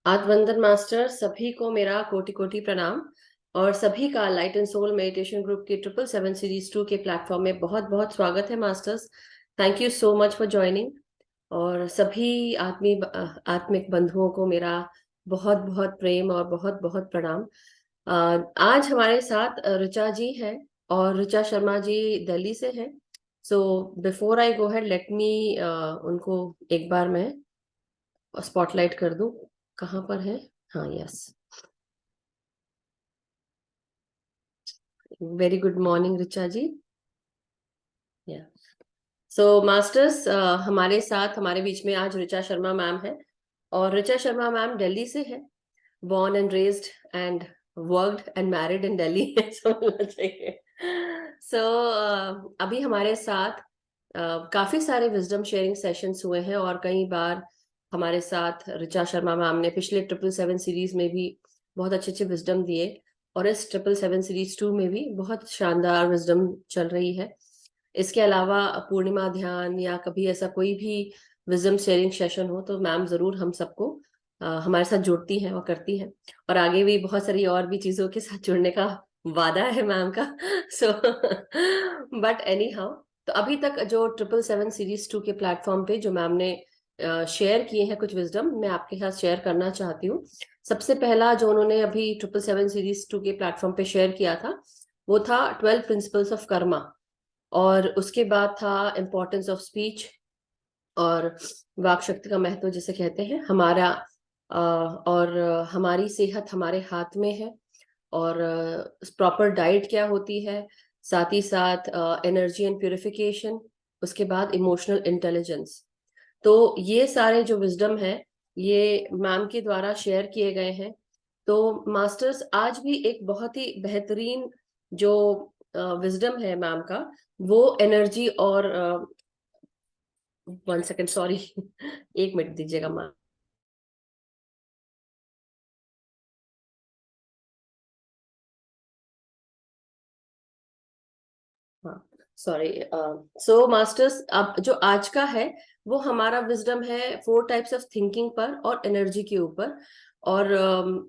आत्मवंदन master सभी को मेरा कोटि कोटि प्रणाम। और सभी का light and soul meditation group के 777 सीरीज 2 के प्लेटफॉर्म में बहुत बहुत स्वागत है masters. Thank you so much for joining. और सभी आत्मिक बंधुओं को मेरा बहुत बहुत प्रेम और बहुत बहुत प्रणाम। आज हमारे साथ ऋचा जी हैं और ऋचा शर्मा जी दिल्ली से हैं। So before I go head let me उनको एक बार मैं स्पॉटलाइट कर दूं। कहाँ पर है? हाँ, yes. Very good morning Richa ji. या सो मास्टर्स, हमारे साथ हमारे बीच में आज ऋचा शर्मा मैम है। और ऋचा शर्मा मैम दिल्ली से है। born and raised and worked and married in Delhi ऐसा बोलना चाहिए। सो अभी हमारे साथ काफी सारे विजडम शेयरिंग सेशंस हुए हैं और कई बार हमारे साथ ऋचा शर्मा मैम ने पिछले 777 सीरीज में भी बहुत अच्छे अच्छे विजडम दिए। और इस 777 सीरीज 2 में भी बहुत शानदार विजडम चल रही है। इसके अलावा पूर्णिमा ध्यान या कभी ऐसा कोई भी विजडम शेयरिंग सेशन हो तो मैम जरूर हम सबको हमारे साथ जुड़ती हैं और करती हैं। और आगे भी बहुत सारी और भी चीजों के साथ जुड़ने का वादा है मैम का। सो बट एनी हाउ, तो अभी तक जो 777 सीरीज 2 के प्लेटफॉर्म पे जो मैम ने शेयर किए हैं कुछ विजडम, मैं आपके साथ शेयर करना चाहती हूँ। सबसे पहला जो उन्होंने अभी 777 सीरीज 2 के प्लेटफॉर्म पे शेयर किया था वो था 12 प्रिंसिपल्स ऑफ कर्मा। और उसके बाद था इम्पोर्टेंस ऑफ स्पीच और वाक शक्ति का महत्व जिसे कहते हैं हमारा। और हमारी सेहत हमारे हाथ में है। और प्रॉपर डाइट क्या होती है, साथ ही साथ एनर्जी एंड प्यूरिफिकेशन। उसके बाद इमोशनल इंटेलिजेंस। तो ये सारे जो विजडम है ये मैम के द्वारा शेयर किए गए हैं। तो मास्टर्स, आज भी एक बहुत ही बेहतरीन जो विजडम है मैम का, वो एनर्जी और 1 सेकेंड, सॉरी। एक मिनट दीजिएगा मैम। हाँ, सॉरी। सो मास्टर्स, अब जो आज का है वो हमारा विजडम है 4 टाइप्स ऑफ थिंकिंग पर और एनर्जी के ऊपर। और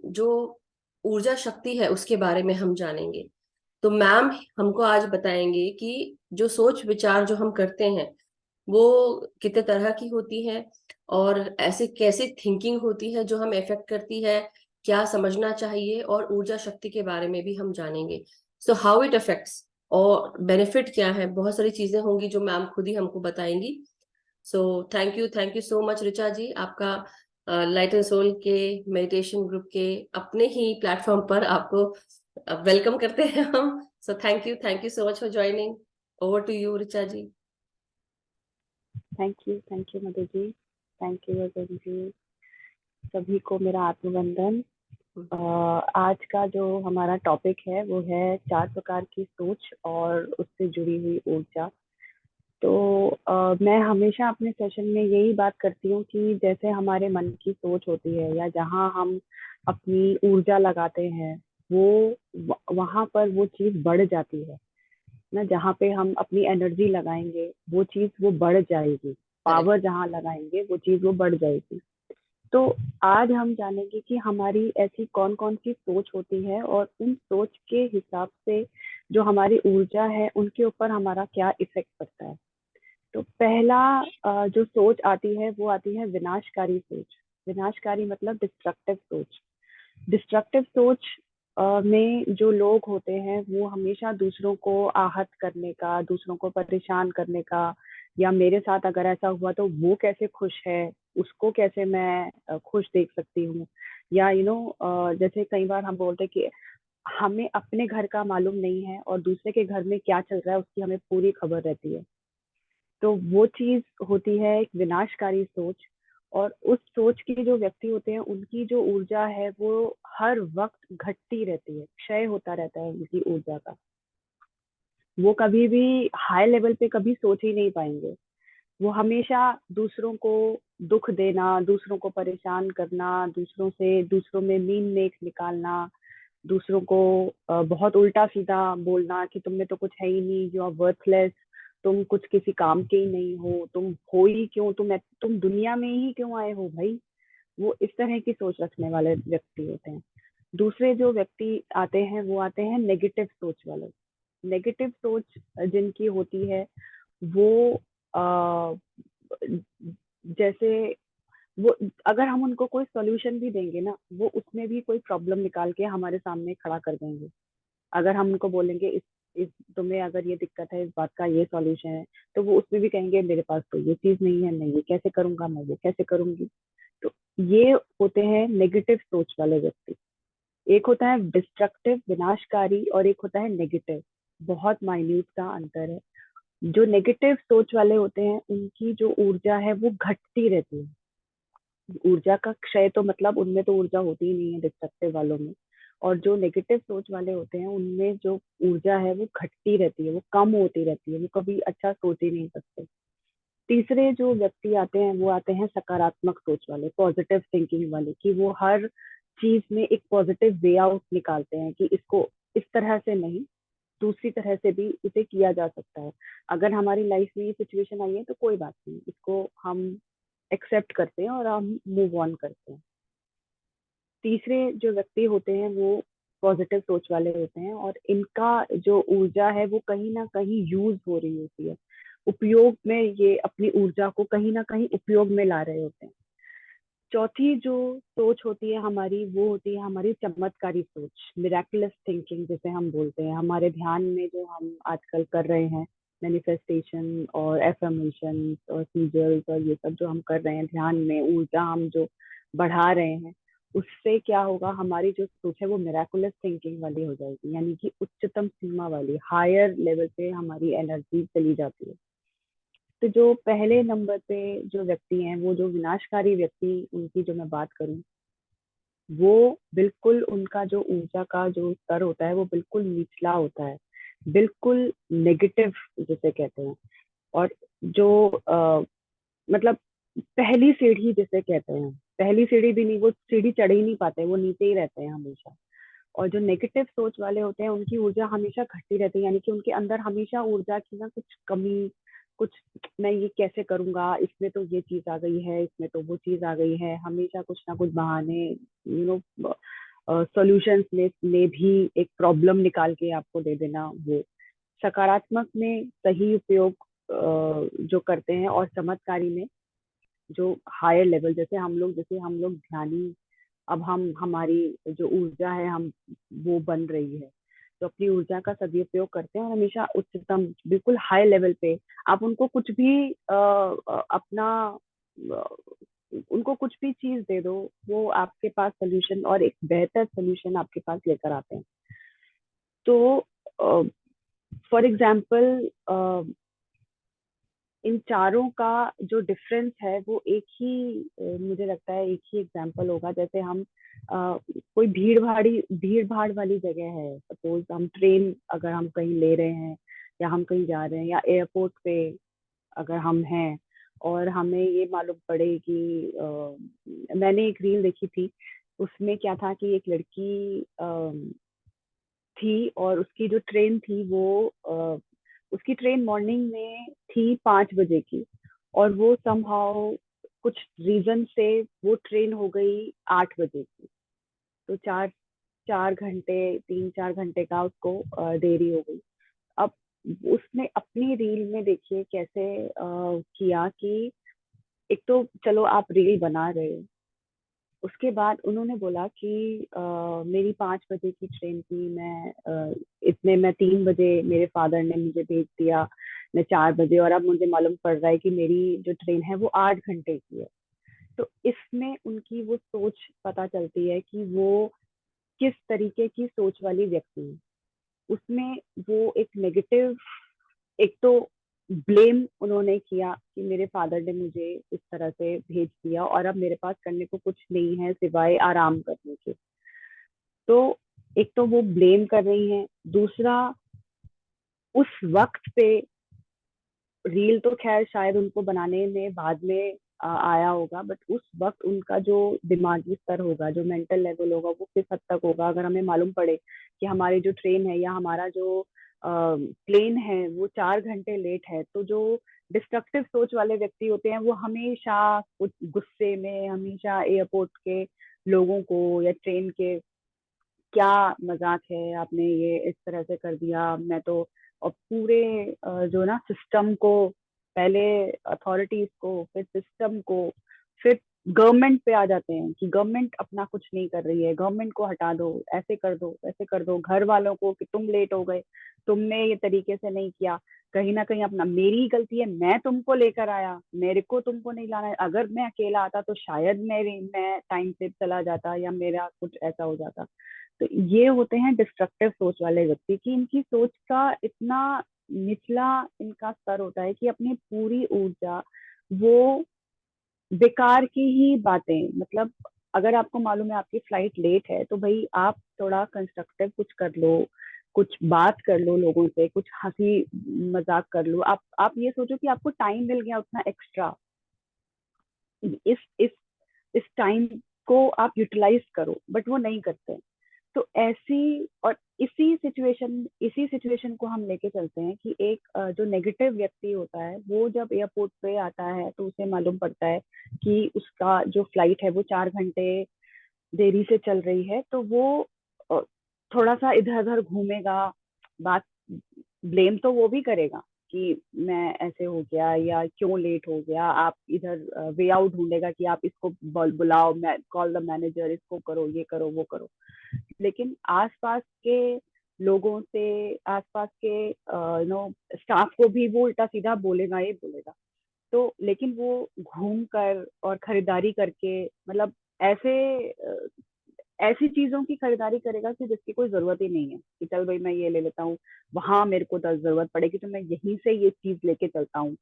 जो ऊर्जा शक्ति है उसके बारे में हम जानेंगे। तो मैम हमको आज बताएंगे कि जो सोच विचार जो हम करते हैं वो कितने तरह की होती है और ऐसे कैसे थिंकिंग होती है जो हम इफेक्ट करती है, क्या समझना चाहिए, और ऊर्जा शक्ति के बारे में भी हम जानेंगे। सो हाउ इट अफेक्ट्स और बेनिफिट क्या है, बहुत सारी चीजें होंगी जो मैम खुद ही हमको बताएंगी। So thank you so much Richa ji, आपका लाइट एंड सोल के मेडिटेशन ग्रुप के अपने ही प्लेटफॉर्म पर आपको वेलकम करते हैं हम। So thank you so much for joining. Over to you Richa ji. Thank you Madhu ji. Thank you Ajay ji. सभी को मेरा आत्मवंदन। आज का जो हमारा टॉपिक है वो है 4 प्रकार की सोच और उससे जुड़ी हुई ऊर्जा। तो मैं हमेशा अपने सेशन में यही बात करती हूँ कि जैसे हमारे मन की सोच होती है या जहाँ हम अपनी ऊर्जा लगाते हैं वो वहाँ पर वो चीज़ बढ़ जाती है ना। जहाँ पे हम अपनी एनर्जी लगाएंगे वो चीज़ वो बढ़ जाएगी। करेक्ट। पावर जहाँ लगाएंगे वो चीज़ वो बढ़ जाएगी। तो आज हम जानेंगे कि हमारी ऐसी कौन कौन सी सोच होती है और उन सोच के हिसाब से जो हमारी ऊर्जा है उनके ऊपर हमारा क्या इफेक्ट पड़ता है। तो पहला जो सोच आती है वो आती है विनाशकारी सोच। विनाशकारी मतलब डिस्ट्रक्टिव सोच। डिस्ट्रक्टिव सोच में जो लोग होते हैं वो हमेशा दूसरों को आहत करने का, दूसरों को परेशान करने का, या मेरे साथ अगर ऐसा हुआ तो वो कैसे खुश है, उसको कैसे मैं खुश देख सकती हूँ। या जैसे कई बार हम बोलते हैं कि हमें अपने घर का मालूम नहीं है और दूसरे के घर में क्या चल रहा है उसकी हमें पूरी खबर रहती है। तो वो चीज होती है एक विनाशकारी सोच। और उस सोच के जो व्यक्ति होते हैं उनकी जो ऊर्जा है वो हर वक्त घटती रहती है, क्षय होता रहता है उनकी ऊर्जा का। वो कभी भी हाई लेवल पे कभी सोच ही नहीं पाएंगे। वो हमेशा दूसरों को दुख देना, दूसरों को परेशान करना, दूसरों में मीन मेक निकालना, दूसरों को बहुत उल्टा सीधा बोलना कि तुम में तो कुछ है ही नहीं, यू आर वर्थलेस, तुम कुछ किसी काम के ही नहीं हो, तुम हो ही क्यों, तुम दुनिया में ही क्यों आए हो भाई, वो इस तरह की सोच रखने वाले व्यक्ति होते हैं। दूसरे जो व्यक्ति आते हैं वो आते हैं नेगेटिव सोच वाले। नेगेटिव सोच जिनकी होती है वो अ, जैसे वो अगर हम उनको कोई सॉल्यूशन भी देंगे ना, वो उसमें भी कोई प्रॉब्लम निकाल के हमारे सामने खड़ा कर देंगे। अगर हम उनको बोलेंगे इस तुम्हें अगर ये दिक्कत है, इस बात का ये सॉल्यूशन है, तो वो उसमें भी कहेंगे मेरे पास तो ये चीज नहीं है, मैं ये कैसे करूंगा, मैं वो कैसे करूंगी। तो ये होते हैं नेगेटिव सोच वाले व्यक्ति। एक होता है डिस्ट्रक्टिव विनाशकारी और एक होता है नेगेटिव। बहुत माइन्यूट सा अंतर है। जो नेगेटिव सोच वाले होते हैं उनकी जो ऊर्जा है वो घटती रहती है। ऊर्जा का क्षय तो मतलब उनमें तो ऊर्जा होती ही नहीं है डिस्ट्रक्टिव वालों में। और जो नेगेटिव सोच वाले होते हैं उनमें जो ऊर्जा है वो घटती रहती है, वो कम होती रहती है, वो कभी अच्छा सोच ही नहीं सकते। तीसरे जो व्यक्ति आते हैं वो आते हैं सकारात्मक सोच वाले, पॉजिटिव थिंकिंग वाले, कि वो हर चीज में एक पॉजिटिव वे आउट निकालते हैं कि इसको इस तरह से नहीं, दूसरी तरह से भी इसे किया जा सकता है। अगर हमारी लाइफ में ये सिचुएशन आई है तो कोई बात नहीं, इसको हम एक्सेप्ट करते हैं और हम मूव ऑन करते हैं। तीसरे जो व्यक्ति होते हैं वो पॉजिटिव सोच वाले होते हैं और इनका जो ऊर्जा है वो कहीं ना कहीं यूज हो रही होती है, उपयोग में, ये अपनी ऊर्जा को कहीं ना कहीं उपयोग में ला रहे होते हैं। चौथी जो सोच होती है हमारी वो होती है हमारी चमत्कारी सोच, मिराकुलस थिंकिंग जिसे हम बोलते हैं। हमारे ध्यान में जो हम आजकल कर रहे हैं, मैनिफेस्टेशन और एफर्मेशन और सीजल्स और ये सब जो हम कर रहे हैं ध्यान में, ऊर्जा हम जो बढ़ा रहे हैं, उससे क्या होगा, हमारी जो सोच है वो मिराकुलस थिंकिंग वाली हो जाएगी, यानी कि उच्चतम सीमा वाली, हायर लेवल पे हमारी एनर्जी चली जाती है। तो जो पहले नंबर पे जो व्यक्ति हैं, वो जो विनाशकारी व्यक्ति, उनकी जो मैं बात करूं, वो बिल्कुल उनका जो ऊर्जा का जो स्तर होता है वो बिल्कुल निचला होता है, बिल्कुल नेगेटिव जिसे कहते हैं। और जो मतलब पहली सीढ़ी जिसे कहते हैं, पहली सीढ़ी भी नहीं, वो सीढ़ी चढ़ ही नहीं पाते, वो नीचे ही रहते हैं हमेशा। और जो नेगेटिव सोच वाले होते हैं उनकी ऊर्जा हमेशा घटती रहती है, यानी कि उनके अंदर हमेशा ऊर्जा की ना कुछ कमी, कुछ मैं ये कैसे करूंगा, इसमें तो ये चीज आ गई है, इसमें तो वो चीज आ गई है, हमेशा कुछ ना कुछ बहाने, सॉल्यूशंस में भी एक प्रॉब्लम निकाल के आपको दे देना। वो सकारात्मक में सही उपयोग जो करते हैं, और चमत्कारी में जो हायर लेवल, जैसे हम लोग ध्यानी, अब हम हमारी जो ऊर्जा है हम वो बन रही है, तो अपनी ऊर्जा का सदुपयोग करते हैं और हमेशा उच्चतम बिल्कुल हाई लेवल पे आप उनको कुछ भी अपना अ, उनको कुछ भी चीज दे दो, वो आपके पास सोल्यूशन और एक बेहतर सोल्यूशन आपके पास लेकर आते हैं। तो फॉर एग्जाम्पल इन चारों का जो डिफरेंस है वो एक ही मुझे लगता है एक ही एग्जाम्पल होगा। जैसे हम कोई भीड़ भाड़ वाली जगह है, सपोज हम ट्रेन अगर हम कहीं ले रहे हैं, या हम कहीं जा रहे हैं, या एयरपोर्ट पे अगर हम हैं, और हमें ये मालूम पड़े कि मैंने एक रील देखी थी, उसमें क्या था कि एक लड़की थी और उसकी जो ट्रेन थी वो उसकी ट्रेन मॉर्निंग में थी 5 बजे की, और वो समहाउ कुछ रीजन से वो ट्रेन हो गई 8 बजे की। तो चार चार घंटे 3-4 घंटे का उसको देरी हो गई। अब उसने अपनी रील में देखिए कैसे किया कि एक तो चलो आप रील बना रहे हो, उसके बाद उन्होंने बोला कि मेरी 5 बजे की ट्रेन थी, मैं इतने में 3 बजे मेरे फादर ने मुझे भेज दिया, मैं 4 बजे, और अब मुझे मालूम पड़ रहा है कि मेरी जो ट्रेन है वो 8 घंटे की है। तो इसमें उनकी वो सोच पता चलती है कि वो किस तरीके की सोच वाली व्यक्ति है। उसमें वो एक नेगेटिव, एक तो ब्लेम उन्होंने किया कि मेरे फादर ने मुझे इस तरह से भेज दिया और अब मेरे पास करने को कुछ नहीं है सिवाय आराम करने के। तो एक तो वो ब्लेम कर रही हैं, दूसरा उस वक्त पे रील तो खैर शायद उनको बनाने में बाद में आया होगा, बट उस वक्त उनका जो दिमागी स्तर होगा, जो मेंटल लेवल होगा, वो किस हद तक होगा अगर हमें मालूम पड़े कि हमारी जो ट्रेन है या हमारा जो प्लेन है वो 4 घंटे लेट है। तो जो डिस्ट्रक्टिव सोच वाले व्यक्ति होते हैं वो हमेशा कुछ गुस्से में, हमेशा एयरपोर्ट के लोगों को या ट्रेन के, क्या मजाक है, आपने ये इस तरह से कर दिया, मैं तो, और पूरे जो ना सिस्टम को, पहले अथॉरिटीज को, फिर सिस्टम को, फिर गवर्नमेंट पे आ जाते हैं कि गवर्नमेंट अपना कुछ नहीं कर रही है, गवर्नमेंट को हटा दो, ऐसे कर दो, वैसे कर दो, घर वालों को कि तुम लेट हो गए, तुमने ये तरीके से नहीं किया, कहीं ना कहीं अपना, मेरी गलती है, मैं तुमको लेकर आया, मेरे को तुमको नहीं लाना है, अगर मैं अकेला आता तो शायद मैं टाइम से चला जाता या मेरा कुछ ऐसा हो जाता। तो ये होते हैं डिस्ट्रक्टिव सोच वाले व्यक्ति की, इनकी सोच का इतना निचला इनका स्तर होता है कि अपनी पूरी ऊर्जा वो बेकार की ही बातें, मतलब अगर आपको मालूम है आपकी फ्लाइट लेट है तो भाई आप थोड़ा कंस्ट्रक्टिव कुछ कर लो, कुछ बात कर लो लोगों से, कुछ हंसी मजाक कर लो, आप ये सोचो कि आपको टाइम मिल गया उतना एक्स्ट्रा, इस इस इस टाइम को आप यूटिलाइज करो, बट वो नहीं करते। तो ऐसी और इसी सिचुएशन को हम लेके चलते हैं कि एक जो नेगेटिव व्यक्ति होता है वो जब एयरपोर्ट पे आता है तो उसे मालूम पड़ता है कि उसका जो फ्लाइट है वो 4 घंटे देरी से चल रही है, तो वो अ, थोड़ा सा इधर उधर घूमेगा, बात, ब्लेम तो वो भी करेगा कि मैं ऐसे हो गया या क्यों लेट हो गया, आप इधर वे आउट ढूंढेगा कि आप इसको बुलाओ, कॉल द मैनेजर, इसको करो, ये करो, वो करो। लेकिन आसपास के लोगों से, आसपास के स्टाफ को भी वो उल्टा सीधा बोलेगा, ये बोलेगा। तो लेकिन वो घूम कर और खरीदारी करके, मतलब ऐसे ऐसी चीजों की खरीदारी करेगा कि जिसकी कोई जरूरत ही नहीं है, कि चल भाई मैं ये ले लेता हूँ, वहां मेरे को 10 जरूरत पड़ेगी तो मैं यहीं से ये चीज लेके चलता हूँ,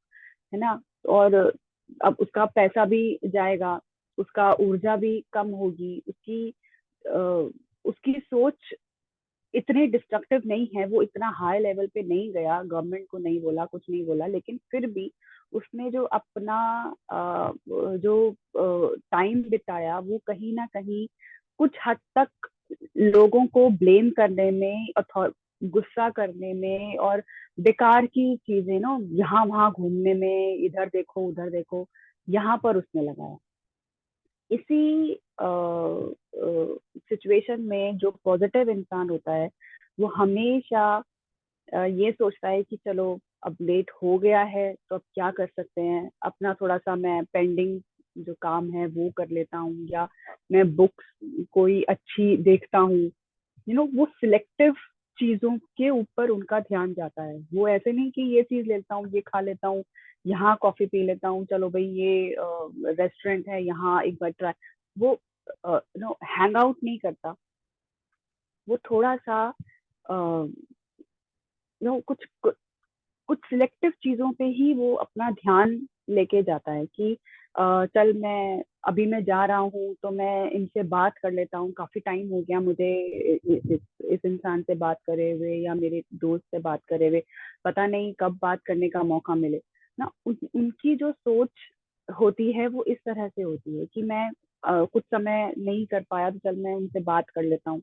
है ना। और अब उसका पैसा भी जाएगा, उसका ऊर्जा भी कम होगी, उसकी सोच इतनी डिस्ट्रक्टिव नहीं है, वो इतना हाई लेवल पे नहीं गया, गवर्नमेंट को नहीं बोला, कुछ नहीं बोला, लेकिन फिर भी उसने जो अपना जो टाइम बिताया वो कहीं ना कहीं कुछ हद तक लोगों को ब्लेम करने में, गुस्सा करने में, और बेकार की चीजें ना यहाँ वहां घूमने में, इधर देखो उधर देखो, यहाँ पर उसने लगाया। इसी सिचुएशन में जो पॉजिटिव इंसान होता है वो हमेशा ये सोचता है कि चलो अब लेट हो गया है तो अब क्या कर सकते हैं, अपना थोड़ा सा मैं पेंडिंग जो काम है वो कर लेता हूँ, या मैं बुक्स कोई अच्छी देखता हूँ, वो सिलेक्टिव चीजों के ऊपर उनका ध्यान जाता है। वो ऐसे नहीं कि ये चीज लेता हूँ, ये खा लेता हूँ, यहाँ कॉफी पी लेता हूँ, चलो भाई ये रेस्टोरेंट है यहाँ एक बार ट्राई, वो हैंग आउट नहीं करता। वो थोड़ा सा कुछ कुछ सिलेक्टिव चीजों पे ही वो अपना ध्यान लेके जाता है कि चल मैं अभी मैं जा रहा हूँ तो मैं इनसे बात कर लेता हूँ, काफी टाइम हो गया मुझे इस इंसान से बात करे हुए या मेरे दोस्त से बात करे हुए, पता नहीं कब बात करने का मौका मिले ना। उनकी जो सोच होती है वो इस तरह से होती है कि मैं कुछ समय नहीं कर पाया तो चल मैं उनसे बात कर लेता हूँ।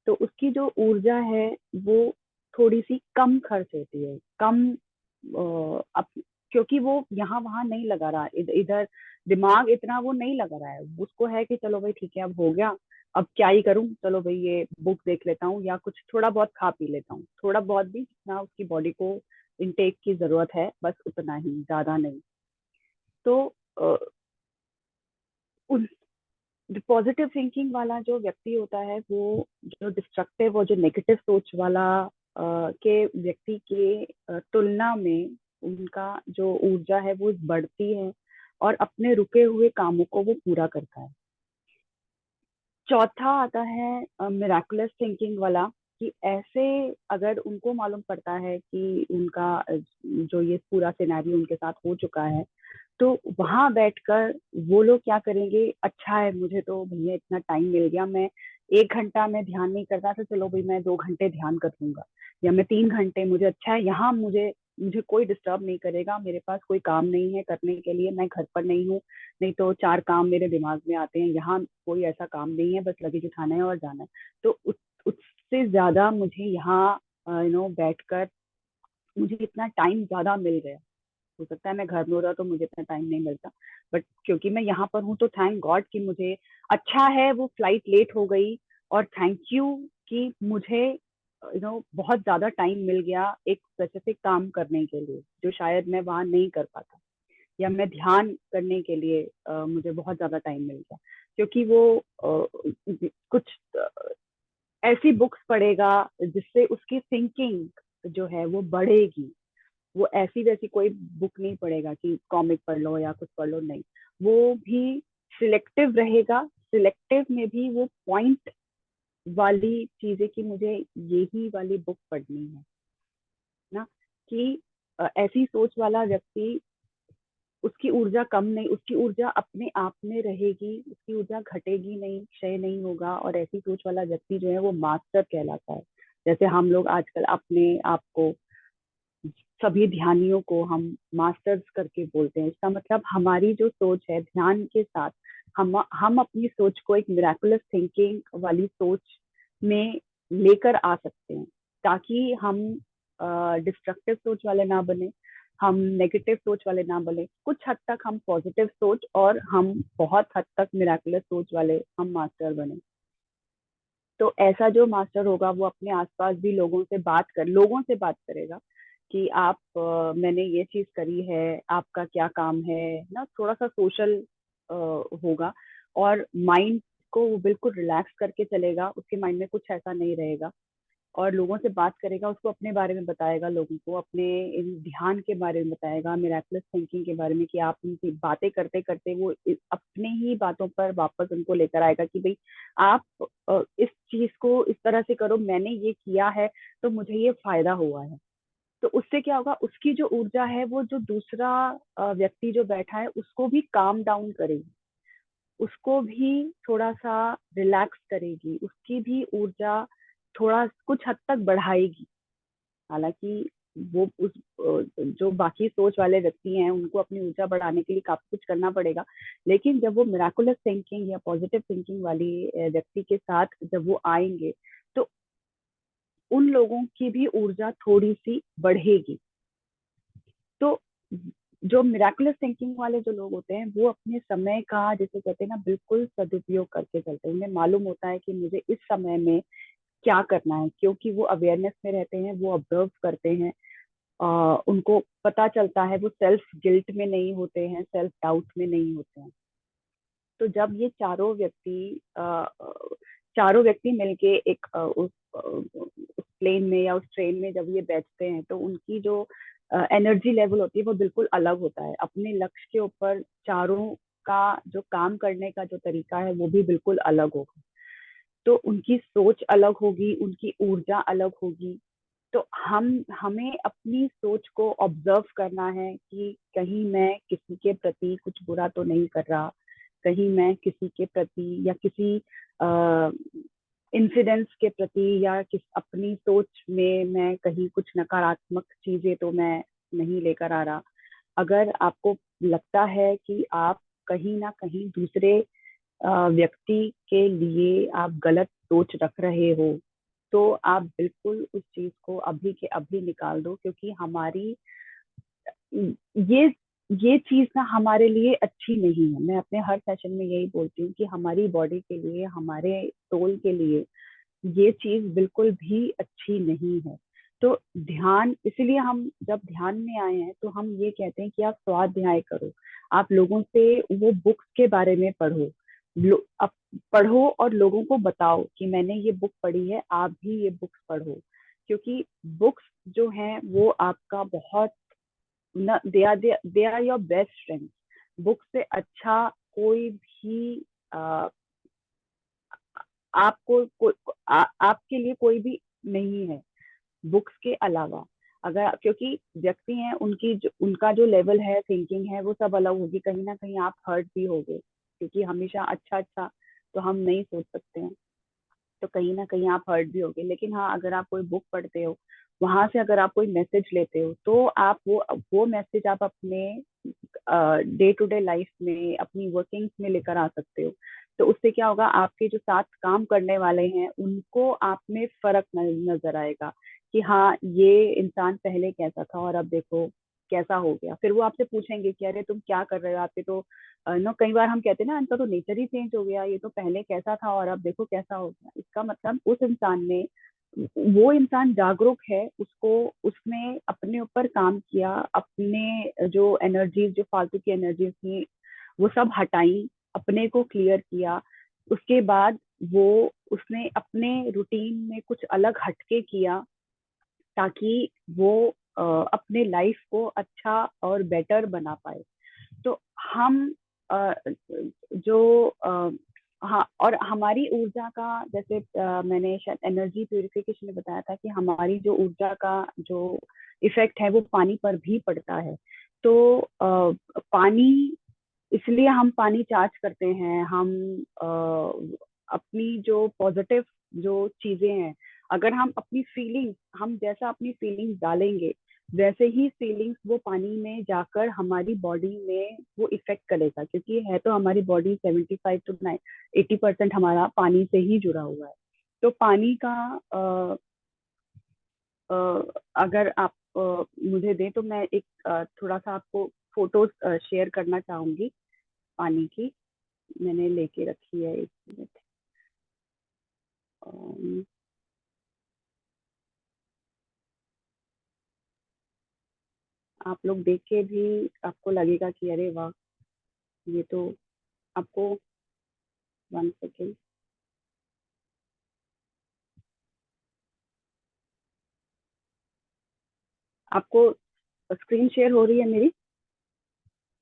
तो उसकी जो ऊर्जा है वो थोड़ी सी कम खर्च होती है, कम अप, क्योंकि वो यहाँ वहां नहीं लगा रहा, इधर दिमाग इतना वो नहीं लगा रहा है, उसको है कि चलो भाई ठीक है अब हो गया, अब क्या ही करूं, चलो भाई ये बुक देख लेता हूँ या कुछ थोड़ा बहुत खा पी लेता हूँ, थोड़ा बहुत भी जितना उसकी बॉडी को इनटेक की जरूरत है, बस उतना ही, ज्यादा नहीं। तो उन पॉजिटिव थिंकिंग वाला जो व्यक्ति होता है वो जो डिस्ट्रक्टिव और जो नेगेटिव सोच वाला के व्यक्ति के तुलना में उनका जो ऊर्जा है वो बढ़ती है और अपने रुके हुए कामों को वो पूरा करता है। चौथा आता है मिराकुलस थिंकिंग वाला, कि ऐसे अगर उनको मालूम पड़ता है कि उनका जो ये पूरा सिनेरियो उनके साथ हो चुका है, तो वहां बैठकर वो लोग क्या करेंगे, अच्छा है मुझे तो भैया इतना टाइम मिल गया, मैं 1 घंटा में ध्यान नहीं करता था, चलो भाई मैं 2 घंटे ध्यान कर लूंगा, या मैं 3 घंटे, मुझे अच्छा है यहाँ मुझे मुझे कोई डिस्टर्ब नहीं करेगा, मेरे पास कोई काम नहीं है करने के लिए, मैं घर पर नहीं हूँ, नहीं तो 4 काम मेरे दिमाग में आते हैं, यहाँ कोई ऐसा काम नहीं है, बस लगेज उठाना है और जाना है। तो उससे ज्यादा मुझे यहाँ बैठकर मुझे इतना टाइम ज्यादा मिल गया। हो सकता है मैं घर में होता तो मुझे इतना टाइम नहीं मिलता, बट क्योंकि मैं यहाँ पर हूँ तो थैंक गॉड कि मुझे अच्छा है वो फ्लाइट लेट हो गई, और थैंक यू कि मुझे बहुत ज्यादा टाइम मिल गया एक स्पेसिफिक काम करने के लिए जो शायद मैं वहां नहीं कर पाता, या मैं ध्यान करने के लिए मुझे बहुत ज्यादा टाइम मिल गया, क्योंकि वो कुछ ऐसी बुक्स पढ़ेगा जिससे उसकी थिंकिंग जो है वो बढ़ेगी। वो ऐसी वैसी कोई बुक नहीं पढ़ेगा कि कॉमिक पढ़ लो या कुछ पढ़ लो, नहीं। वो भी सिलेक्टिव रहेगा, सिलेक्टिव में भी वो पॉइंट वाली चीजें कि मुझे यही वाली बुक पढ़नी है ना, कि ऐसी सोच वाला व्यक्ति, उसकी ऊर्जा कम नहीं, उसकी ऊर्जा अपने आप में रहेगी, उसकी ऊर्जा घटेगी नहीं, क्षय नहीं होगा। और ऐसी सोच वाला व्यक्ति जो है वो मास्टर कहलाता है। जैसे हम लोग आजकल अपने आप को, सभी ध्यानियों को हम मास्टर्स करके बोलते हैं, इसका मतलब हमारी जो सोच है ध्यान के साथ, हम अपनी सोच को एक मिराकुलस थिंकिंग वाली सोच में लेकर आ सकते हैं, ताकि हम डिस्ट्रक्टिव सोच वाले ना बने, हम नेगेटिव सोच वाले ना बने, कुछ हद तक हम पॉजिटिव सोच और हम बहुत हद तक मिराकुलस सोच वाले हम मास्टर बने। तो ऐसा जो मास्टर होगा वो अपने आसपास भी लोगों से बात करेगा कि आप मैंने ये चीज करी है, आपका क्या काम है ना, थोड़ा सा सोशल होगा। और माइंड को वो बिल्कुल रिलैक्स करके चलेगा, उसके माइंड में कुछ ऐसा नहीं रहेगा। और लोगों से बात करेगा, उसको अपने बारे में बताएगा, लोगों को अपने इन ध्यान के बारे में बताएगा, मिराकुलस थिंकिंग के बारे में, कि आप उनकी बातें करते करते वो अपने ही बातों पर वापस उनको लेकर आएगा कि भाई आप इस चीज को इस तरह से करो, मैंने ये किया है तो मुझे ये फायदा हुआ है। तो उससे क्या होगा, उसकी जो ऊर्जा है वो जो दूसरा व्यक्ति जो बैठा है उसको भी काम डाउन करेगी, उसको भी थोड़ा सा रिलैक्स करेगी, उसकी भी ऊर्जा थोड़ा कुछ हद तक बढ़ाएगी। हालांकि वो उस जो बाकी सोच वाले व्यक्ति हैं उनको अपनी ऊर्जा बढ़ाने के लिए काफी कुछ करना पड़ेगा, लेकिन जब वो मिराकुलस थिंकिंग या पॉजिटिव थिंकिंग वाली व्यक्ति के साथ जब वो आएंगे तो उन लोगों की भी ऊर्जा थोड़ी सी बढ़ेगी। तो जो मिराकुलस थिंकिंग वाले जो लोग होते हैं वो अपने समय का, जैसे कहते हैं ना, बिल्कुल सदुपयोग करके चलते हैं। उन्हें मालूम होता है कि मुझे इस समय में क्या करना है, क्योंकि वो अवेयरनेस में रहते हैं, वो ऑब्जर्व करते हैं, उनको पता चलता है, वो सेल्फ गिल्ट में नहीं होते हैं, सेल्फ डाउट में नहीं होते हैं। तो जब ये चारों व्यक्ति मिलके एक उस प्लेन में या उस ट्रेन में जब ये बैठते हैं तो उनकी जो एनर्जी लेवल होती है वो बिल्कुल अलग होता है। अपने लक्ष्य के ऊपर चारों का जो काम करने का जो तरीका है वो भी बिल्कुल अलग होगा। तो उनकी सोच अलग होगी, उनकी ऊर्जा अलग होगी। तो हमें अपनी सोच को ऑब्जर्व करना है कि कहीं मैं किसी के प्रति कुछ बुरा तो नहीं कर रहा, कहीं मैं किसी के प्रति या किसी इंसिडेंट्स के प्रति या अपनी सोच में मैं कहीं कुछ नकारात्मक चीजें तो मैं नहीं लेकर आ रहा। अगर आपको लगता है कि आप कहीं ना कहीं दूसरे व्यक्ति के लिए आप गलत सोच रख रहे हो, तो आप बिल्कुल उस चीज को अभी के अभी निकाल दो, क्योंकि हमारी ये ये चीज ना हमारे लिए अच्छी नहीं है। मैं अपने हर सेशन में यही बोलती हूँ कि हमारी बॉडी के लिए, हमारे सोल के लिए ये चीज बिल्कुल भी अच्छी नहीं है। तो ध्यान, इसलिए हम जब ध्यान में आए हैं तो हम ये कहते हैं कि आप स्वाध्याय करो, आप लोगों से वो बुक्स के बारे में पढ़ो, आप पढ़ो और लोगों को बताओ कि मैंने ये बुक पढ़ी है, आप भी ये बुक्स पढ़ो। क्योंकि बुक्स जो हैं वो आपका बहुत न, they are your best friend. Book से अच्छा कोई भी आ, आपके लिए कोई भी नहीं है बुक्स के अलावा। अगर क्योंकि व्यक्ति हैं, उनका जो लेवल है, थिंकिंग है, वो सब अलग होगी। कहीं ना कहीं आप हर्ट भी होगे, क्योंकि हमेशा अच्छा अच्छा तो हम नहीं सोच सकते हैं। तो कहीं ना कहीं आप हर्ट भी होगे। लेकिन हाँ, अगर आप कोई बुक पढ़ते हो, वहां से अगर आप कोई मैसेज लेते हो, तो आप वो मैसेज आप अपने डे टू डे लाइफ में, अपनी वर्किंग्स में लेकर आ सकते हो। तो उससे क्या होगा, आपके जो साथ काम करने वाले हैं उनको आप में फर्क नजर आएगा कि हाँ, ये इंसान पहले कैसा था और अब देखो कैसा हो गया। फिर वो आपसे पूछेंगे कि अरे तुम क्या कर रहे हो, आपके तो नो, कई बार हम कहते हैं ना इनका तो नेचर ही चेंज हो गया, ये तो पहले कैसा था और अब देखो कैसा हो गया। इसका मतलब उस इंसान ने, वो इंसान जागरूक है, उसको, उसने अपने ऊपर काम किया, अपने जो एनर्जीज, जो फालतू की एनर्जीज थी वो सब हटाई, अपने को क्लियर किया। उसके बाद वो, उसने अपने रूटीन में कुछ अलग हटके किया ताकि वो अपने लाइफ को अच्छा और बेटर बना पाए। तो हम अ, जो हाँ, और हमारी ऊर्जा का, जैसे मैंने शायद एनर्जी प्यूरिफिकेशन में बताया था कि हमारी जो ऊर्जा का जो इफेक्ट है वो पानी पर भी पड़ता है। तो पानी, इसलिए हम पानी चार्ज करते हैं, हम अपनी जो पॉजिटिव जो चीजें हैं, अगर हम अपनी फीलिंग्स, हम जैसा अपनी फीलिंग्स डालेंगे वैसे ही फीलिंग्स वो पानी में जाकर हमारी बॉडी में वो इफेक्ट करेगा, क्योंकि है तो हमारी बॉडी 75 to 80% हमारा पानी से ही जुड़ा हुआ है। तो पानी का अ, अगर आप मुझे दें तो मैं एक थोड़ा सा आपको फोटोज शेयर करना चाहूंगी पानी की। मैंने लेके रखी है, एक मिनट। अम, आप लोग देख के भी आपको लगेगा कि अरे वाह, ये तो, आपको 1 सेकेंड। आपको स्क्रीन शेयर हो रही है मेरी?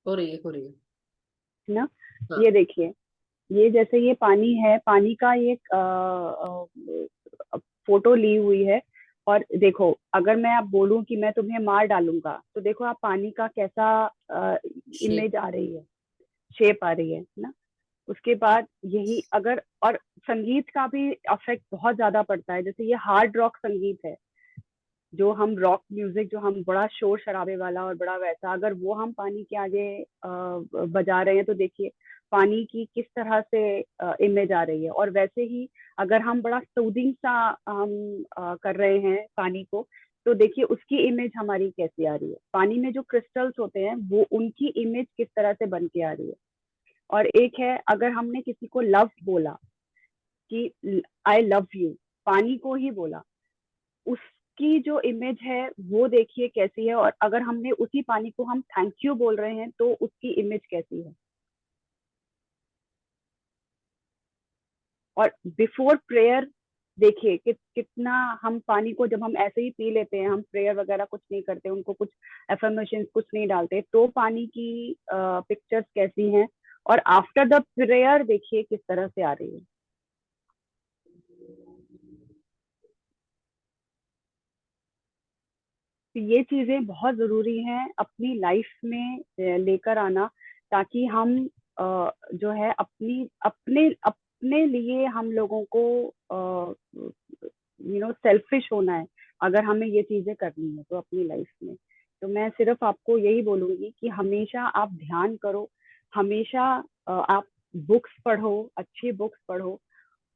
हो रही है, हो रही है। है ना? हाँ। ये देखिए, ये जैसे ये पानी है, पानी का ये फोटो ली हुई है। और देखो, अगर मैं आप बोलूं कि मैं तुम्हें मार डालूंगा, तो देखो आप पानी का कैसा शेप। इमेज आ रही है, शेप आ रही है ना? उसके बाद यही अगर, और संगीत का भी अफेक्ट बहुत ज्यादा पड़ता है। जैसे ये हार्ड रॉक संगीत है, जो हम रॉक म्यूजिक, जो हम बड़ा शोर शराबे वाला और बड़ा वैसा, अगर वो हम पानी के आगे बजा रहे हैं तो देखिए पानी की किस तरह से इमेज आ रही है। और वैसे ही अगर हम बड़ा सूदिंग सा हम कर रहे हैं पानी को, तो देखिए उसकी इमेज हमारी कैसी आ रही है। पानी में जो क्रिस्टल्स होते हैं वो, उनकी इमेज किस तरह से बन के आ रही है। और एक है, अगर हमने किसी को लव बोला कि आई लव यू, पानी को ही बोला, उसकी जो इमेज है वो देखिए कैसी है। और अगर हमने उसी पानी को हम थैंक यू बोल रहे हैं तो उसकी इमेज कैसी है। और बिफोर प्रेयर देखिए कि कितना, हम पानी को जब हम ऐसे ही पी लेते हैं, हम प्रेयर वगैरह कुछ नहीं करते, उनको कुछ एफर्मेशन कुछ नहीं डालते, तो पानी की पिक्चर्स कैसी हैं। और आफ्टर द प्रेयर देखिए किस तरह से आ रही है। तो ये चीजें बहुत जरूरी हैं अपनी लाइफ में लेकर आना, ताकि हम जो है अपनी, अपने अपने लिए हम लोगों को सेल्फिश होना है। अगर हमें ये चीजें करनी है तो अपनी लाइफ में, तो मैं सिर्फ आपको यही बोलूंगी कि हमेशा आप ध्यान करो, हमेशा आप बुक्स पढ़ो, अच्छी बुक्स पढ़ो,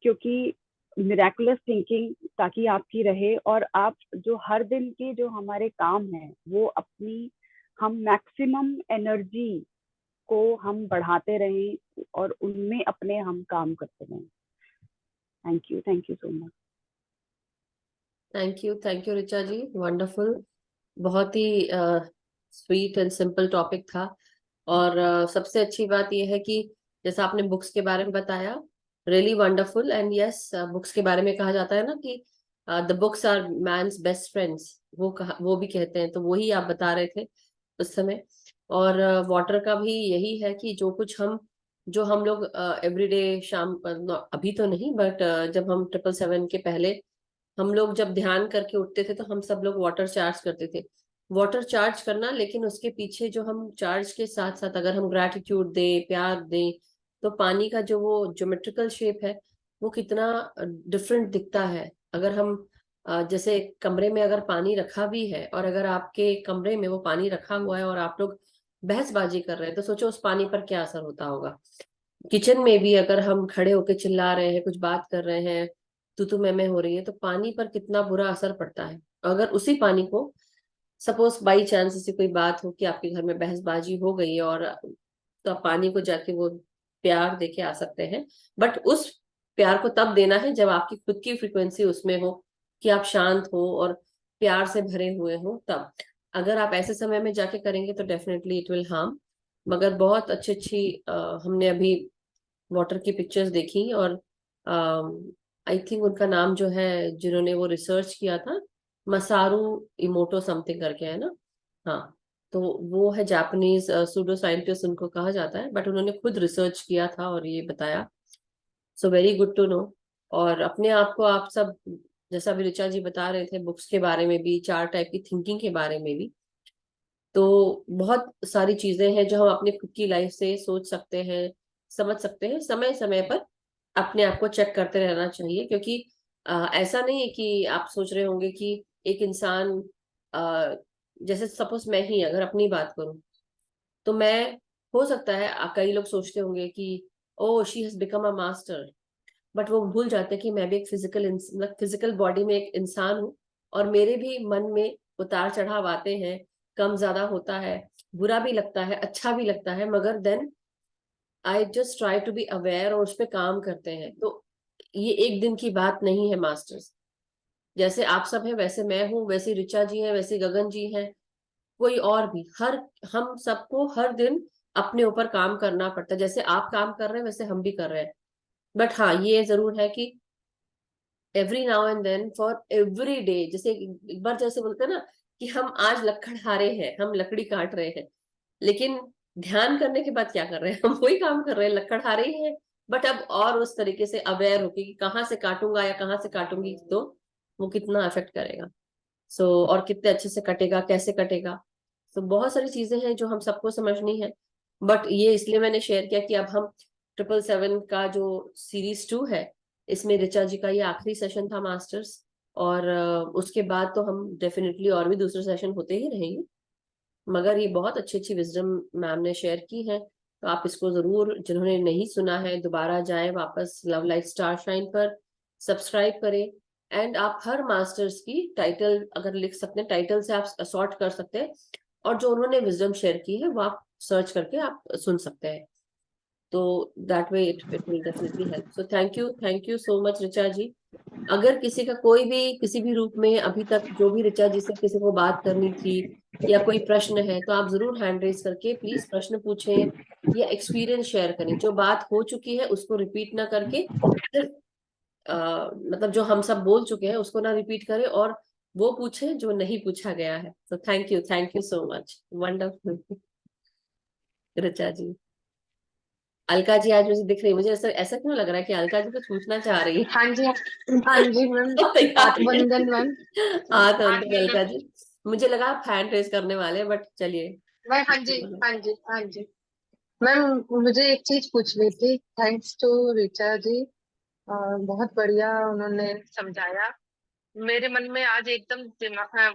क्योंकि मिराकुलस थिंकिंग ताकि आपकी रहे, और आप जो हर दिन के जो हमारे काम हैं वो अपनी, हम मैक्सिमम एनर्जी को हम बढ़ाते रहें और उनमें अपने हम काम करते रहें। Thank you so much. Thank you Richa ji, wonderful. बहुत ही स्वीट एंड सिंपल टॉपिक था। और सबसे अच्छी बात यह है कि जैसा आपने बुक्स के बारे में बताया, really wonderful. And yes, books के बारे में कहा जाता है ना कि the books are man's best friends, वो भी कहते हैं, तो वही आप बता रहे थे उस समय। और वाटर का भी यही है कि जो हम लोग एवरीडे शाम, अभी तो नहीं, बट जब हम 777 के पहले हम लोग जब ध्यान करके उठते थे तो हम सब लोग वाटर चार्ज करते थे। वाटर चार्ज करना, लेकिन उसके पीछे जो हम चार्ज के साथ साथ अगर हम ग्रैटिट्यूड दें, प्यार दें, तो पानी का जो वो ज्योमेट्रिकल शेप है वो कितना डिफरेंट दिखता है। अगर हम जैसे कमरे में अगर पानी रखा भी है, और अगर आपके कमरे में वो पानी रखा हुआ है और आप लोग बहसबाजी कर रहे हैं, तो सोचो उस पानी पर क्या असर होता होगा। किचन में भी अगर हम खड़े होकर चिल्ला रहे हैं, कुछ बात कर रहे हैं, तू मैं हो रही है, तो पानी पर कितना बुरा असर पड़ता है। अगर उसी पानी को सपोज बाई चांस ऐसी कोई बात हो कि आपके घर में बहसबाजी हो गई है, और तो आप पानी को जाके वो प्यार देके आ सकते हैं। बट उस प्यार को तब देना है जब आपकी खुद की फ्रिक्वेंसी उसमें हो, कि आप शांत हो और प्यार से भरे हुए हो। तब अगर आप ऐसे समय में जाके करेंगे तो डेफिनेटली इट विल हार्म। मगर बहुत अच्छी अच्छी हमने अभी वाटर की पिक्चर्स देखी, और आई थिंक उनका नाम जो है, जिन्होंने वो रिसर्च किया था, मसारू इमोटो समथिंग करके है ना। हाँ, तो वो है जापानीज सूडो साइंटिस्ट उनको कहा जाता है, बट उन्होंने खुद रिसर्च किया था और ये बताया। So very good to know. और अपने आप को आप सब, जैसा अभी ऋचा जी बता रहे थे, बुक्स के बारे में भी, 4 टाइप की थिंकिंग के बारे में भी, तो बहुत सारी चीजें हैं जो हम अपनी खुद की लाइफ से सोच सकते हैं, समझ सकते हैं। समय समय पर अपने आप को चेक करते रहना चाहिए, क्योंकि ऐसा नहीं है कि आप सोच रहे होंगे कि एक इंसान, अ, जैसे सपोज मैं ही अगर अपनी बात करूं, तो मैं, हो सकता है कई लोग सोचते होंगे कि oh she has become a master, but वो भूल जाते हैं कि मैं भी एक मतलब फिजिकल बॉडी में एक इंसान हूँ, और मेरे भी मन में उतार चढ़ाव आते हैं, कम ज्यादा होता है, बुरा भी लगता है, अच्छा भी लगता है, मगर then I just try to be aware और उस पर काम करते हैं। तो ये एक दिन की बात नहीं है मास्टर्स। जैसे आप सब हैं वैसे मैं हूँ, वैसे ऋचा जी हैं, वैसे गगन जी हैं, कोई और भी, हर, हम सबको हर दिन अपने ऊपर काम करना पड़ता है। जैसे आप काम कर रहे हैं वैसे हम भी कर रहे हैं। बट हाँ, ये जरूर है कि every now and then, for every day, जैसे एक बार जैसे बोलते हैं ना कि हम आज लकड़हारे हैं, हम लकड़ी काट रहे हैं, लेकिन ध्यान करने के बाद क्या कर रहे हैं? हम वही काम कर रहे हैं, लकड़हारे ही हैं। बट अब और उस तरीके से अवेयर होके कि कहाँ से काटूंगा या कहाँ से काटूंगी, तो वो कितना अफेक्ट करेगा। और कितने अच्छे से कटेगा, कैसे कटेगा। बहुत सारी चीजें हैं जो हम सबको समझनी है। बट ये इसलिए मैंने शेयर किया कि अब हम 777 का जो सीरीज 2 है, इसमें ऋचा जी का ये आखिरी सेशन था मास्टर्स। और उसके बाद तो हम डेफिनेटली और भी दूसरे सेशन होते ही रहेंगे। मगर ये बहुत अच्छी अच्छी विजडम मैम ने शेयर की है, तो आप इसको जरूर, जिन्होंने नहीं सुना है, दोबारा जाएं वापस लव लाइफ स्टार शाइन पर, सब्सक्राइब करें। एंड आप हर मास्टर्स की टाइटल अगर लिख सकते हैं, टाइटल से आप सॉर्ट कर सकते हैं, और जो उन्होंने विजडम शेयर की है वो आप सर्च करके आप सुन सकते हैं। तो that way it will definitely help. So thank you so much Richa ji. अगर किसी का कोई भी किसी भी रूप में अभी तक जो भी ऋचा जी से किसी को बात करनी थी, या कोई प्रश्न है, तो आप जरूर हैंड रेज करके प्लीज प्रश्न पूछें, या एक्सपीरियंस शेयर करें। जो बात हो चुकी है उसको रिपीट ना करके, सिर्फ मतलब जो हम सब बोल चुके हैं उसको ना रिपीट करें, और वो पूछें जो नहीं पूछा गया है। तो thank you so much, wonderful Richa ji. Alka ji आज मुझे दिख रही है, मुझे ऐसा ऐसा क्यों लग रहा है कि अलका जी कुछ पूछना चाह रही है? हाँ जी, हाँ जी मैम। तो तैयार है। आत्मबंधन मैम। हाँ तो अलका जी, मुझे लगा आप हैंड रेस करने वाले, बट चलिए। मैं हाँ जी, हाँ जी, हाँ जी मैम। मुझे एक चीज पूछनी थी। थैंक्स टू ऋचा जी। बहुत बढ़िया उन्होंने समझाया। मेरे मन में आज एकदम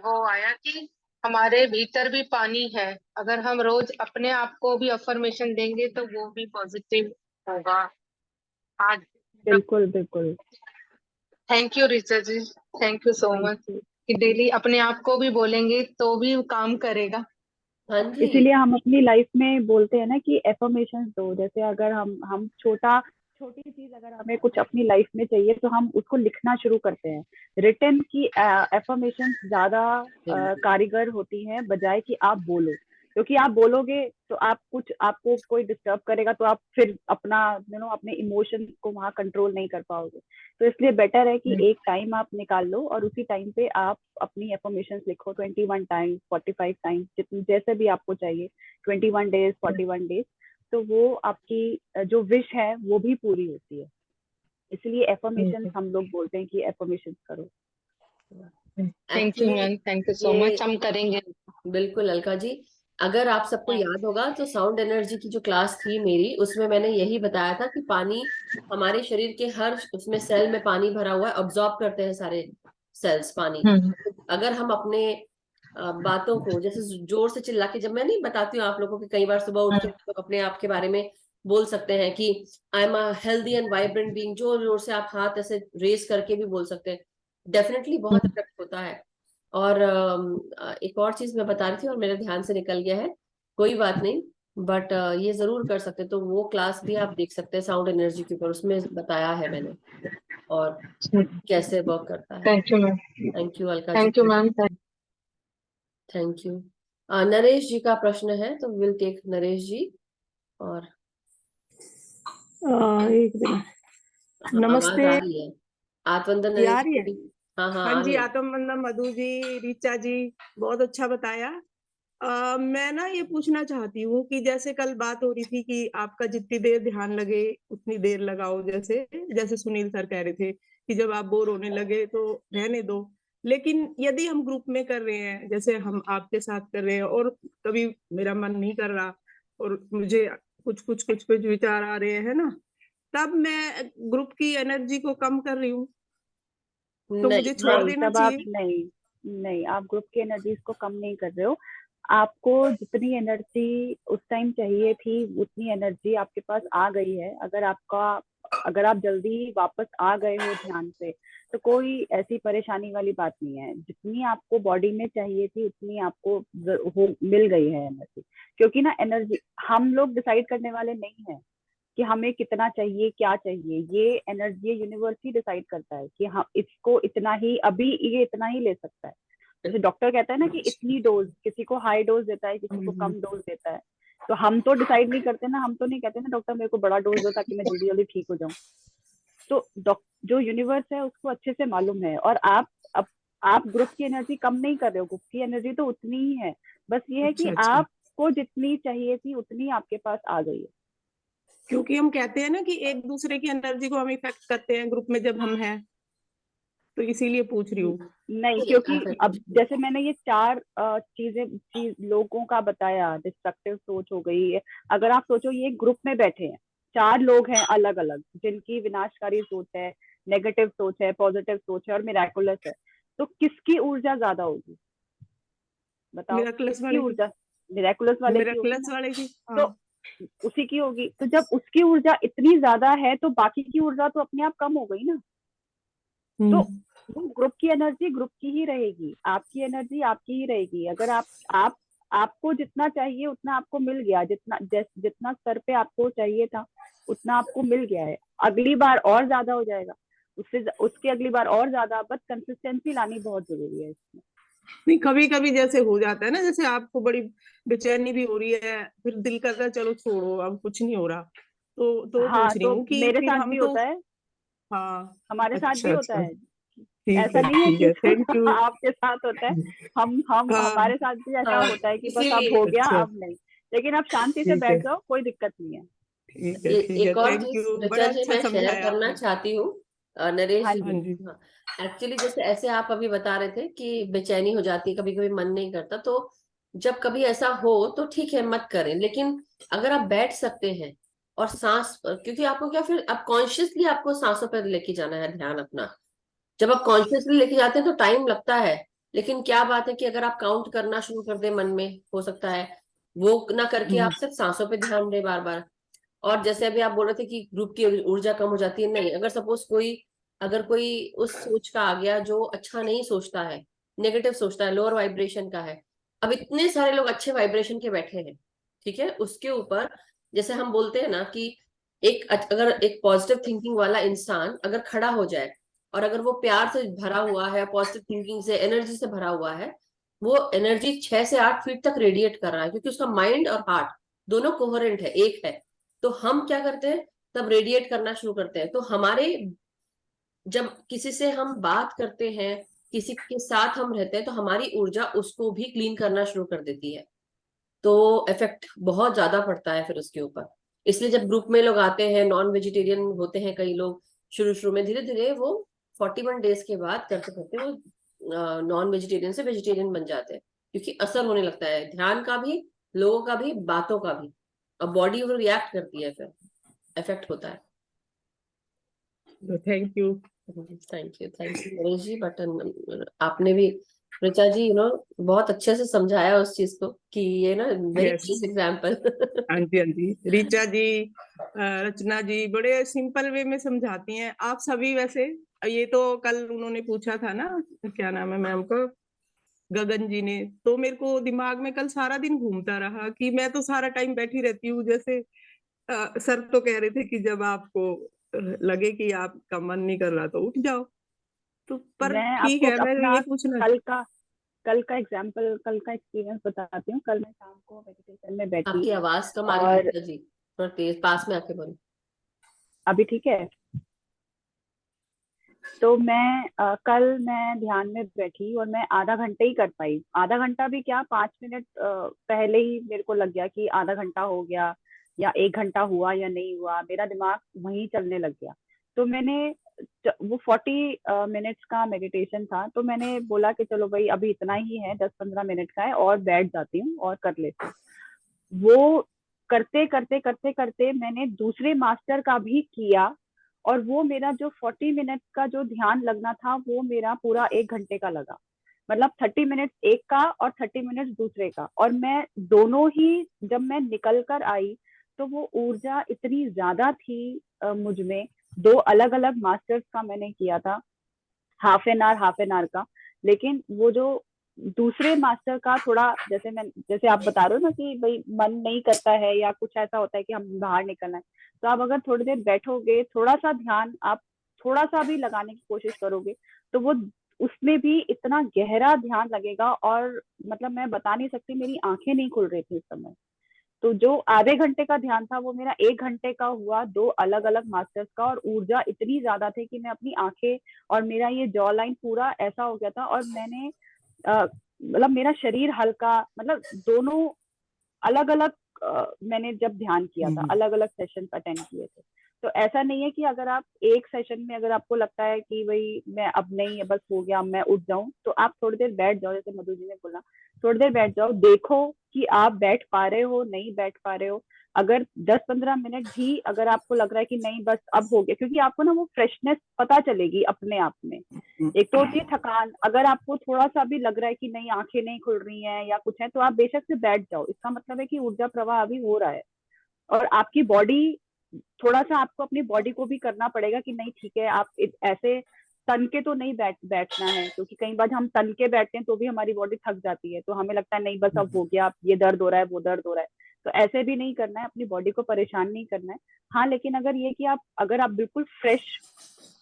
वो आया कि हमारे भीतर भी पानी है। अगर हम रोज अपने आप को भी अफर्मेशन देंगे तो वो भी पॉजिटिव होगा। आज बिल्कुल, बिल्कुल। Thank you Richa ji. Thank you so thank much you. कि डेली अपने आप को भी बोलेंगे तो भी काम करेगा। हाँ जी। इसीलिए हम अपनी लाइफ में बोलते हैं ना कि एफर्मेशंस दो। जैसे अगर हम छोटी चीज अगर हमें कुछ अपनी लाइफ में चाहिए तो हम उसको लिखना शुरू करते हैं। रिटन की एफर्मेशंस ज्यादा कारीगर होती हैं बजाय कि आप बोलो। क्योंकि आप बोलोगे तो आप कुछ आपको कोई डिस्टर्ब करेगा तो आप फिर अपना अपने इमोशंस को वहां कंट्रोल नहीं कर पाओगे। तो इसलिए बेटर है कि एक टाइम आप निकाल लो और उसी टाइम पे आप अपनी एफर्मेशंस लिखो 21 टाइम्स 45 टाइम्स जितनी जैसे भी आपको चाहिए। 21 डेज 41 डेज। तो वो आपकी जो विश है वो भी पूरी होती है। इसलिए एफर्मेशंस हम लोग बोलते हैं कि एफर्मेशंस करो। Thank you actually ma'am. Thank you सो ये मच। हम करेंगे। बिल्कुल अलका जी, अगर आप सबको याद होगा तो साउंड एनर्जी की जो क्लास थी मेरी, उसमें मैंने यही बताया था कि पानी हमारे शरीर के हर उसमें सेल में पानी भरा हुआ है, ऑब्जॉर्ब करते हैं सारे सेल्स पानी। अगर हम अपने बातों को जैसे जोर से चिल्ला के, जब मैं नहीं बताती हूँ आप लोगों को कि कई बार सुबह उठ के तो अपने आप के बारे में बोल सकते हैं कि I am a healthy and vibrant being, जोर जोर से आप हाथ ऐसे रेस करके भी बोल सकते हैं, डेफिनेटली बहुत इफेक्ट होता है। और एक और चीज मैं बता रही थी और मेरे ध्यान से निकल गया है, कोई बात नहीं, बट ये जरूर कर सकते, तो वो क्लास भी आप देख सकते हैं साउंड एनर्जी के ऊपर, उसमें बताया है मैंने और कैसे वर्क करता है। Thank you ma'am. Thank you Alka ji. Thank you ma'am. Thank you. Naresh ji का प्रश्न है, तो विल टेक नरेश जी। और एक मिनट। हाँ, नमस्ते। आवाज आ रही है। आत्मवंदन जी, नरेश आ रही है? जी। हाँ हाँ हाँ आ जी, रही है। आत्मवंदन मधु जी, ऋचा जी, बहुत अच्छा बताया। मैं ना ये पूछना चाहती हूँ कि जैसे कल बात हो रही थी कि आपका जितनी देर ध्यान लगे उतनी देर लगाओ, जैसे जैसे सुनील सर कह रहे थे कि जब आप बोर होने लगे तो रहने दो। लेकिन यदि हम ग्रुप में कर रहे हैं, जैसे हम आपके साथ कर रहे हैं, और कभी मेरा मन नहीं कर रहा और मुझे कुछ विचार आ रहे हैं ना, तब मैं ग्रुप की एनर्जी को कम कर रही हूँ, तो नहीं मुझे छोड़ हाँ, देना तब आप चाहिए। नहीं, नहीं आप ग्रुप की एनर्जीज को कम नहीं कर रहे हो। आपको जितनी एनर्जी उस टाइम चाहिए थी उतनी एनर्जी आपके पास आ गई है। अगर आप जल्दी वापस आ गए हो ध्यान से, तो कोई ऐसी परेशानी वाली बात नहीं है। जितनी आपको बॉडी में चाहिए थी उतनी आपको मिल गई है एनर्जी। क्योंकि ना एनर्जी हम लोग डिसाइड करने वाले नहीं है कि हमें कितना चाहिए, क्या चाहिए। ये एनर्जी यूनिवर्स ही डिसाइड करता है कि हाँ इसको इतना ही, अभी ये इतना ही ले सकता है। जैसे डॉक्टर कहता है ना कि इतनी डोज, किसी को हाई डोज देता है, किसी को कम डोज देता है। तो हम तो डिसाइड नहीं करते ना, हम तो नहीं कहते ना डॉक्टर मेरे को बड़ा डोज दो ताकि मैं जल्दी जल्दी ठीक हो जाऊं। तो जो यूनिवर्स है उसको अच्छे से मालूम है। और आप ग्रुप की एनर्जी कम नहीं कर रहे हो, ग्रुप की एनर्जी तो उतनी ही है। बस ये है कि अच्छा अच्छा। आपको जितनी चाहिए थी उतनी आपके पास आ गई है। क्योंकि हम कहते हैं ना कि एक दूसरे की एनर्जी को हम इफेक्ट करते हैं ग्रुप में जब हम हैं, तो इसीलिए पूछ रही हूँ। नहीं, क्योंकि अब जैसे मैंने ये चार चीज लोगों का बताया, डिस्ट्रक्टिव सोच हो गई है। अगर आप सोचो ये ग्रुप में बैठे हैं, चार लोग हैं अलग अलग, जिनकी विनाशकारी सोच है, नेगेटिव सोच है, पॉजिटिव सोच है और मिराकुलस है। तो किसकी ऊर्जा ज्यादा होगी बताओ? मिराकलस किसकी वाले की। ऊर्जा? मिराकुलस वाले की होगी मिराकलस ना। वाले की, तो हाँ। उसी की होगी। तो जब उसकी ऊर्जा इतनी ज्यादा है तो बाकी की ऊर्जा तो अपने आप कम हो गई ना। तो वो ग्रुप की एनर्जी ग्रुप की ही रहेगी, आपकी एनर्जी आपकी ही रहेगी। अगर आप आपको जितना चाहिए उतना आपको मिल गया, जितना स्तर पे आपको चाहिए था उतना आपको मिल गया है। अगली बार और ज्यादा हो जाएगा, उसके अगली बार और ज्यादा। बस कंसिस्टेंसी लानी बहुत जरूरी है इसमें। नहीं, कभी कभी जैसे हो जाता है ना, जैसे आपको बड़ी बेचैनी भी हो रही है, फिर दिल करता है चलो छोड़ो अब कुछ नहीं हो रहा, तो हाँ, पूछ रही तो हूँ कि मेरे फिर साथ हम भी तो। होता है, हाँ। हमारे साथ भी अच्छा होता अच्छा। है। ऐसा नहीं है ठीक कि है, थैंक यू। आपके साथ होता है। हम हाँ हमारे साथ भी ऐसा हाँ होता है कि बस अब इसीलिए हो गया, अच्छा। अब नहीं। लेकिन आप शांति से ठीक है बैठ जाओ, कोई दिक्कत नहीं है। ठीक है, एक और थैंक चीज यू, ऋचा बड़ा जी अच्छा मैं शेयर समझाया करना आपने। चाहती हूँ, नरेश हाँ जी हाँ जी। जी। भी। हाँ, एक्चुअली जैसे ऐसे आप अभी बता रहे थे कि बेचैनी हो जाती है, कभी कभी मन नहीं करता, तो जब कभी ऐसा हो तो ठीक है मत करें, लेकिन अगर आप बैठ सकते हैं और सांस, क्योंकि आपको क्या, फिर आप कॉन्शियसली आपको सांसों पर लेके जाना है ध्यान अपना। जब आप कॉन्शियसली लेके जाते हैं तो टाइम लगता है, लेकिन क्या बात है कि अगर आप काउंट करना शुरू कर दे मन में, हो सकता है वो ना करके आप सिर्फ सांसों पे ध्यान दें बार बार। और जैसे अभी आप बोल रहे थे कि ग्रुप की ऊर्जा कम हो जाती है, नहीं, अगर सपोज कोई उस सोच का आ गया जो अच्छा नहीं सोचता है, नेगेटिव सोचता है, लोअर वाइब्रेशन का है। अब इतने सारे लोग अच्छे वाइब्रेशन के बैठे हैं, ठीक है, उसके ऊपर जैसे हम बोलते हैं ना कि अगर एक पॉजिटिव थिंकिंग वाला इंसान अगर खड़ा हो जाए और अगर वो प्यार से भरा हुआ है, पॉजिटिव थिंकिंग से, एनर्जी से भरा हुआ है, वो एनर्जी 6 से 8 फीट तक रेडिएट कर रहा है, क्योंकि उसका माइंड और हार्ट दोनों कोहेरेंट है, एक है। तो हम क्या करते हैं, तब रेडिएट करना शुरू करते हैं। तो हमारे, जब किसी से हम बात करते हैं, किसी के साथ हम रहते हैं, तो हमारी ऊर्जा उसको भी क्लीन करना शुरू कर देती है। तो इफेक्ट बहुत ज्यादा पड़ता है फिर उसके ऊपर। इसलिए जब ग्रुप में लोग आते हैं, नॉन वेजिटेरियन होते हैं कई लोग, शुरू शुरू में, धीरे धीरे वो 41 डेज के बाद करते करते वो नॉन वेजिटेरियन से वेजिटेरियन बन जाते हैं, क्योंकि असर होने लगता है ध्यान का भी, लोगों का भी, बातों का भी। अब बॉडी वो रिएक्ट करती है, फिर इफेक्ट होता है। Thank you. Thank you Naresh ji. But आपने भी, ऋचा जी, बहुत अच्छे से समझाया उस चीज को कि ये ना वेरी यस। Nice example. हाँ जी, हाँ जी, ऋचा जी, रचना जी बड़े सिंपल वे में समझाती हैं। आप सभी वैसे, ये तो कल उन्होंने पूछा था ना, क्या नाम है मैम को, गगन जी ने, तो मेरे को दिमाग में कल सारा दिन घूमता रहा कि मैं तो सारा टाइम बैठी रहती हूँ। जैसे सर तो कह रहे थे कि जब आपको लगे कि आपका मन नहीं कर रहा तो उठ जाओ, तो पर मैं ठीक आपको है, मैं अपना ये पूछना। कल का एग्जाम्पल, कल का एक्सपीरियंस बताती हूँ। कल मैं शाम को मेडिटेशन में बैठी आपकी आवाज कम आ रही है और रीता जी, थोड़ा तेज पास में आके बोलो। अभी ठीक है। तो कल मैं ध्यान में बैठी और मैं आधा घंटे ही कर पाई। आधा घंटा भी क्या, 5 मिनट पहले ही मेरे को लग गया कि आधा घंटा हो गया या 1 घंटा हुआ या नहीं हुआ, मेरा दिमाग वहीं चलने लग गया। तो वो 40 मिनट्स का मेडिटेशन था, तो मैंने बोला कि चलो भाई अभी इतना ही है, 10-15 मिनट का है और बैठ जाती हूँ और कर लेती हूँ। वो करते करते करते करते मैंने दूसरे मास्टर का भी किया, और वो मेरा जो 40 मिनट का जो ध्यान लगना था वो मेरा पूरा 1 घंटे का लगा। मतलब 30 मिनट एक का और 30 मिनट दूसरे का, और मैं दोनों ही जब मैं निकल कर आई तो वो ऊर्जा इतनी ज्यादा थी मुझ में। 2 अलग अलग मास्टर्स का मैंने किया था, हाफ एन आवर का। लेकिन वो जो दूसरे मास्टर का थोड़ा, जैसे आप बता रहे हो ना कि भाई मन नहीं करता है या कुछ ऐसा होता है कि हम बाहर निकलना है, तो आप अगर थोड़ी देर बैठोगे, थोड़ा सा ध्यान आप थोड़ा सा भी लगाने की कोशिश करोगे, तो वो उसमें भी इतना गहरा ध्यान लगेगा। और मतलब मैं बता नहीं सकती, मेरी आंखें नहीं खुल रही थी उस समय। तो जो आधे घंटे का ध्यान था वो मेरा 1 घंटे का हुआ, 2 अलग अलग मास्टर्स का, और ऊर्जा इतनी ज्यादा थी कि मैं अपनी आंखें और मेरा ये जॉ लाइन पूरा ऐसा हो गया था। और मैंने मतलब मेरा शरीर हल्का, मतलब दोनों अलग अलग मैंने जब ध्यान किया था, अलग अलग सेशन अटेंड किए थे। तो ऐसा नहीं है कि अगर आप एक सेशन में अगर आपको लगता है कि भाई मैं अब नहीं, बस हो गया, मैं उठ जाऊं, तो आप थोड़ी देर बैठ जाओ। जैसे मधु जी ने बोला, थोड़ी देर बैठ जाओ, देखो कि आप बैठ पा रहे हो नहीं बैठ पा रहे हो। अगर 10-15 मिनट भी अगर आपको लग रहा है कि नहीं बस अब हो गया, क्योंकि आपको ना वो फ्रेशनेस पता चलेगी अपने आप में। एक तो होती है थकान, अगर आपको थोड़ा सा भी लग रहा है कि नहीं आंखें नहीं खुल रही हैं या कुछ है, तो आप बेशक से बैठ जाओ। इसका मतलब है कि ऊर्जा प्रवाह अभी हो रहा है। और आपकी बॉडी, थोड़ा सा आपको अपनी बॉडी को भी करना पड़ेगा कि नहीं ठीक है, आप ऐसे तन के तो नहीं बैठना है, क्योंकि कई बार हम तन के बैठते हैं तो भी हमारी बॉडी थक जाती है, तो हमें लगता है नहीं बस अब हो गया, ये दर्द हो रहा है वो दर्द हो रहा है। तो ऐसे भी नहीं करना है, अपनी बॉडी को परेशान नहीं करना है। हाँ, लेकिन अगर आप बिल्कुल फ्रेश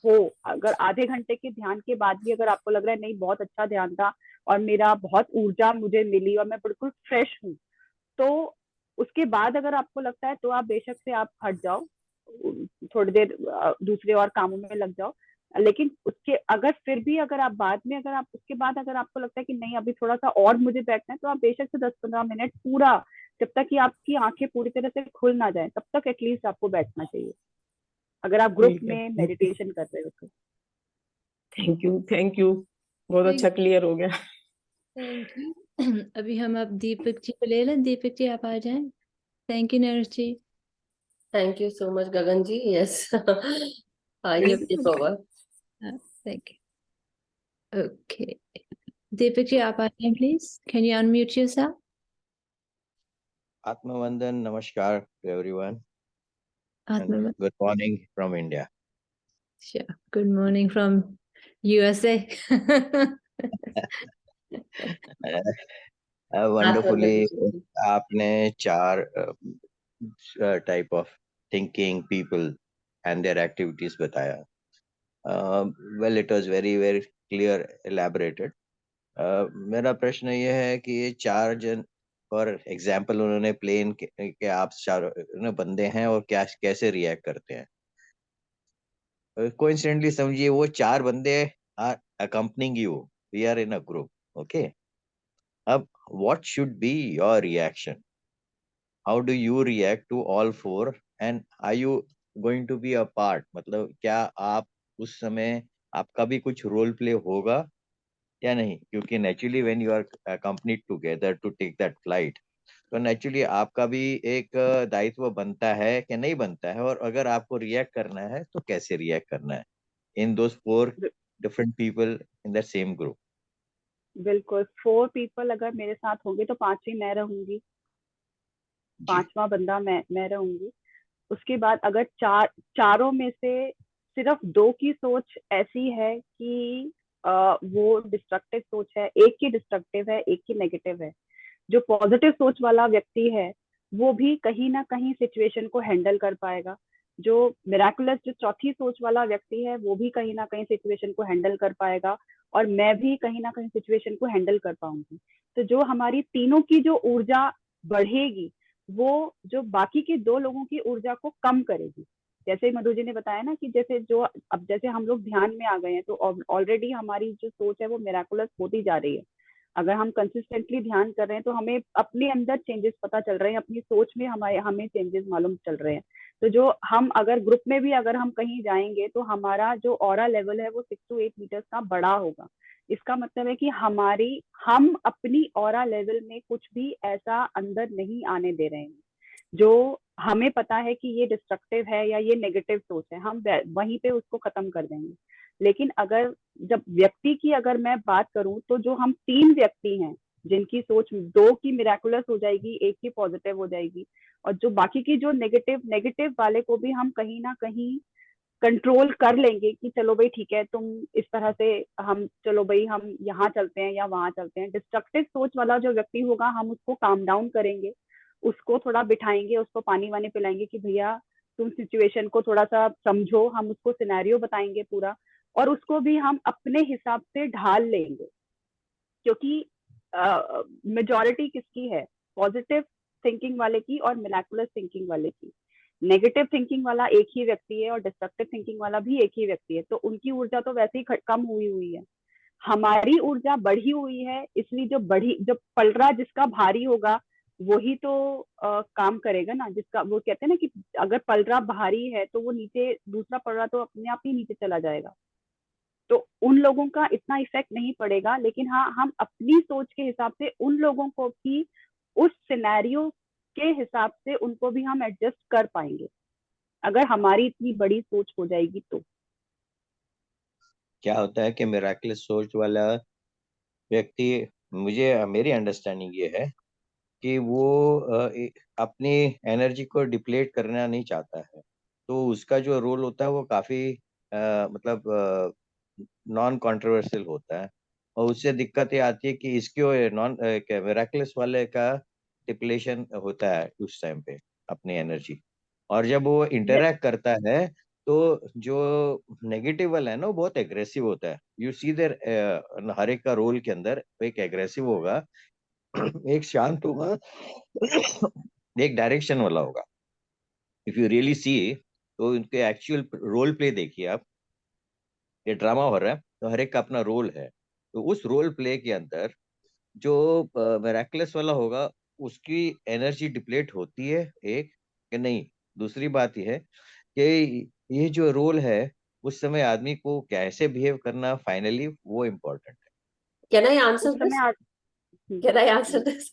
हो, अगर आधे घंटे के ध्यान के बाद भी अगर आपको लग रहा है नहीं बहुत अच्छा ध्यान था और मेरा बहुत ऊर्जा मुझे मिली और मैं बिल्कुल फ्रेश हूँ, तो उसके बाद अगर आपको लगता है तो आप बेशक से आप हट जाओ, थोड़ी देर दूसरे और कामों में लग जाओ। लेकिन उसके अगर फिर भी अगर आप उसके बाद अगर आपको लगता है कि नहीं अभी थोड़ा सा और मुझे बैठना है, तो आप बेशक से 10-15 मिनट पूरा, जब तक कि आपकी आंखें पूरी तरह से खुल ना जाए तब तक एटलीस्ट आपको बैठना चाहिए, अगर आप ग्रुप ठीक है, में मेडिटेशन कर रहे हो तो। थैंक यू, थैंक यू, बहुत थैंक अच्छा क्लियर हो गया। Thank you. अभी हम अब दीपक जी को ले लें। दीपक जी आप आ जाएं। Thank you Naresh ji. Thank you so much Gagan ji, yes. ये take over. Thank you. Okay, Deepak ji आप आ जाएं please. Can you unmute yourself? Atmavandan, Namaskar to everyone, and आत्मा, good morning from India. sure. Good morning from USA. Wonderfully, आपने 4 type of thinking people and their activities बताया. Well, it was very very clear, elaborated. मेरा प्रश्न ये है कि ये 4 जन, फॉर एग्जाम्पल उन्होंने प्लेन के आप 4 बंदे हैं और क्या कैसे रिएक्ट करते हैं. कोइंसिडेंटली समझिए वो 4 बंदे are accompanying you, we are in a group, okay. अब what should be your reaction, how do you react to all 4, and are you going to be a part, मतलब क्या आप उस समय आपका भी कुछ रोल प्ले होगा या नहीं, क्योंकि naturally when you are accompanied together to take that flight, तो नेचुरली आपका भी एक दायित्व बनता है कि नहीं बनता है, और अगर आपको रिएक्ट करना है तो कैसे रिएक्ट करना है इन दोस 4 different people in the same group. बिल्कुल, 4 पीपल अगर मेरे साथ होंगे तो 5वीं मैं रहूंगी, जी 5वां बंदा मैं रहूंगी। उसके बाद अगर चारों में से सिर्फ 2 की सोच ऐसी है कि वो डिस्ट्रक्टिव सोच है, एक की डिस्ट्रक्टिव है, एक की नेगेटिव है। जो पॉजिटिव सोच वाला व्यक्ति है वो भी कहीं ना कहीं सिचुएशन को हैंडल कर पाएगा। जो मिराकुलस, जो चौथी सोच वाला व्यक्ति है, वो भी कहीं ना कहीं सिचुएशन को हैंडल कर पाएगा, और मैं भी कहीं ना कहीं सिचुएशन को हैंडल कर पाऊंगी। तो जो हमारी तीनों की जो ऊर्जा बढ़ेगी, वो जो बाकी के दो लोगों की ऊर्जा को कम करेगी। जैसे मधु जी ने बताया ना कि जैसे जो अब जैसे हम लोग ध्यान में आ गए हैं, तो ऑलरेडी हमारी जो सोच है वो मिराकुलस होती जा रही है। अगर हम कंसिस्टेंटली ध्यान कर रहे हैं तो हमें अपने अंदर चेंजेस पता चल रहे हैं, अपनी सोच में हमें चेंजेस मालूम चल रहे हैं। तो जो हम अगर ग्रुप में भी अगर हम कहीं जाएंगे तो हमारा जो ऑरा लेवल है वो 6 to 8 मीटर्स का बड़ा होगा। इसका मतलब है कि हम अपनी ऑरा लेवल में कुछ भी ऐसा अंदर नहीं आने दे रहे हैं जो हमें पता है कि ये डिस्ट्रक्टिव है या ये नेगेटिव सोच है, हम वहीं पे उसको खत्म कर देंगे। लेकिन अगर जब व्यक्ति की अगर मैं बात करूं, तो जो हम 3 व्यक्ति हैं जिनकी सोच 2 की मिराकुलस हो जाएगी, 1 की पॉजिटिव हो जाएगी, और जो बाकी की जो नेगेटिव नेगेटिव वाले को भी हम कहीं ना कहीं कंट्रोल कर लेंगे कि चलो भाई ठीक है, तुम इस तरह से, हम चलो भाई हम यहाँ चलते हैं या वहां चलते हैं। डिस्ट्रक्टिव सोच वाला जो व्यक्ति होगा, हम उसको काम डाउन करेंगे, उसको थोड़ा बिठाएंगे, उसको पानी वानी पिलाएंगे कि भैया तुम सिचुएशन को थोड़ा सा समझो, हम उसको सिनेरियो बताएंगे पूरा, और उसको भी हम अपने हिसाब से ढाल लेंगे। क्योंकि मेजोरिटी किसकी है? पॉजिटिव थिंकिंग वाले की और मिराकुलस थिंकिंग वाले की। नेगेटिव थिंकिंग वाला एक ही व्यक्ति है और डिस्ट्रक्टिव थिंकिंग वाला भी एक ही व्यक्ति है, तो उनकी ऊर्जा तो वैसे ही कम हुई हुई है। हमारी ऊर्जा बढ़ी हुई है, इसलिए जो पलड़ा जिसका भारी होगा वही तो काम करेगा ना। जिसका, वो कहते हैं ना कि अगर पलड़ा भारी है तो वो नीचे, दूसरा पलड़ा तो अपने आप ही नीचे चला जाएगा। तो उन लोगों का इतना इफेक्ट नहीं पड़ेगा, लेकिन हाँ, हम अपनी सोच के हिसाब से उन लोगों को भी उस सिनेरियो के हिसाब से उनको भी हम एडजस्ट कर पाएंगे, अगर हमारी इतनी बड़ी सोच हो जाएगी तो। क्या होता है कि मिराकुलस सोच वाला व्यक्ति, मेरी अंडरस्टैंडिंग ये है कि वो अपनी एनर्जी को डिप्लेट करना नहीं चाहता है। तो उसका जो रोल होता है वो काफी मतलब नॉन कंट्रोवर्शियल होता है। और उससे दिक्कत ये आती है कि इसके नॉन मिराकुलस वाले का डिप्लेशन होता है उस टाइम पे अपनी एनर्जी। और जब वो इंटरैक्ट करता है तो जो नेगेटिव वाला है ना वो बहुत एग्रेसिव होता है। यू सी देयर, हर एक का रोल के अंदर एक एग्रेसिव होगा, एक शांत होगा, एक डायरेक्शन वाला होगा। इफ यू रियली सी, तो उनके एक्चुअल रोल प्ले देखिए आप। ये ड्रामा हो रहा है तो हर एक का अपना रोल है। तो उस रोल प्ले के अंदर जो मिराकुलस वाला होगा उसकी एनर्जी डिप्लेट होती है एक, कि नहीं। दूसरी बात यह है कि ये जो रोल है उस समय आदमी को कैसे बिहेव करना, फाइनली वो इम्पोर्टेंट Can I answer उस this? समय Can I answer this?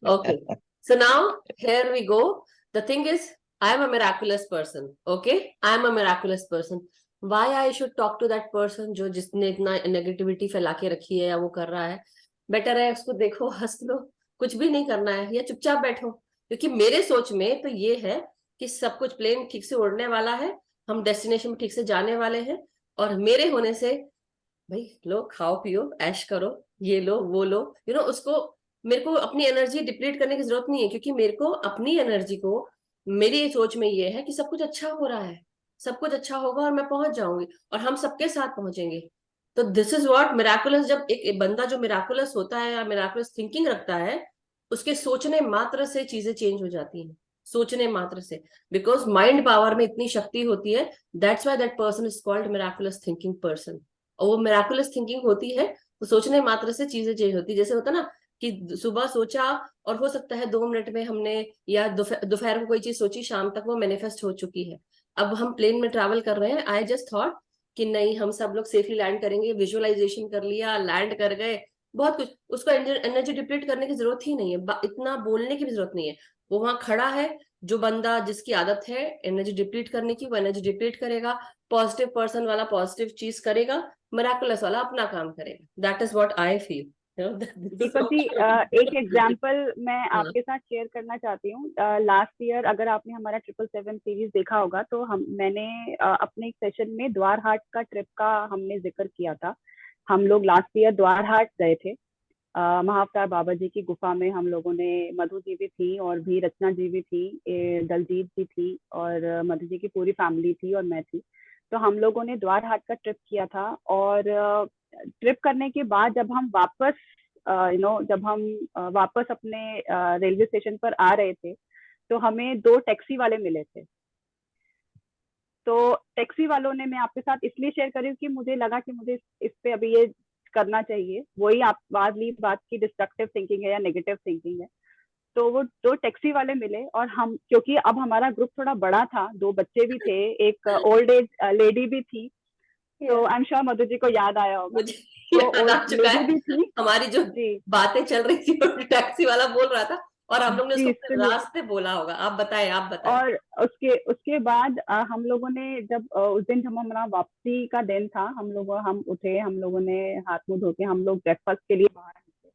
Okay. है। So now here we go. The thing is, I am a miraculous person. Okay, I am a miraculous person. Why I should talk to that person जो जिसने इतना negativity फैला के रखी है या वो कर रहा है? बेटर है उसको देखो, हंस लो, कुछ भी नहीं करना है, या चुपचाप बैठो। क्योंकि मेरे सोच में तो ये है कि सब कुछ प्लेन ठीक से उड़ने वाला है, हम डेस्टिनेशन में ठीक से जाने वाले हैं, और मेरे होने से भाई लो, खाओ पियो, ऐश करो, ये लो वो लो, उसको, मेरे को अपनी एनर्जी डिप्लीट करने की जरूरत नहीं है, क्योंकि मेरे को अपनी एनर्जी को, मेरी सोच में ये है कि सब कुछ अच्छा हो रहा है, सब कुछ अच्छा होगा और मैं पहुंच जाऊंगी और हम सबके साथ पहुंचेंगे। तो दिस इज व्हाट मिराकुलस, जब एक बंदा जो मिराकुलस होता है या मिराकुलस थिंकिंग रखता है, उसके सोचने मात्र से चीजें चेंज हो जाती हैं, सोचने मात्र से। बिकॉज माइंड पावर में इतनी शक्ति होती है, that's why that person is called miraculous thinking person. और वो मिराकुलस थिंकिंग होती है तो सोचने मात्र से चीजें चेंज होती है। जैसे होता ना कि सुबह सोचा और हो सकता है 2 मिनट में हमने, या दोपहर को कोई चीज सोची, शाम तक वो मैनिफेस्ट हो चुकी है। अब हम प्लेन में ट्रैवल कर रहे हैं, आई जस्ट थॉट कि नहीं, हम सब लोग सेफली लैंड करेंगे, विजुअलाइजेशन कर लिया, लैंड कर गए, बहुत कुछ। उसको एनर्जी डिप्लीट करने की जरूरत ही नहीं है, इतना बोलने की भी जरूरत नहीं है। वो वहां खड़ा है, जो बंदा जिसकी आदत है एनर्जी डिप्लीट करने की, वो एनर्जी डिप्लीट करेगा। पॉजिटिव पर्सन वाला पॉजिटिव चीज करेगा, मिराकुलस वाला अपना काम करेगा। That is what I feel. Deepak ji, एक एग्जाम्पल मैं आपके साथ शेयर करना चाहती हूँ। लास्ट ईयर अगर आपने हमारा 777 सीरीज देखा होगा तो मैंने अपने एक सेशन में द्वार हाट का ट्रिप का हमने जिक्र किया था हम लोग लास्ट ईयर द्वारहाट गए थे। महाअवतार बाबा जी की गुफा में हम लोगों ने, मधु जी भी थी और भी रचना जी भी थी, दलजीत भी थी और मधु जी की पूरी फैमिली थी और मैं थी। तो हम लोगों ने द्वारहाट का ट्रिप किया था। और ट्रिप करने के बाद जब हम वापस जब हम वापस अपने रेलवे स्टेशन पर आ रहे थे, तो हमें 2 टैक्सी वाले मिले थे। तो टैक्सी वालों ने, मैं आपके साथ इसलिए शेयर कर रही हूँ कि मुझे लगा कि मुझे इस पे अभी ये करना चाहिए। वही आप बात की डिस्ट्रक्टिव थिंकिंग है या नेगेटिव थिंकिंग है। तो वो 2 टैक्सी वाले मिले और हम, क्योंकि अब हमारा ग्रुप थोड़ा बड़ा था, 2 बच्चे भी थे, एक ओल्ड एज लेडी भी थी। तो I am sure Madhu ji को याद आया होगा। मुझे तो याद आ ओल्ड चुका लेडी है, भी थी हमारी जो जी। बातें चल रही थी और टैक्सी वाला बोल रहा था और हम लोग ने उसको जी अपने सुनिए। रास्ते बोला होगा। आप बताएं, आप बताएं। और उसके बाद हम लोगों ने जब उस दिन जब हमारा वापसी का दिन था, हम उठे, हम लोगों ने हाथ मुंह धो के हम लोग ब्रेकफास्ट के लिए बाहर निकले।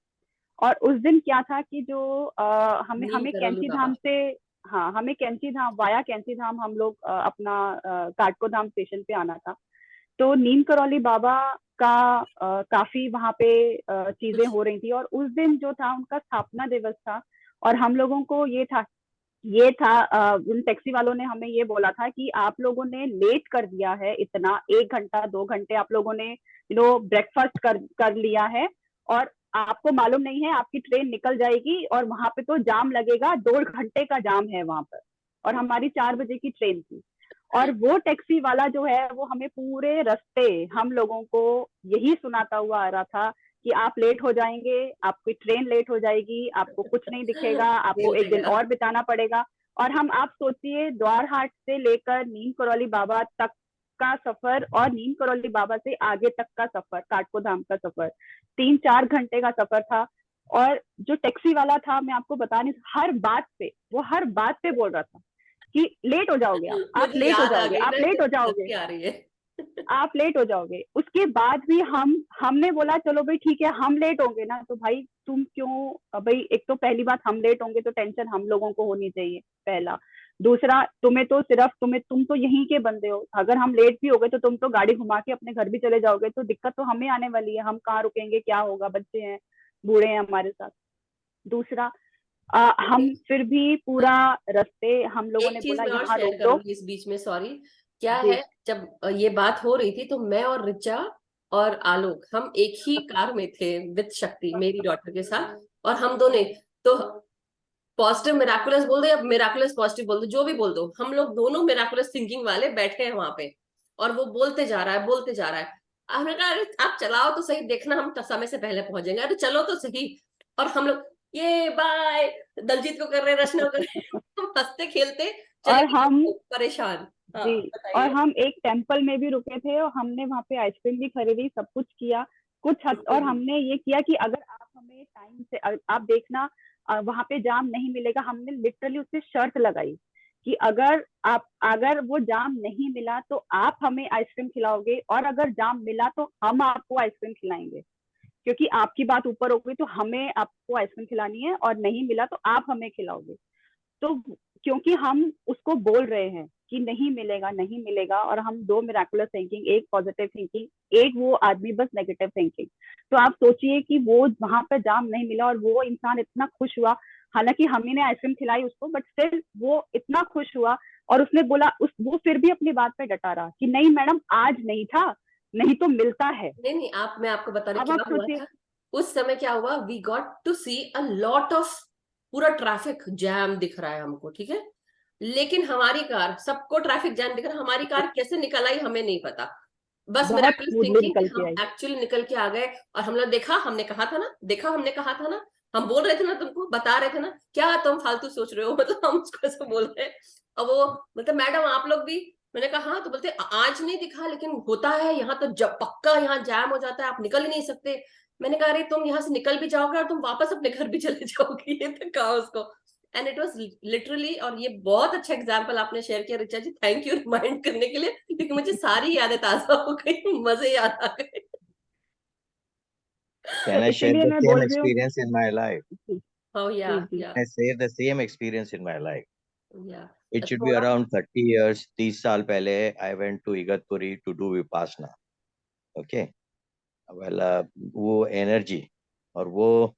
और उस दिन क्या था कि जो हमें नीम हमें करोली कैंची बाबा। धाम से, हाँ हमें कैंची धाम, वाया कैंची धाम हम लोग अपना काटको धाम स्टेशन पे आना था। तो नीम करौली बाबा का काफी वहां पे चीजें कुछ हो रही थी। और उस दिन जो था उनका स्थापना दिवस था। और हम लोगों को उन टैक्सी वालों ने हमें ये बोला था कि आप लोगों ने लेट कर दिया है इतना, 1 घंटा 2 घंटे आप लोगों ने ब्रेकफास्ट कर लिया है। और आपको मालूम नहीं है आपकी ट्रेन निकल जाएगी और वहां पे तो जाम लगेगा, 2 घंटे का जाम है वहां पर। और हमारी 4 बजे की ट्रेन थी। और वो टैक्सी वाला जो है वो हमें पूरे रास्ते हम लोगों को यही सुनाता हुआ आ रहा था कि आप लेट हो जाएंगे, आपकी ट्रेन लेट हो जाएगी, आपको कुछ नहीं दिखेगा, आपको खेलते एक दिन गया। और बिताना पड़ेगा। और हम, आप सोचिए, द्वारहाट से लेकर नीम करौली बाबा तक का सफर और नीम करौली बाबा से आगे तक का सफर, काटको धाम का सफर, 3-4 घंटे का सफर था। और जो टैक्सी वाला था, मैं आपको बता नहीं, हर बात पे बोल रहा था कि लेट हो जाओगे, आप मुझे लेट हो याद आ जाओगे, गई आप ना, लेट हो कितनी जाओगे, हंसी आ रही है। आप लेट हो जाओगे। उसके बाद भी हमने बोला चलो भाई ठीक है, हम लेट होंगे ना तो भाई तुम क्यों, भाई एक तो पहली बात, हम लेट होंगे तो टेंशन हम लोगों को होनी चाहिए, पहला। दूसरा, तुम तो यहीं के बंदे हो, अगर हम लेट भी हो गए तो तुम तो गाड़ी घुमा के अपने घर भी चले जाओगे, तो दिक्कत तो हमें आने वाली है, हम कहाँ रुकेंगे, क्या होगा, बच्चे हैं, बूढ़े हैं हमारे साथ। दूसरा, हम फिर भी पूरा रास्ते हम लोगों एक ने चीज बोला मैं और यहाँ शेयर रोक दो। करूंगी इस बीच में, सॉरी। क्या जी है, जब ये बात हो रही थी तो मैं और रिचा और आलोक हम एक ही कार में थे विद शक्ति, मेरी डॉटर के साथ। और हम दोनों, तो पॉजिटिव मिराकुलस बोल दो या मिराकुलस पॉजिटिव बोल दो, जो भी बोल दो, हम लोग दोनों मिराकुलस थिंकिंग वाले बैठे हैं वहां पे। और वो बोलते जा रहा है, बोलते जा रहा है। हमने कहा अरे आप चलाओ तो सही, देखना हम समय से पहले पहुंच जाएंगे, अरे चलो तो सही। और हम लोग ये बाय दलजीत को कर रहे हैं, रचना को कर रहे हैं, हम हंसते खेलते चले और गए, हम परेशान। हाँ जी और बताइए। हम एक टेम्पल में भी रुके थे और हमने वहां पे आइसक्रीम भी खरीदी, सब कुछ किया कुछ हद। और हमने ये किया कि अगर आप हमें टाइम से, आप देखना वहां पे जाम नहीं मिलेगा। हमने लिटरली उससे शर्त लगाई कि अगर वो जाम नहीं मिला तो आप हमें आइसक्रीम खिलाओगे, और अगर जाम मिला तो हम आपको आइसक्रीम खिलाएंगे, क्योंकि आपकी बात ऊपर हो गई तो हमें आपको आइसक्रीम खिलानी है, और नहीं मिला तो आप हमें खिलाओगे। तो क्योंकि हम उसको बोल रहे हैं कि नहीं मिलेगा, नहीं मिलेगा, और हम 2 मिराकुलस थिंकिंग, एक पॉजिटिव थिंकिंग, एक वो आदमी बस नेगेटिव थिंकिंग। तो आप सोचिए कि वो वहां पर जाम नहीं मिला और वो इंसान इतना खुश हुआ। हालांकि हमने ने आइसक्रीम खिलाई उसको, बट स्टिल वो इतना खुश हुआ। और उसने बोला, वो फिर भी अपनी बात पे डटा रहा कि नहीं मैडम आज नहीं था, नहीं तो मिलता है। नहीं नहीं, मैं आपको बता रही अब आप क्या हुआ सोचिए। था। उस समय क्या हुआ, we got to see a lot of, पूरा ट्रैफिक जैम दिख रहा है हमको, ठीक है। लेकिन हमारी कार, सबको ट्रैफिक जैम दिख रहा है, हमारी कार कैसे निकल आई हमें नहीं पता। बस बहुत मिराकुलस स्मूथली थिंकिंग कि निकल के हम आई। एक्चुअली निकल के आ गए। और हम लोग देखा, हमने कहा था ना, देखा हमने कहा था ना, हम बोल रहे थे ना, तुमको बता रहे थे ना, क्या तुम फालतू सोच रहे हो, मतलब हम उसको ऐसे बोल रहे हैं। और वो मतलब मैडम आप लोग भी, मैंने कहा हाँ, तो बोलते आज नहीं दिखा लेकिन होता है यहाँ तो, जब पक्का यहाँ जैम हो जाता है, आप निकल ही नहीं सकते। मैंने कहा अरे तुम यहाँ से निकल भी जाओगे और तुम वापस अपने घर भी चले जाओगे, ये तो कहा उसको। एंड इट वाज लिटरली, और ये बहुत अच्छा एग्जांपल आपने शेयर किया Richa ji, thank you remind करने के लिए, क्योंकि मुझे सारी यादें ताजा हो गई, मजे याद आ गए। Can I share इसीलिए the मैं same बोल रही हूँ। experience in my life? Ji Oh ji yeah, ji. yeah, I share the same experience in my life. yeah. It should be थोड़ा around 30 years, 30 साल पहले I went to Igatpuri to do Vipassana. Okay. वाला वो energy और वो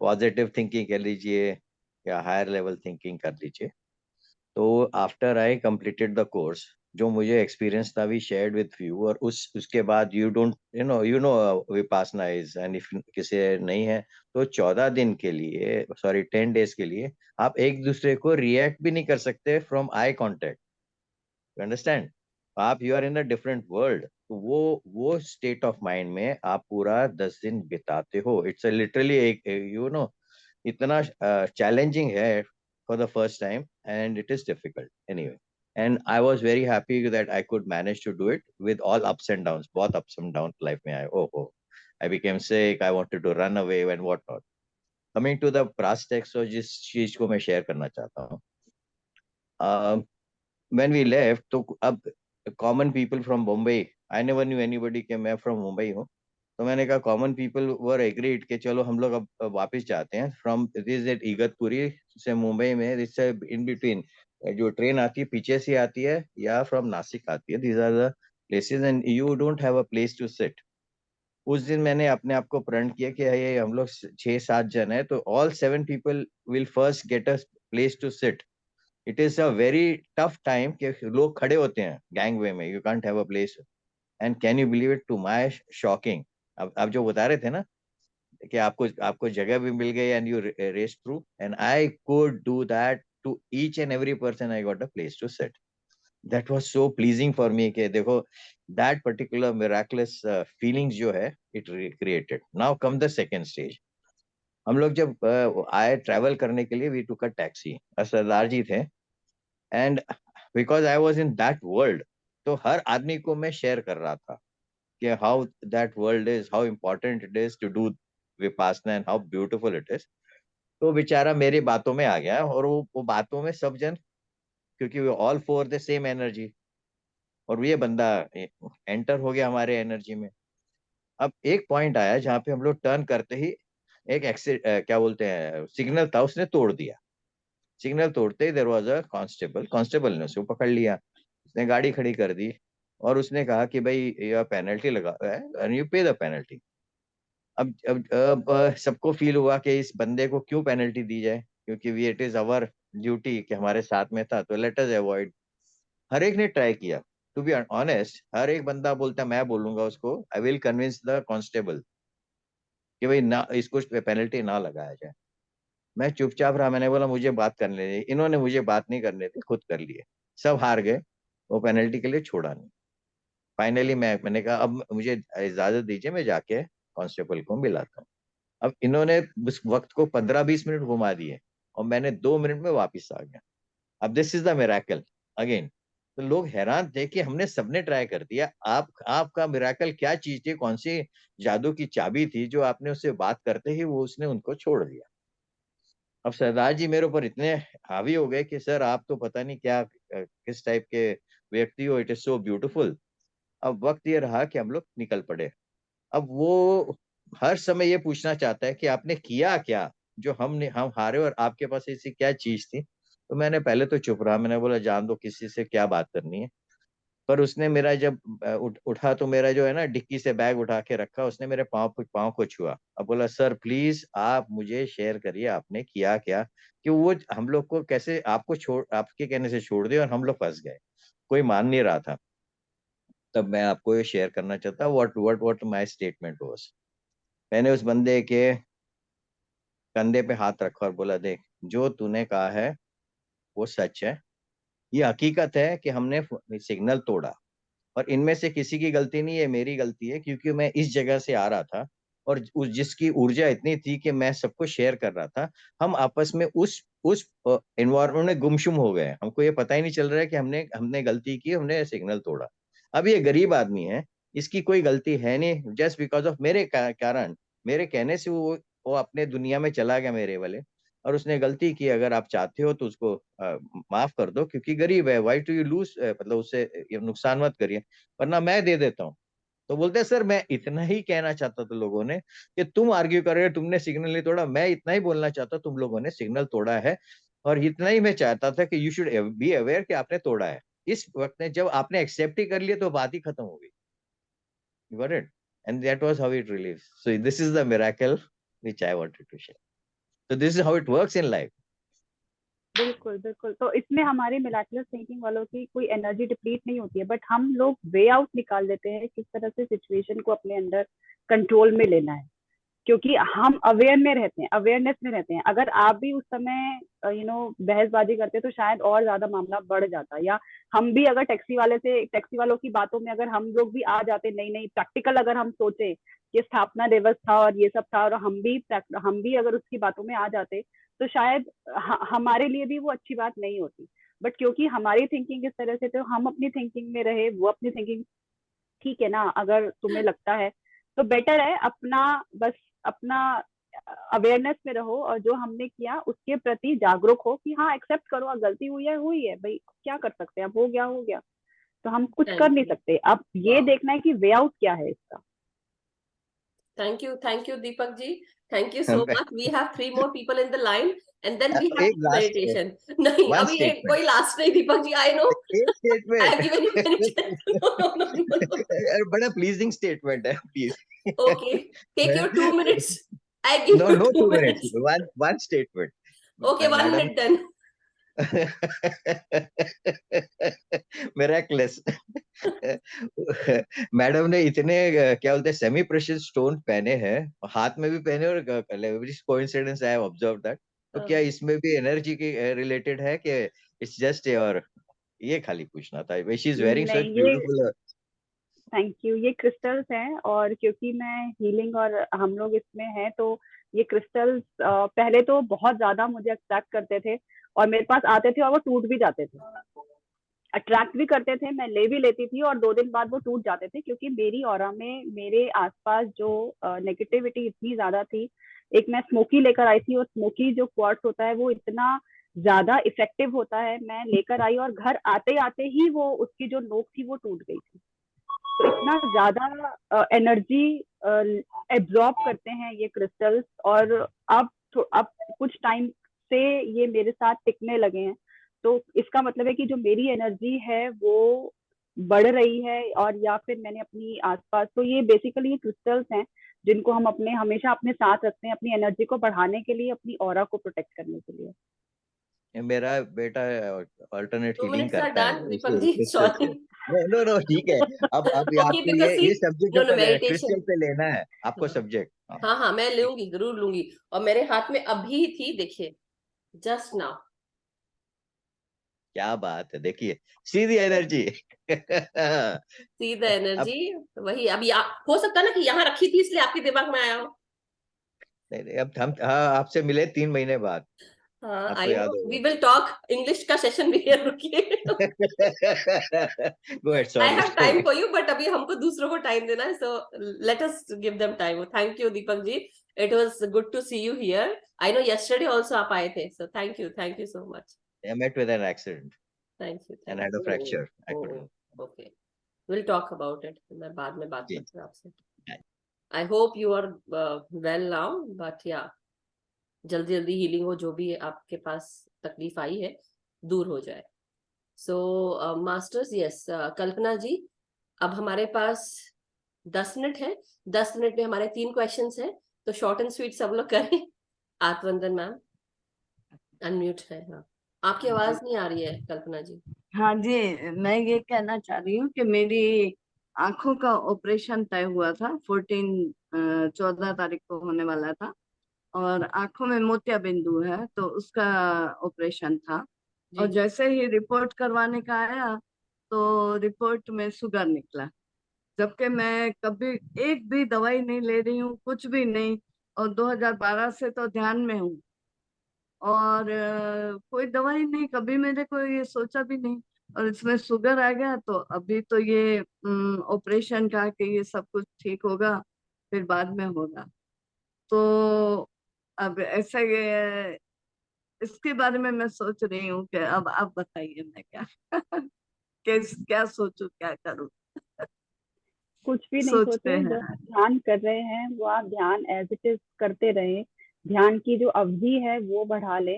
positive thinking कह लीजिए या हायर लेवल थिंकिंग कर लीजिए। तो after I completed the course, जो मुझे एक्सपीरियंस था वी शेयर्ड विद यू, और उसके बाद you know Vipassana is, and if किसी नहीं है तो 14 दिन के लिए, सॉरी 10 डेज के लिए आप एक दूसरे को रिएक्ट भी नहीं कर सकते from eye contact, you understand. आप you are in a different world, तो वो स्टेट ऑफ माइंड में आप पूरा 10 दिन बिताते हो। इट्स लिटरली एक इतना चैलेंजिंग है for the first time, and it is difficult anyway. And I was very happy that I could manage to do it with all ups and downs. बहुत अप्स एंड डाउन लाइफ में आए, ओहो, I became sick, I wanted to run away and what not. Coming to the brass tacks, और जिस चीज को मैं share करना चाहता हूँ, when we left, तो अब common people from Mumbai, I never knew anybody कि मैं फ्रॉम मुंबई हूँ, तो मैंने कहा कॉमन पीपल वर एग्रीड कि चलो हम लोग अब वापस जाते हैं फ्रॉम दिस एट इगतपुरी से मुंबई में, दिस इन बिटवीन जो ट्रेन आती है पीछे से आती है या फ्रॉम नासिक आती है, these are the places and you don't have a place to sit. उस दिन मैंने अपने आप को प्रण किया कि ये हम लोग 6-7 जन है, तो all 7 people will first get a place to sit. It is a very tough time कि लोग खड़े होते हैं गैंगवे में, you can't have a place. And can you believe it, to my shocking, अब आप जो बता रहे थे ना कि आपको आपको जगह भी मिल गई and you race through, and I could do that to each and every person, I got a place to sit. That was so pleasing for me कि देखो दैट पर्टिकुलर मिराकुलस फीलिंग्स जो है it created. Now come the second stage. हम लोग जब आए travel करने के लिए, वी टुक अ टैक्सी, सरदार जी थे, and because I was in that world, तो हर आदमी को मैं शेयर कर रहा था कि how that world is, how important it is to do Vipassana and how beautiful it is. तो बेचारा मेरी बातों में आ गया, और वो बातों में सब जन, क्योंकि we all for the same energy, और ये बंदा एंटर हो गया हमारे एनर्जी में। अब एक पॉइंट आया जहाँ पे हम लोग टर्न करते ही एक क्या बोलते हैं सिग्नल था, उसने तोड़ दिया। सिग्नल तोड़ते ही देयर वाज अ कांस्टेबल ने उसको पकड़ लिया, उसने गाड़ी खड़ी कर दी, और उसने कहा कि भाई यह पेनल्टी लगा है एंड यू पे द पेनल्टी। अब सबको फील हुआ कि इस बंदे को क्यों पेनल्टी दी जाए, क्योंकि we it is our duty कि हमारे साथ में था, तो लेट अस अवॉइड। हर एक ने ट्राई किया, टू बी ऑनेस्ट हर एक बंदा बोलता मैं बोलूंगा उसको, I will convince the constable कि भाई ना इसको पेनल्टी ना लगाया जाए। मैं चुपचाप रहा, मैंने बोला मुझे बात करने दी, इन्होंने मुझे बात नहीं करने दी, खुद कर लिए, सब हार गए, वो पेनल्टी के लिए छोड़ा नहीं। फाइनली मैंने कहा अब मुझे इजाजत दीजिए, मैं जाके कांस्टेबल को मिलाता हूँ। अब इन्होंने उस वक्त को 15-20 मिनट घुमा दिए, और मैंने 2 मिनट में वापिस आ गया। अब this is the miracle again. तो लोग हैरान थे कि हमने सबने ट्राई कर दिया, आपका मिराकल क्या चीज थी, कौन सी जादू की चाबी थी जो आपने उससे बात करते ही वो उसने उनको छोड़ दिया। अब सरदार जी मेरे ऊपर इतने हावी हो गए कि सर आप तो पता नहीं क्या किस टाइप के व्यक्ति हो, इट इज सो ब्यूटीफुल। अब वक्त ये रहा कि हम लोग निकल पड़े। अब वो हर समय ये पूछना चाहता है कि आपने किया क्या, जो हम हारे और आपके पास ऐसी क्या चीज थी। तो मैंने पहले तो चुप रहा, मैंने बोला जान दो किसी से क्या बात करनी है। पर उसने मेरा जब उठा तो मेरा जो है ना डिक्की से बैग उठा के रखा, उसने मेरे पाँव पाँव को छुआ। अब बोला सर प्लीज आप मुझे शेयर करिए आपने किया क्या, कि वो हम लोग को कैसे आपको छोड़, आपके कहने से छोड़ दिया और हम लोग फंस गए। कोई मान नहीं रहा था। तब मैं आपको ये शेयर करना चाहता, व्हाट माय स्टेटमेंट वाज। मैंने उस बंदे के कंधे पे हाथ रखा और बोला देख जो तूने कहा है वो सच है, ये हकीकत है कि हमने सिग्नल तोड़ा, और इनमें से किसी की गलती नहीं है, मेरी गलती है, क्योंकि मैं इस जगह से आ रहा था और उस जिसकी ऊर्जा इतनी थी कि मैं सबको शेयर कर रहा था। हम आपस में उस एनवायरमेंट में गुमसुम हो गए, हमको ये पता ही नहीं चल रहा है कि हमने हमने गलती की, हमने सिग्नल तोड़ा। अब ये गरीब आदमी है, इसकी कोई गलती है नहीं, जस्ट बिकॉज ऑफ मेरे कारण, मेरे कहने से वो अपने दुनिया में चला गया मेरे वाले, और उसने गलती की। अगर आप चाहते हो तो उसको माफ कर दो, क्योंकि गरीब है, वाई टू यू लूज, मतलब उससे नुकसान मत करिए, वरना मैं दे देता हूँ। तो बोलते हैं सर मैं इतना ही कहना चाहता था लोगों ने कि तुम आर्ग्यू कर रहे हो तुमने सिग्नल नहीं तोड़ा, मैं इतना ही बोलना चाहता तुम लोगों ने सिग्नल तोड़ा है, और इतना ही मैं चाहता था कि यू शुड बी अवेयर कि आपने तोड़ा है। इस वक्त में जब आपने एक्सेप्ट ही कर लिया तो बात ही खत्म हो गई। Got it. And that was how it released. So this is the miracle which I wanted to share. So this is how it works in life. बिल्कुल बिल्कुल। तो इसमें हमारे मिराकुलस थिंकिंग वालों की कोई एनर्जी डिप्लीट नहीं होती है, बट हम लोग वे आउट निकाल देते हैं किस तरह से सिचुएशन को अपने अंदर कंट्रोल में लेना है, क्योंकि हम अवेयर में रहते हैं, अवेयरनेस में रहते हैं। अगर आप भी उस समय बहसबाजी करते तो शायद और ज्यादा मामला बढ़ जाता, या हम भी अगर टैक्सी वालों की बातों में अगर हम लोग भी आ जाते, नई नई प्रैक्टिकल अगर हम सोचे कि स्थापना दिवस था और ये सब था, और हम भी अगर उसकी बातों में आ जाते, तो शायद हमारे लिए भी वो अच्छी बात नहीं होती। बट क्योंकि हमारी थिंकिंग इस तरह से, तो हम अपनी थिंकिंग में रहे, वो अपनी थिंकिंग, ठीक है ना, अगर तुम्हें लगता है तो बेटर है अपना अवेयरनेस में रहो, और जो हमने किया उसके प्रति जागरूक हो कि हाँ एक्सेप्ट करो, गलती हुई है भाई, क्या कर सकते हैं, अब हो गया, तो हम कुछ कर नहीं सकते। अब ये देखना है कि वे आउट क्या है इसका। Thank you, Deepak ji. Thank you so much. We have 3 more people in the line, and then we have meditation. नहीं, अभी एक कोई लास्ट नहीं, Deepak ji, I know. I have given you many chances. No. बड़ा pleasing statement है, please. Okay, take your 2 minutes. I give you No 2 minutes. One statement. Okay, 1 minute then. Miraculous. Madam ने इतने क्या बोलते हैं सेमी प्रेशियस स्टोन पहने हैं, हाथ में भी पहने, और coincidence I have observe that. तो क्या इसमें भी एनर्जी की रिलेटेड है कि इट्स जस्ट योर, ये खाली पूछना था। She is wearing such beautiful. Thank you. ये क्रिस्टल्स हैं, और क्योंकि मैं हीलिंग और हम लोग इसमें हैं, तो ये क्रिस्टल्स पहले तो बहुत ज्यादा मुझे अट्रैक्ट करते थे, और मेरे पास आते थे और वो टूट भी जाते थे, अट्रैक्ट भी करते थे, मैं ले भी लेती थी, और 2 दिन बाद वो टूट जाते थे, क्योंकि मेरी ऑरा में मेरे आसपास जो नेगेटिविटी इतनी ज्यादा थी। एक मैं स्मोकी लेकर आई थी, और स्मोकी जो क्वार्ट्स होता है वो इतना ज्यादा इफेक्टिव होता है, मैं लेकर आई और घर आते आते ही वो उसकी जो नोक थी वो टूट गई थी। तो इतना ज्यादा एनर्जी एब्जॉर्ब करते हैं ये क्रिस्टल्स, और अब कुछ टाइम से ये मेरे साथ टिकने लगे हैं। तो इसका मतलब है कि जो मेरी एनर्जी है वो बढ़ रही है, और या फिर मैंने अपनी आसपास, तो ये बेसिकली ये क्रिस्टल्स हैं जिनको हम हमेशा अपने साथ रखते हैं, अपनी एनर्जी को बढ़ाने के लिए, अपनी ऑरा को प्रोटेक्ट करने के लिए। मेरा बेटा अल्टरनेट 2 हीलिंग minutes are करता done, है Deepak ji. Sorry. नो ठीक है। अब Okay, आपको because ये see, सब्जेक्ट no, ऊपर meditation. क्रिस्टल पे लेना है आपको हाँ। सब्जेक्ट। हाँ, मैं लूंगी, जरूर लूंगी। और मेरे हाथ में अभी थी, देखिए, जस्ट नाउ। क्या बात है, देखिए सीधी एनर्जी। See the energy. वही अभी हो सकता है ना कि यहाँ रखी थी इसलिए आपके दिमाग में आया हो। नहीं, अब हम आपसे मिले 3 महीने बाद। हाँ, आपको आई याद नो, होगा। वी विल टॉक इंग्लिश का सेशन भी है, रुकिए। Go ahead, I sorry. Have time for you, but अभी हमको दूसरों को टाइम देना है, so let us give them time. Thank you Deepak ji, it was good to see you here. I know yesterday also आप आए थे, so thank you so much. I met with an accident thank you, and had a fracture. I couldn't. Okay, will talk about it. मैं बाद में बात जी। करती हूँ आपसे। I hope you are well now, but या जल्दी जल्दी हीलिंग हो, जो भी आपके पास तकलीफ आई है दूर हो जाए। सो मास्टर्स, यस, कल्पना जी, अब हमारे पास 10 मिनट है। 10 मिनट में हमारे 3 क्वेश्चंस हैं, तो शॉर्ट एंड स्वीट सब लोग करें। आत्मवंदन मैम अनम्यूट है। हाँ, आपकी आवाज नहीं आ रही है कल्पना जी। हाँ जी, मैं ये कहना चाह रही हूँ कि मेरी आंखों का ऑपरेशन तय हुआ था 14 तारीख को होने वाला था, और आंखों में मोतिया बिंदु है, तो उसका ऑपरेशन था। और जैसे ही रिपोर्ट करवाने का आया तो रिपोर्ट में शुगर निकला, जबकि मैं कभी एक भी दवाई नहीं ले रही हूँ, कुछ भी नहीं, और 2012 से तो ध्यान में हूँ, और कोई दवाई नहीं, कभी मेरे को ये सोचा भी नहीं, और इसमें शुगर आ गया। तो अभी तो ये ऑपरेशन का कि ये सब कुछ ठीक होगा, फिर बाद में होगा। तो अब ऐसा ये इसके बारे में मैं सोच रही हूँ कि अब आप बताइए मैं क्या सोचूं, क्या करूं। कुछ भी नहीं सोचते सोचो, जो हैं। आप ध्यान कर रहे हैं वो आप ध्यान एज इट इज करते रहे। ध्यान की जो अवधि है वो बढ़ा ले,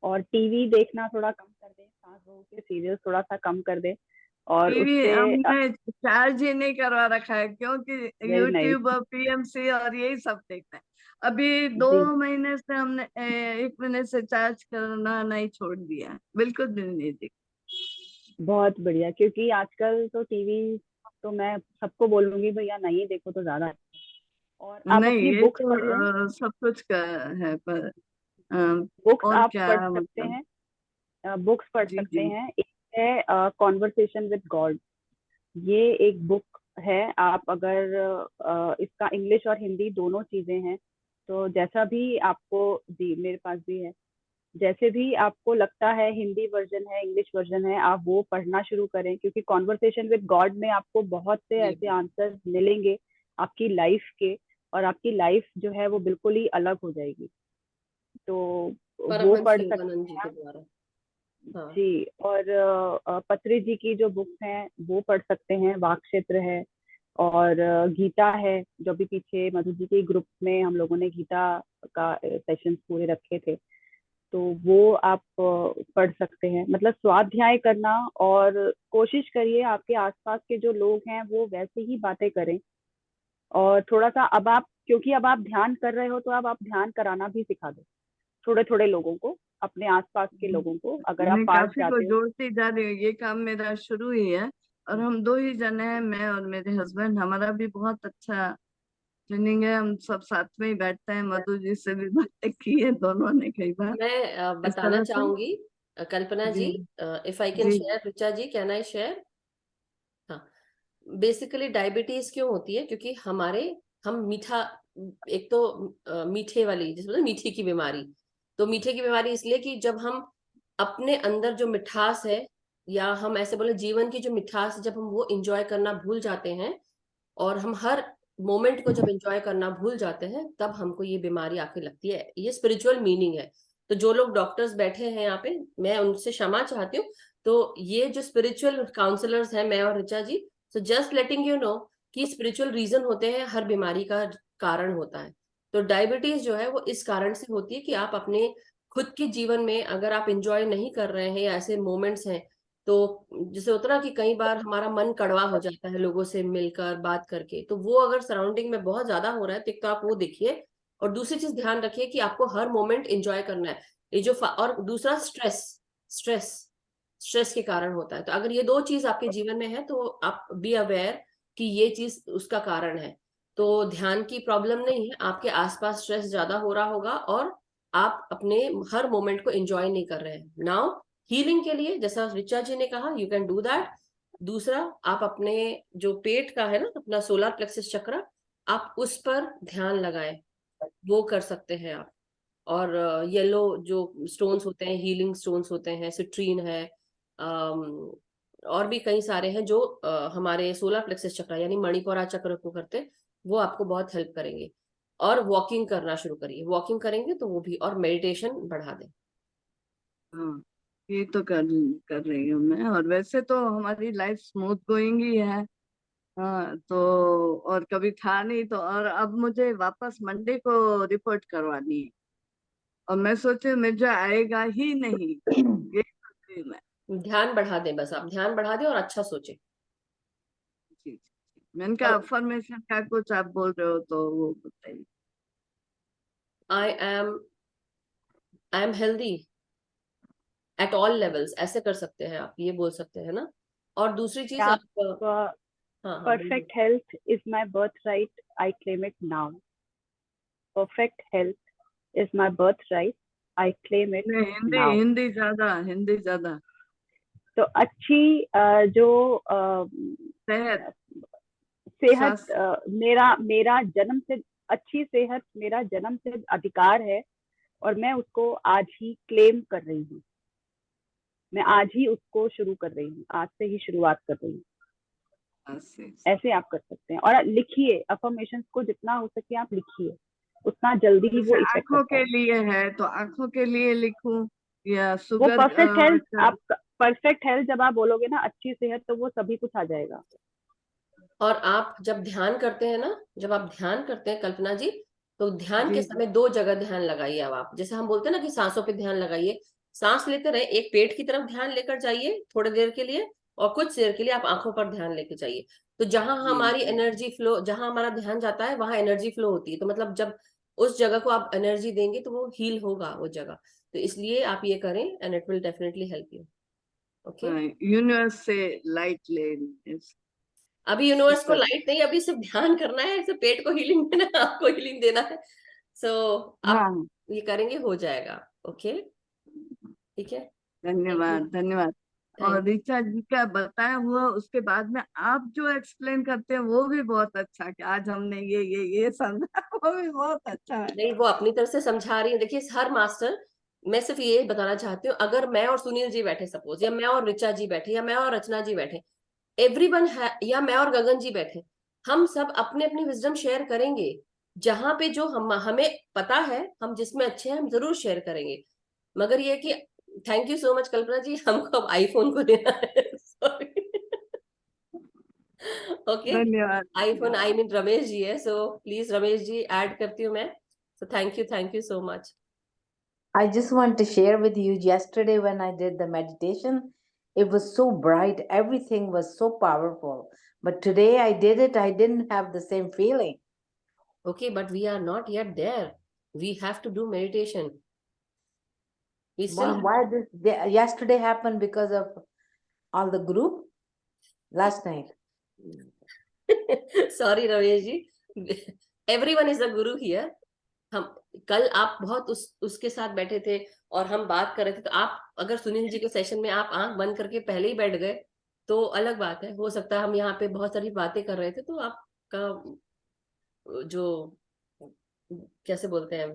और टीवी देखना थोड़ा कम कर दे, सास बहू के सीरियल थोड़ा सा कम कर दे, और टीवी उससे हमने चार्ज ही नहीं करवा रखा है, क्योंकि वेरी नाइस। यूट्यूब और पीएमसी और यही सब देखते हैं। अभी 2 जी महीने से हमने 1 महीने से चार्ज करना नहीं छोड़ दिया है, बिल्कुल भी नहीं देख। बहुत बढ़िया, क्योंकि आजकल तो टीवी तो मैं सबको बोलूंगी भैया नहीं देखो तो ज्यादा अच्छा है। और आप नहीं, अपनी ये बुक्स तो पढ़ लें, सब कुछ का है, पर बुक्स और आप क्या पढ़ सकते मतलब। हैं, बुक्स पढ़ जी सकते जी हैं। एक है कॉन्वर्सेशन विद गॉड, ये एक बुक है। आप अगर इसका इंग्लिश और हिंदी दोनों चीजें हैं, तो जैसा भी आपको, जी मेरे पास भी है, जैसे भी आपको लगता है हिंदी वर्जन है इंग्लिश वर्जन है, आप वो पढ़ना शुरू करें, क्योंकि कॉन्वर्सेशन विद गॉड में आपको बहुत से जी ऐसे आंसर मिलेंगे आपकी लाइफ के, और आपकी लाइफ जो है वो बिल्कुल ही अलग हो जाएगी। तो वो परमहंस पढ़ सकते योगानंद जी हैं के आप। द्वारा। हाँ जी, और पत्री जी की जो बुक्स हैं वो पढ़ सकते हैं, वाक क्षेत्र है, और गीता है, जो भी पीछे मधु जी के ग्रुप में हम लोगों ने गीता का सेशन पूरे रखे थे, तो वो आप पढ़ सकते हैं। मतलब स्वाध्याय करना, और कोशिश करिए आपके आसपास के जो लोग हैं वो वैसे ही बातें करें। और थोड़ा सा अब आप, क्योंकि अब आप ध्यान कर रहे हो, तो अब आप ध्यान कराना भी सिखा दो थोड़े थोड़े लोगों को, अपने आसपास के लोगों को। अगर आप मैं पास काफी को जाते हो, जोड़ती जा रही हूँ, ये काम मेरा शुरू ही है। और हम 2 ही जने हैं, मैं और मेरे हस्बैंड। हमारा भी बहुत अच्छा ट्रेनिंग है, हम सब साथ में ही बैठते हैं। मधु जी से भी बातें की है दोनों ने कई बार मैं इस बताना तरह से। चाहूंगी Kalpana ji ji, if I can ji share, Richa ji can I share? हाँ, बेसिकली डायबिटीज क्यों होती है? क्योंकि हम मीठा, एक तो मीठे वाली, जिसमें मीठे की बीमारी, तो मीठे की बीमारी इसलिए कि जब हम अपने अंदर जो मिठास है, या हम ऐसे बोले जीवन की जो मिठास है, जब हम वो इंजॉय करना भूल जाते हैं, और हम हर मोमेंट को जब एंजॉय करना भूल जाते हैं, तब हमको ये बीमारी आके लगती है। ये स्पिरिचुअल मीनिंग है। तो जो लोग डॉक्टर्स बैठे हैं यहाँ पे, मैं उनसे क्षमा चाहती हूँ। तो ये जो स्पिरिचुअल काउंसलर्स हैं, मैं और Richa ji, so just letting you know कि स्पिरिचुअल रीजन होते हैं, हर बीमारी का कारण होता है। तो डायबिटीज जो है वो इस कारण से होती है कि आप अपने खुद के जीवन में अगर आप इंजॉय नहीं कर रहे हैं, या ऐसे मोमेंट्स हैं, तो जैसे होता ना कि कई बार हमारा मन कड़वा हो जाता है लोगों से मिलकर बात करके, तो वो अगर सराउंडिंग में बहुत ज्यादा हो रहा है, तो एक तो आप वो देखिए, और दूसरी चीज ध्यान रखिए कि आपको हर मोमेंट एंजॉय करना है। ये जो और दूसरा स्ट्रेस, स्ट्रेस स्ट्रेस के कारण होता है। तो अगर ये 2 चीज आपके जीवन में है, तो आप बी अवेयर कि ये चीज उसका कारण है। तो ध्यान की प्रॉब्लम नहीं है, आपके आसपास स्ट्रेस ज्यादा हो रहा होगा, और आप अपने हर मोमेंट को एंजॉय नहीं कर रहे हैं। नाउ हीलिंग के लिए, जैसा ऋचा जी ने कहा, यू कैन डू दैट। दूसरा, आप अपने जो पेट का है ना, अपना सोलर प्लेक्सस चक्र, आप उस पर ध्यान लगाएं, वो कर सकते हैं आप। और येलो जो स्टोन्स होते हैं, हीलिंग स्टोन्स होते हैं, सिट्रीन है, और भी कई सारे हैं जो हमारे सोलर प्लेक्सस चक्र यानी मणिपुरा चक्र को करते हैं, वो आपको बहुत हेल्प करेंगे। और वॉकिंग करना शुरू करिए, वॉकिंग करेंगे तो वो भी, और मेडिटेशन बढ़ा दें। हाँ, ये तो कर रही हूँ मैं। और वैसे तो हमारी लाइफ स्मूथ गोइंग ही है। हाँ, तो और कभी था नहीं तो, और अब मुझे वापस मंडे को रिपोर्ट करवानी है। और मैं सोचे मुझे आएगा ही नहीं, ये सोच रही मैं। ध्यान बढ़ा दें, बस आप ध्यान बढ़ा दें और अच्छा सोचें। जी जी। मैंने कहा और अफर्मेशन का कुछ आप बोल रहे हो तो वो बताइए। I am healthy at all levels, ऐसे कर सकते हैं आप, ये बोल सकते हैं ना। और दूसरी चीज आप आप, हाँ हाँ बोलिए। perfect health is my birthright, I claim it now. Perfect health is my birthright, I claim it नहीं, हिंदी now. हिंदी ज्यादा, हिंदी ज्यादा। तो अच्छी जो सेहत, सेहत, स्वास्थ्य। मेरा मेरा जन्म से, अच्छी सेहत मेरा जन्म से अधिकार है, और मैं उसको आज ही क्लेम कर रही हूँ। मैं आज ही उसको शुरू कर रही हूँ, आज से ही शुरुआत कर रही हूँ। ऐसे आप कर सकते हैं, और लिखिए अफर्मेशंस को, जितना हो सके आप लिखिए, उतना जल्दी ही वो जैसे इफेक्ट आंखों करता के है। लिए है तो आंखों के लिए लिखूं, या वो शुगर परफेक्ट हेल्थ, का। आप परफेक्ट हेल्थ जब आप बोलोगे ना, अच्छी सेहत, तो वो सभी कुछ आ जाएगा। और आप जब ध्यान करते हैं ना, जब आप ध्यान करते हैं कल्पना जी, तो ध्यान के जी जी समय 2 जगह ध्यान लगाइए। अब आप, जैसे हम बोलते हैं ना कि सांसों पे ध्यान लगाइए, सांस लेते रहे, एक पेट की तरफ ध्यान लेकर जाइए थोड़ी देर के लिए, और कुछ देर के लिए आप आंखों पर ध्यान लेके जाइए। तो जहां हमारी एनर्जी फ्लो, जहां हमारा ध्यान जाता है वहां एनर्जी फ्लो होती है। तो मतलब जब उस जगह को आप एनर्जी देंगे तो वो हील होगा वो जगह। तो इसलिए आप ये करें and it will definitely help you. Okay, universe से लाइट ले अभी यूनिवर्स को लाइट नहीं, अभी सिर्फ ध्यान करना है, सिर्फ पेट को हीलिंग देना है, आपको हीलिंग देना है। सो आप हाँ, ये करेंगे हो जाएगा। ओके, ठीक है, धन्यवाद धन्यवाद। और थैंक ऋचा जी का बताया हुआ उसके बाद में आप जो एक्सप्लेन करते हैं वो भी बहुत अच्छा, कि आज हमने ये समझा, वो भी बहुत अच्छा है। नहीं, वो अपनी तरफ से समझा रही है। देखिए हर मास्टर, मैं सिर्फ ये बताना चाहती हूँ, अगर मैं और सुनील जी बैठे सपोज, या मैं और ऋचा जी बैठे, या मैं और रचना जी बैठे, एवरीवन है, या मैं और गगन जी बैठे, हम सब अपने अपनी विजडम शेयर करेंगे। जहां पे जो हमें पता है, हम जिसमें अच्छे हैं, हम जरूर शेयर करेंगे। मगर ये कि thank you so much Kalpana ji, हमको अब आईफोन को देना है। ओके, धन्यवाद iPhone I mean Ramesh ji है, so please Ramesh ji add करती हूँ मैं। So thank you so much. I just want to share with you, yesterday when I did the meditation, it was so bright, everything was so powerful. But today I did it, I didn't have the same feeling. Okay, but we are not yet there. We have to do meditation. We still Why yesterday happened because of all the group last night. Sorry Ramesh ji, everyone is a guru here. हम कल आप बहुत उसके साथ बैठे थे और हम बात कर रहे थे, तो आप अगर सुनील जी के सेशन में आप आंख बंद करके पहले ही बैठ गए तो अलग बात है। हो सकता है हम यहाँ पे बहुत सारी बातें कर रहे थे तो आपका जो कैसे बोलते हैं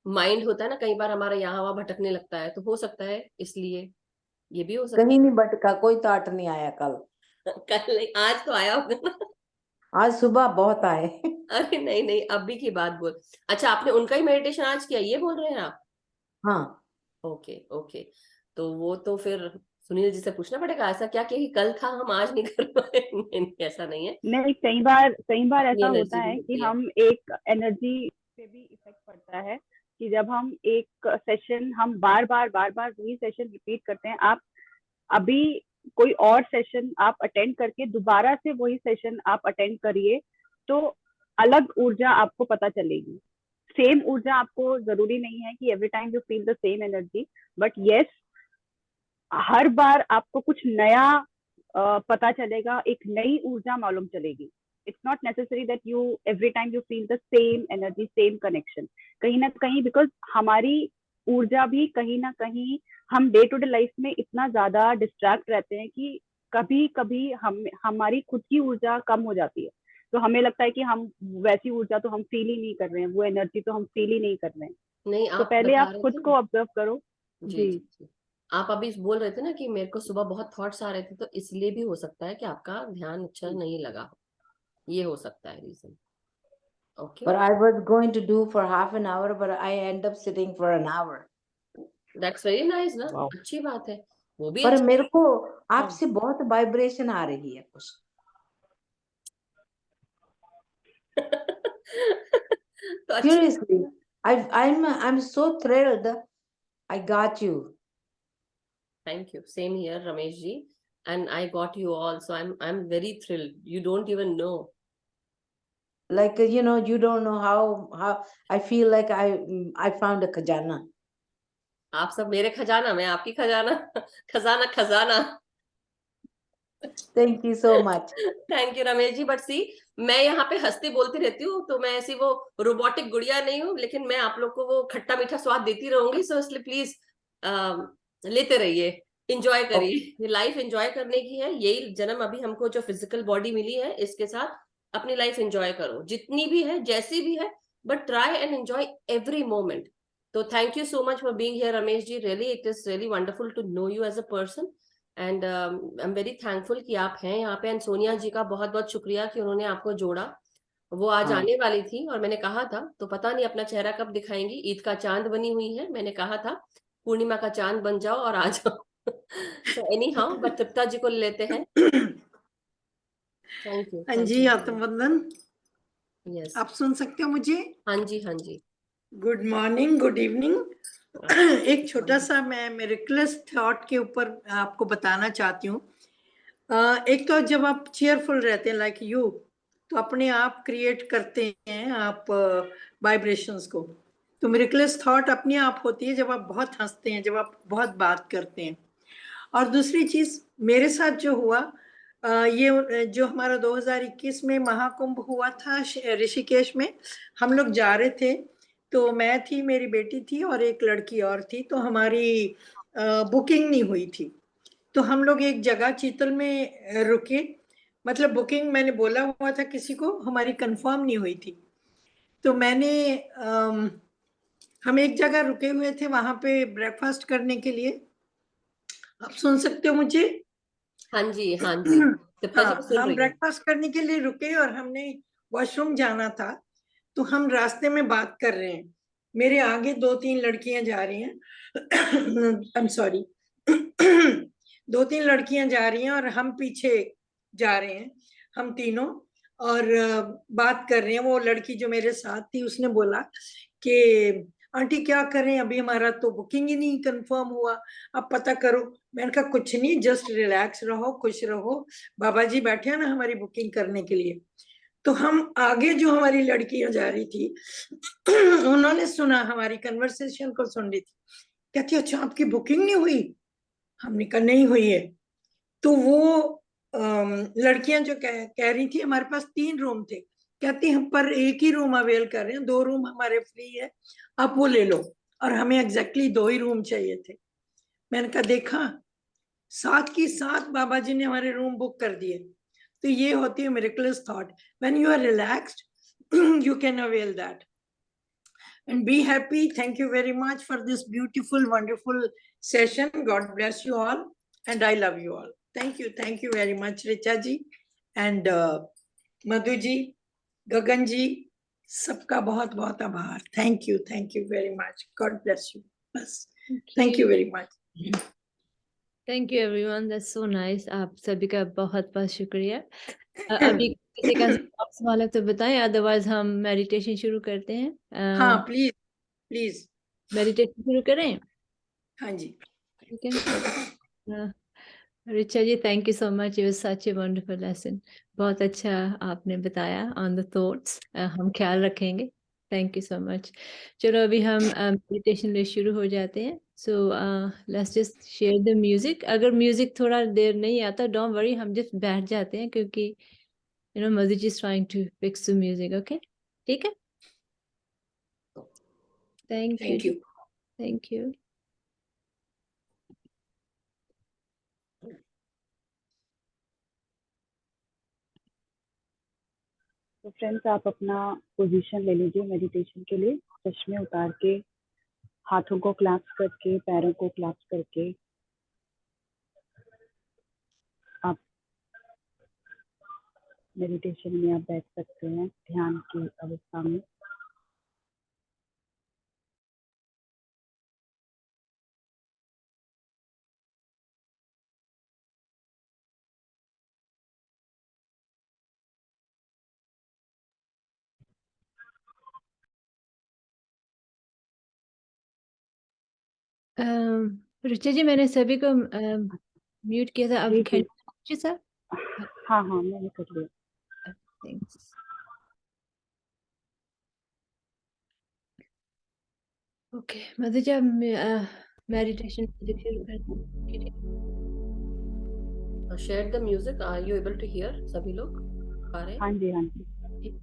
माइंड होता है ना, कई बार हमारा यहाँ वहाँ भटकने लगता है, तो हो सकता है इसलिए, ये भी हो सकता कहीं नहीं भटका, कोई थॉट नहीं आया कल। है। कल नहीं, आज तो आया होगा ना। आज सुबह बहुत आए। अरे नहीं नहीं, अभी की बात बोल। अच्छा, आपने उनका ही मेडिटेशन आज किया, ये बोल रहे हैं आप? हाँ, ओके ओके, तो वो तो फिर सुनील जी से पूछना पड़ेगा, ऐसा क्या कि कल था हम आज नहीं कर पाए। नहीं, ऐसा नहीं है। नहीं, कई बार ऐसा होता एनर्जी भी है कि होती है। हम एक एनर्जी पे भी इफेक्ट पड़ता है कि जब हम एक सेशन हम बार बार वही सेशन रिपीट करते हैं। आप अभी कोई और सेशन आप अटेंड करके दोबारा से वही सेशन आप अटेंड करिए, तो अलग ऊर्जा आपको पता चलेगी। सेम ऊर्जा आपको जरूरी नहीं है कि every time you feel the same energy, but yes, हर बार आपको कुछ नया पता चलेगा, एक नई ऊर्जा मालूम चलेगी। It's not necessary that you every time you feel the same energy, same connection. कहीं ना कहीं बिकॉज हमारी ऊर्जा भी कहीं ना कहीं, हम डे टू डे लाइफ में इतना ज्यादा डिस्ट्रैक्ट रहते हैं कि कभी कभी हमारी खुद की ऊर्जा कम हो जाती है, तो हमें लगता है कि हम वैसी ऊर्जा तो हम फील ही नहीं कर रहे हैं, वो एनर्जी तो हम फील ही नहीं कर रहे हैं। नहीं, तो आप पहले बता आप रहे खुद थे को ऑब्जर्व करो। जी। आप अभी बोल रहे थे ना कि मेरे को सुबह बहुत थॉट्स आ रहे थे, तो इसलिए भी हो सकता है कि आपका ध्यान अच्छा नहीं लगा हो, ये हो सकता है reason. Okay, but I was going to do for half an hour, but I end up sitting for an hour. That's very nice ना, Wow. अच्छी बात है, वो भी पर अच्छी मेरे को आपसे बहुत वाइब्रेशन आ रही है कुछ। तो अच्छी। Seriously, I'm so thrilled. I got you. Thank you. Same here, Ramesh ji. And I got you all, so I'm very thrilled. You don't even know. Like you don't know how I feel like I found a खजाना. आप सब मेरे खजाना, मैं आपकी खजाना। खजाना खजाना। Thank you so much. Thank you Ramesh ji. But see, मैं यहाँ पे हंसती बोलती रहती हूँ, तो मैं ऐसी वो रोबोटिक गुड़िया नहीं हूँ, लेकिन मैं आप लोग को वो खट्टा मीठा स्वाद देती रहूंगी। सो इसलिए प्लीज लेते रहिए, इंजॉय करिए। ये लाइफ एंजॉय करने की है, यही जन्म अभी हमको जो फिजिकल बॉडी मिली है, इसके साथ अपनी लाइफ एंजॉय करो, जितनी भी है, जैसी भी है, but try and enjoy every moment. तो thank you so much for being here Ramesh ji. Really it is really wonderful to know you as a person, and I am very thankful कि आप हैं यहाँ पे। एंड सोनिया जी का बहुत बहुत शुक्रिया कि उन्होंने आपको जोड़ा। वो आज आने वाली थी और मैंने कहा था, तो पता नहीं अपना चेहरा कब दिखाएंगी। ईद का चांद बनी हुई है, मैंने कहा था पूर्णिमा का चांद बन जाओ और आ जाओ। सो एनी हाउ, बट तृप्ता जी को लेते हैं। Thank you. हाँ जी, आत्मवंदन। यस, आप सुन सकते हो मुझे? हाँ जी, हाँ जी। Good morning, good evening. एक छोटा सा मैं मेरिकलेस थॉट के ऊपर आपको बताना चाहती हूँ। एक तो जब आप चीयरफुल रहते हैं लाइक यू, तो अपने आप क्रिएट करते हैं आप वाइब्रेशंस को। तो मिरेकलस थॉट अपने आप होती है जब आप बहुत हंसते हैं, जब आप बहुत बात करते हैं। और दूसरी चीज मेरे साथ जो हुआ, ये जो हमारा 2021 में महाकुंभ हुआ था ऋषिकेश में, हम लोग जा रहे थे, तो मैं थी, मेरी बेटी थी और एक लड़की और थी। तो हमारी बुकिंग नहीं हुई थी, तो हम लोग एक जगह चीतल में रुके। मतलब बुकिंग मैंने बोला हुआ था किसी को, हमारी कंफर्म नहीं हुई थी। तो मैंने हम एक जगह रुके हुए थे वहां पे ब्रेकफास्ट करने के लिए। आप सुन सकते हो मुझे? हाँ जी, हाँ जी, दीप्ता जी हाँ, मैं सुन हम रही हूँ। ब्रेकफास्ट करने के लिए रुके और हमने वॉशरूम जाना था। तो हम रास्ते में बात कर रहे हैं, मेरे आगे 2-3 लड़कियां जा रही हैं, आई एम सॉरी, 2-3 लड़कियां जा रही हैं और हम पीछे जा रहे हैं, हम तीनों, और बात कर रहे हैं। वो लड़की जो मेरे साथ थी उसने बोला कि आंटी क्या करें, अभी हमारा तो बुकिंग ही नहीं कंफर्म हुआ, आप पता करो। मैंने कहा कुछ नहीं, जस्ट रिलैक्स रहो, खुश रहो, बाबा जी बैठे हैं ना हमारी बुकिंग करने के लिए। तो हम आगे जो हमारी लड़कियां जा रही थी उन्होंने सुना, हमारी कन्वर्सेशन को सुन रही थी। कहती अच्छा आपकी बुकिंग नहीं हुई? हमने कहा नहीं हुई है। तो वो लड़कियां जो कह रही थी, हमारे पास 3 रूम थे, कहती हम पर एक ही रूम अवेल कर रहे हैं, 2 रूम हमारे फ्री है, आप वो ले लो। और हमें एग्जैक्टली 2 ही रूम चाहिए थे। मैंने कहा देखा, साथ की साथ बाबा जी ने हमारे रूम बुक कर दिए। तो ये होती है miraculous thought. When you are relaxed you can avail that and be happy. Thank you very much for this beautiful, wonderful session. God bless you all and I love you all. Thank you very much, Richa ji and Madhu ji, Gagan ji. सबका बहुत बहुत आभार। Thank you very much. God bless you. बस thank you very much. Thank you everyone, that's so nice. आप सभी का बहुत बहुत शुक्रिया। अभी किसी का सवाल है तो बताएं, अदरवाइज हम मेडिटेशन शुरू करते हैं। हाँ प्लीज मेडिटेशन शुरू करें? हाँ जी। ठीक है। Richa ji, thank you so much, it was such a wonderful lesson. बहुत अच्छा आपने बताया ऑन द थॉट्स, हम ख्याल रखेंगे। Thank you so much. चलो अभी हम मेडिटेशन में शुरू हो जाते हैं। So let's just share the music. अगर म्यूजिक थोड़ा देर नहीं आता, डोंट वरी, हम जस्ट बैठ जाते हैं क्योंकि you know Madhu ji is trying to fix the music. Okay, ठीक है। Thank you. Thank you. तो फ्रेंड्स आप अपना पोजीशन ले लीजिए मेडिटेशन के लिए। चश्मे उतार के, हाथों को क्लैप्स करके, पैरों को क्लैप्स करके आप मेडिटेशन में आप बैठ सकते हैं, ध्यान की अवस्था में। रुचि जी, मैंने सभी को म्यूट किया था, अब जी कैन जी, यू सर? हाँ हाँ मैंने कर लिया। थैंक्स। ओके मधु जी, अब मेडिटेशन शुरू करते हैं। Share the music, are you able to hear? सभी लोग आ रहे हैं? हाँ जी हाँ जी। Thank you.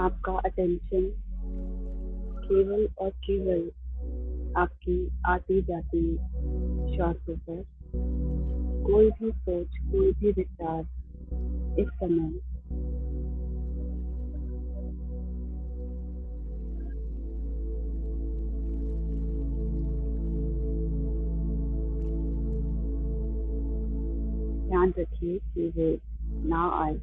आपका अटेंशन केवल और केवल आपकी आती जाती श्वासों पर कोई भी सोच, कोई भी विचार इस समय ध्यान रखिए कि वे ना आए।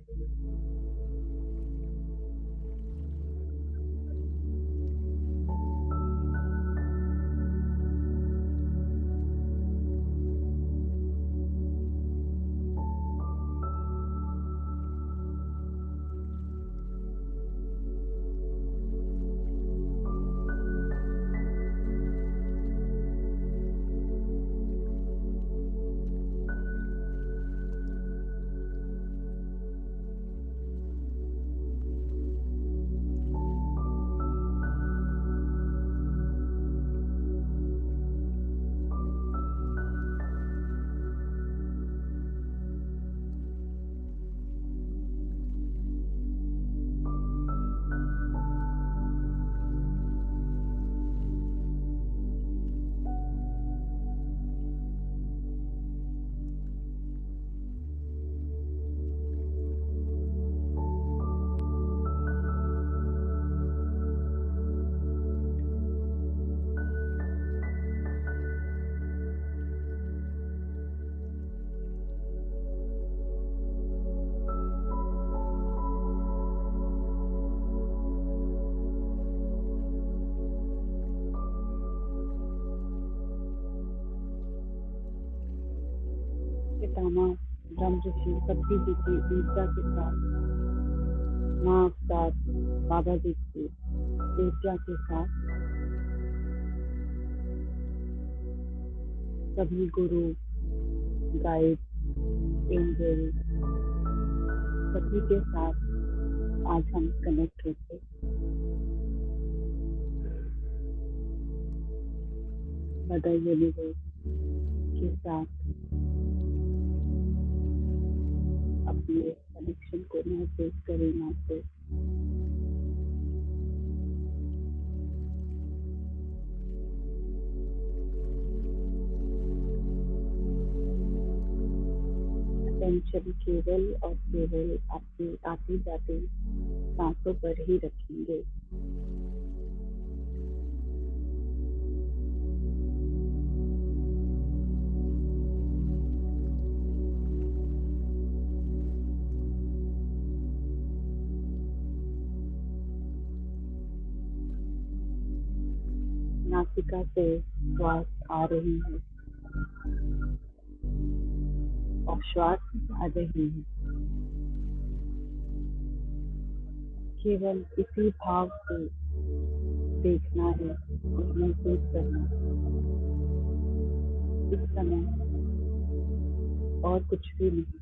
पितामह ब्रह्म ऋषि शक्ति जी की ऊर्जा के साथ, माँ अवतार बाबा जी की ऊर्जा के साथ, सभी गुरु, गाइड, एंजल सभी के साथ आज हम कनेक्ट होते मदर यूनिवर्स के साथ अपने कनेक्शन को महसूस करें। महसूस अटेंशन केवल और केवल आपकी आती जाती सांसों पर ही रखेंगे। नासिका से श्वास आ रही है और श्वास आ रही है। केवल इसी भाव से देखना है और महसूस करना है। इस समय और कुछ भी नहीं।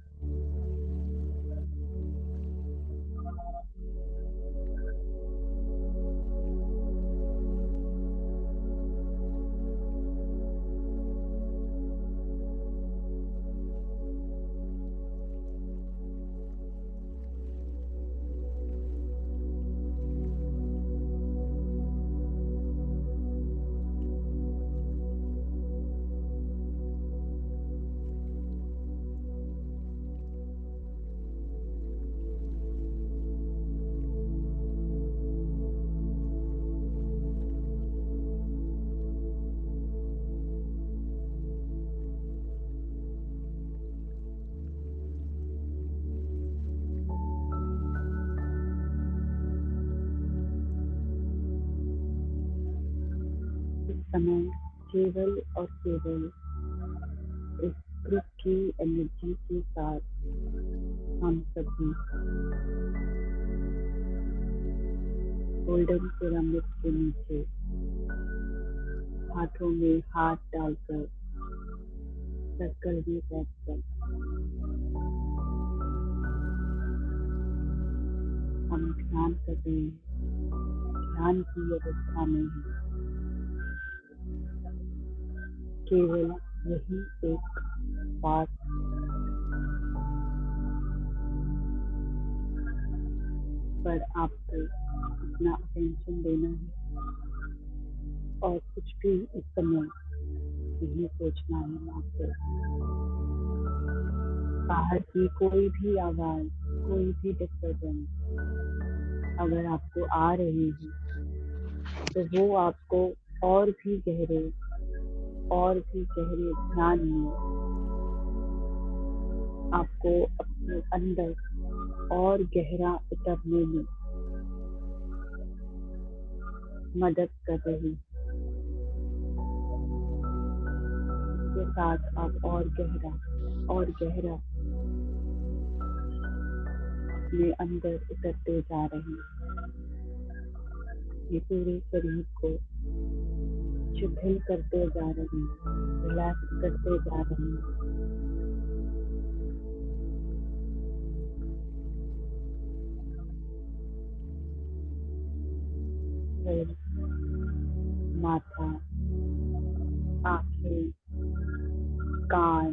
समय केवल और केवल इस ग्रुप की एनर्जी के साथ हम सभी गोल्डन पिरामिड के नीचे हाथों में हाथ डालकर सर्कल में बैठकर हम ध्यान कर रहे हैं। ध्यान की अवस्था में है। केवल यही एक बात पर आपको अपना अटेंशन देना है। और कुछ भी इस समय नहीं सोचना है आपको। बाहर की कोई भी आवाज, कोई भी डिस्टर्बेंस अगर आपको आ रही है तो वो आपको और भी गहरे ध्यान में आपको अपने अंदर और गहरा उतरने में मदद कर रही है। इसके साथ आप और गहरा अपने अंदर उतरते जा रहे हैं। ये पूरे शरीर को शिथिल करते जा रहे हैं, रिलैक्स करते जा रहे हैं। सिर, माथा, आंखें, कान,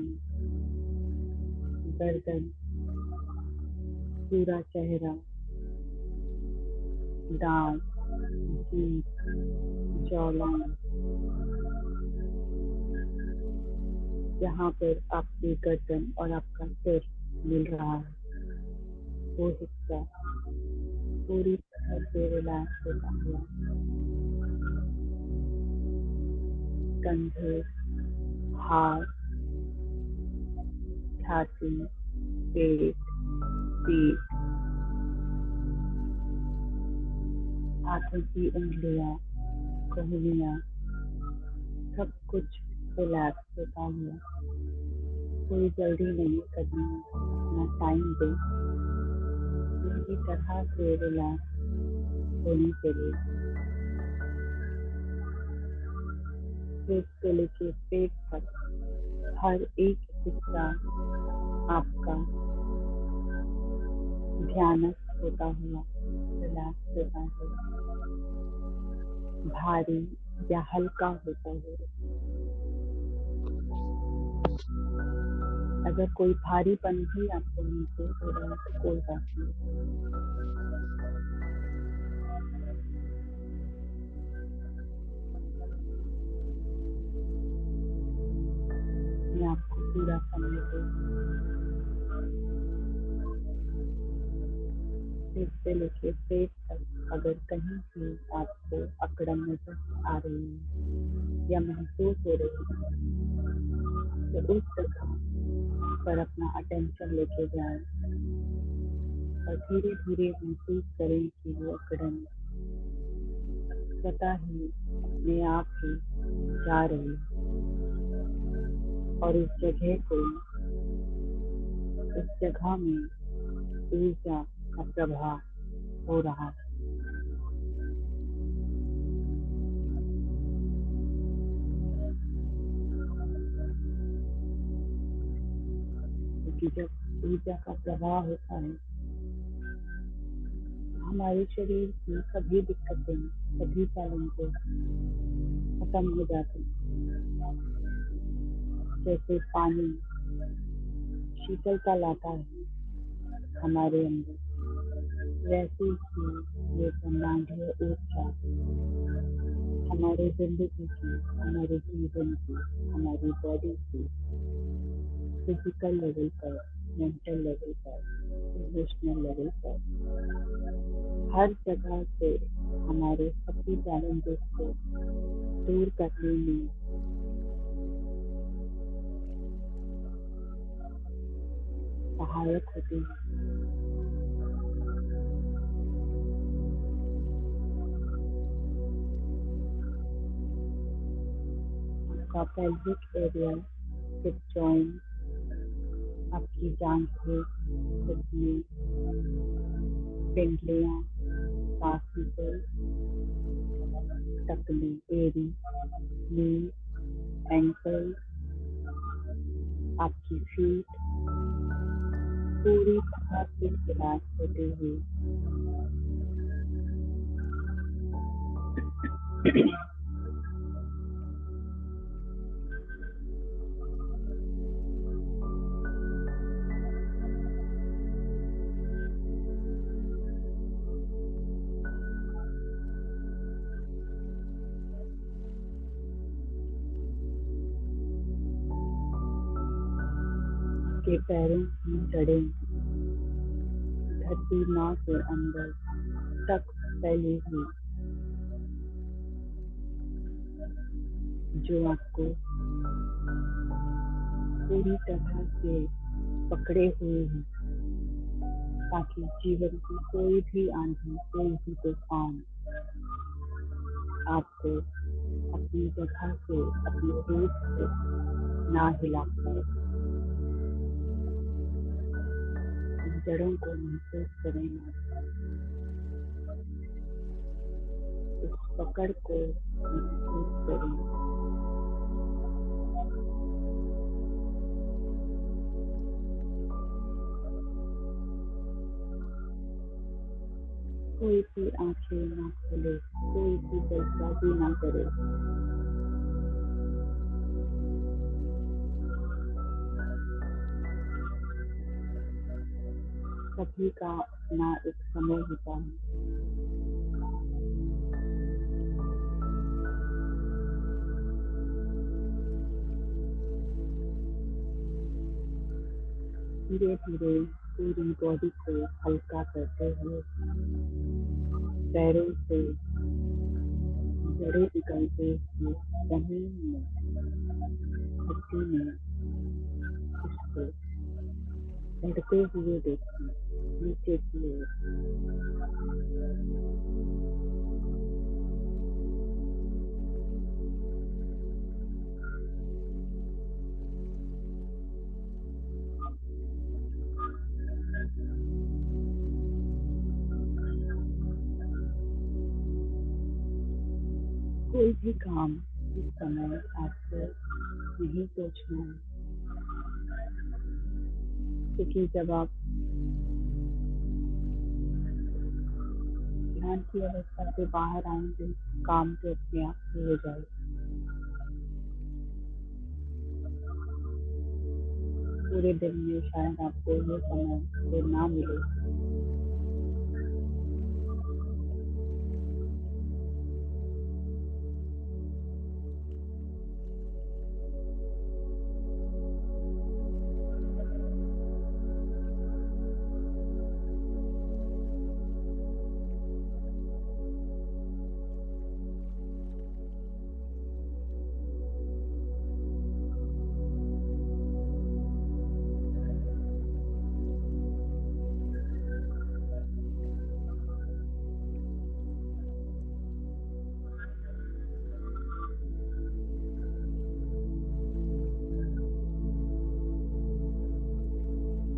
गर्दन, पूरा चेहरा, दांत, जीभ, जॉलाइन, जहाँ पर आपकी गर्दन और आपका सिर मिल रहा है वो हिस्सा पूरी तरह से रिलैक्स होता हुआ। कंधे, हाथ, छाती, पेट, पीठ, हाथों की उंगलियां, कोहनियां, सब कुछ रिलैक्स होता हुआ। कोई जल्दी नहीं करनी है, अपना टाइम दे पूरी तरह से रिलैक्स होने के लिए। पेट से लेके पेट तक हर एक हिस्सा आपका ध्यानस्थ होता हुआ रिलैक्स होता है, भारी या हल्का होता हुआ। अगर कोई भारीपन भी आपको नीचे हो रहा है तो कोई बात नहीं। मैं आपको पूरा समय दूँ। सिर से लेके पेट तक अगर कहीं भी आपको अकड़न नजर आ रही है या महसूस हो रही है तो उस जगह पर अपना अटेंशन लेके जाएं और धीरे धीरे महसूस करें कि वो अकड़न स्वतः ही अपने आप ही जा रही है और उस जगह में ऊर्जा का प्रभाव हो रहा है। क्योंकि जब ऊर्जा का प्रवाह होता है हमारे शरीर की सभी दिक्कतें, सभी चैलेंजेस खत्म हो जाते हैं। जैसे पानी शीतलता लाता है हमारे अंदर, वैसे ही ये ब्रह्मांडीय ऊर्जा हमारे जिंदगी की, हमारे जीवन की, हमारी बॉडी की फिजिकल लेवल पर, मेंटल लेवल पर, इमोशनल लेवल पर, हर जगह से हमारे सभी चैलेंजेस को दूर करने में सहायक होती है। आपका पेल्विक एरिया, हिप जॉइंट, आपकी जांघें, घुटने, पिंडलियां, बाहुबल, टखने, एड़ी, नी, एंकल, आपकी फीट पूरी तरह से रिलैक्स होते हुए उनके पैरों की जड़ें धरती माँ के अंदर तक फैली हुई, जो आपको पूरी तरह से पकड़े हुए हैं, ताकि जीवन की कोई भी आंधी, कोई भी तूफान आपको अपनी जगह से, अपनी रूट से ना हिला पाए। इन जड़ों को महसूस करें, उस पकड़ को महसूस करें। कोई भी आंखें ना खोले, कोई भी जल्दबाजी ना करे। सभी का अपना एक समय होता है। धीरे धीरे पूरी बॉडी को हल्का करते हुए पैरों से जड़ें निकलते हुए जमीन में, धरती में उसको बढ़ते हुए देखें नीचे की ओर। कोई भी काम इस समय आपको नहीं सोचना है, क्योंकि जब आप ध्यान की अवस्था से बाहर आएंगे, काम तो अपने आप से हो जाएगा। पूरे दिन में शायद आपको ये समय तो ना मिले,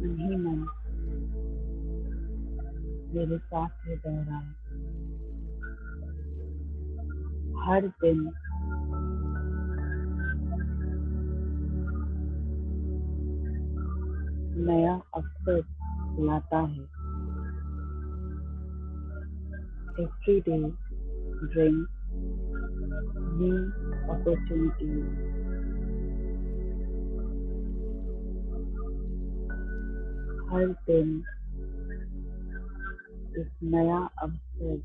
नहीं मन मेरे साथ में बह रहा है। हर दिन नया अवसर लाता है। Every day brings new opportunities. हर दिन एक नया अवसर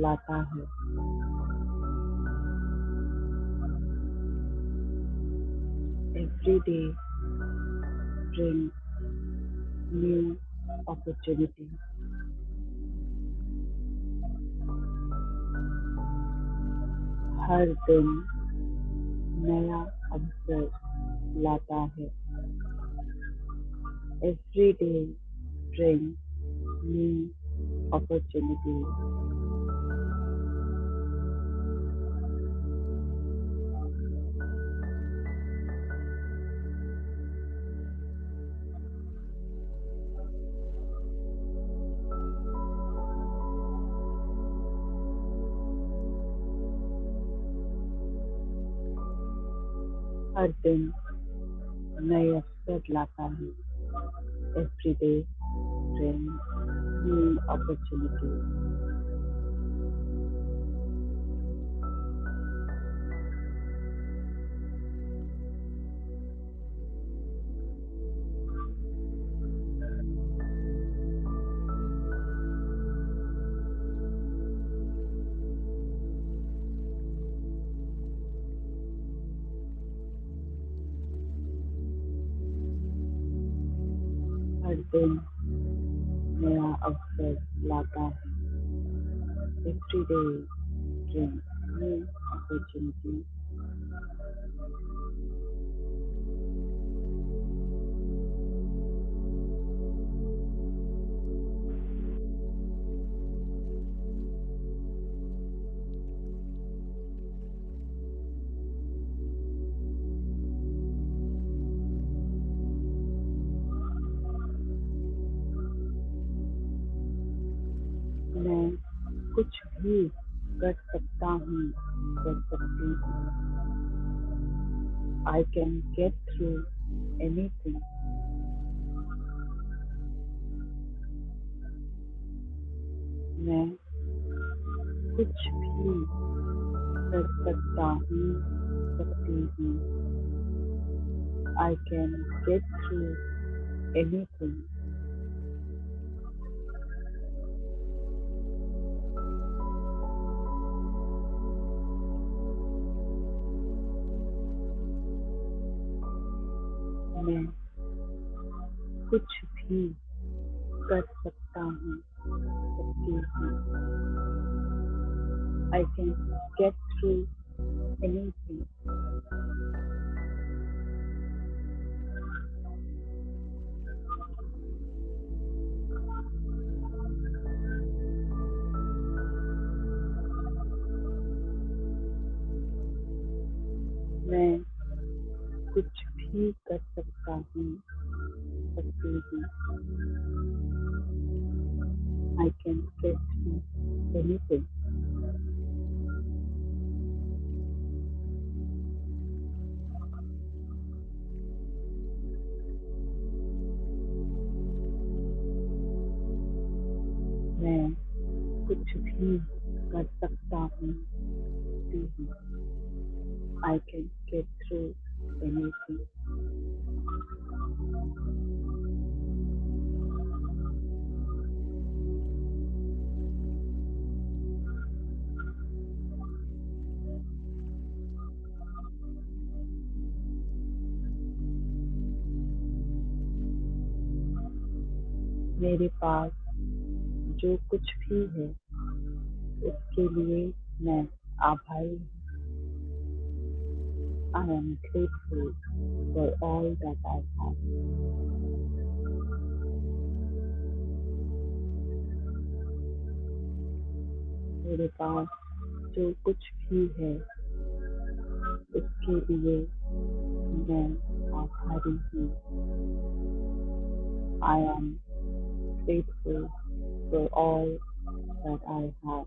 लाता है। Every day brings new opportunities. हर दिन नया अवसर लाता है। Every day brings new opportunities. हर दिन नए अवसर लाता है। Every day brings new opportunities. हर दिन नया अवसर लाता है। Every day brings new opportunities. मैं कुछ भी कर सकता हूँ, कर सकती हूँ। I can get through anything. मैं कुछ भी कर सकता हूँ, सकती हूँ। I can get through anything. मैं कुछ भी कर सकता हूँ, सकती हूँ। I can get through anything. मैं कुछ भी कर सकता हूँ, सकती हूँ। I can get through anything. मैं कुछ भी कर सकता हूँ, सकती हूँ। I can get through anything. मेरे पास जो कुछ भी है उसके लिए मैं आभारी हूँ। I am grateful for all that I have. मेरे पास जो कुछ भी है उसके लिए मैं आभारी हूँ। I am grateful for all that I have.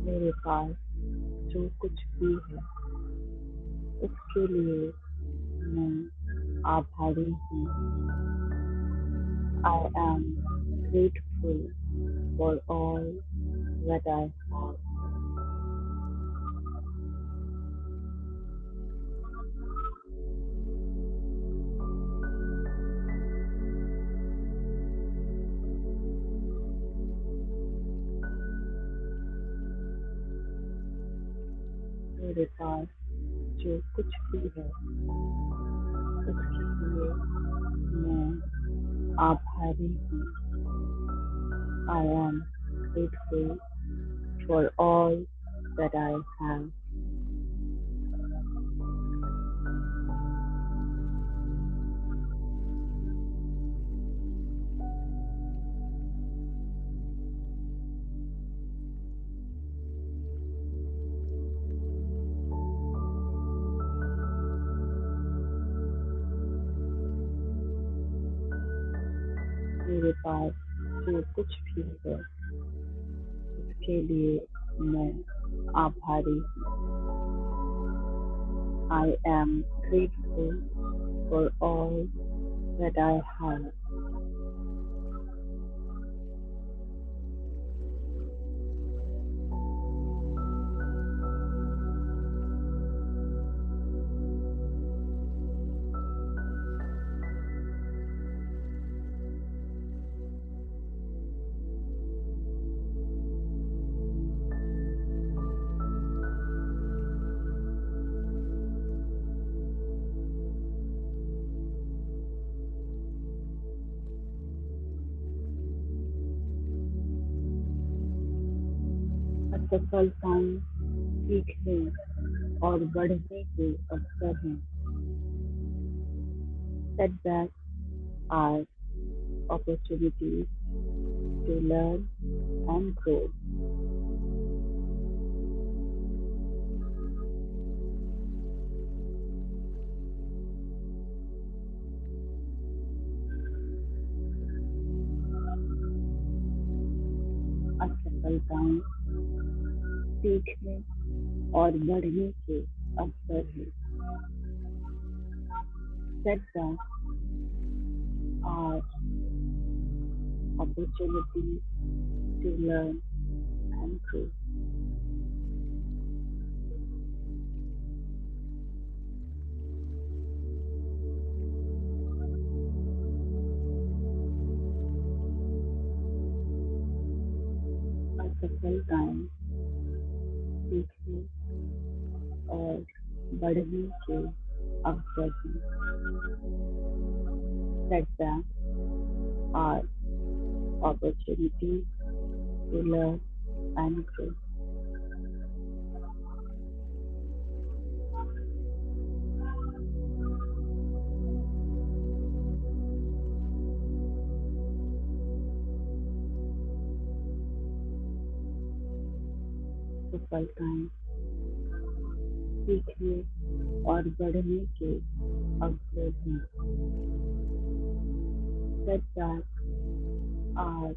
मेरे पास जो कुछ भी है उसके लिए मैं आभारी हूँ। I am grateful for all that I have. मेरे पास जो कुछ भी है उसके लिए मैं आभारी हूँ। I am grateful for all that I have. मेरे पास जो कुछ भी है उसके लिए मैं आभारी हूँ। I am grateful for all that I have. असफलताएं सीखने और बढ़ने के अवसर हैं। Setbacks are opportunities to learn and grow. असफलताएं सीखने और बढ़ने के अवसर हैं। Setbacks are opportunities to learn and grow. असफलताएं सीखने और बढ़ने के अवसर हैं। Setbacks are opportunities to learn and grow. सफलताएं सीखने और बढ़ने के अवसर हैं। Setbacks are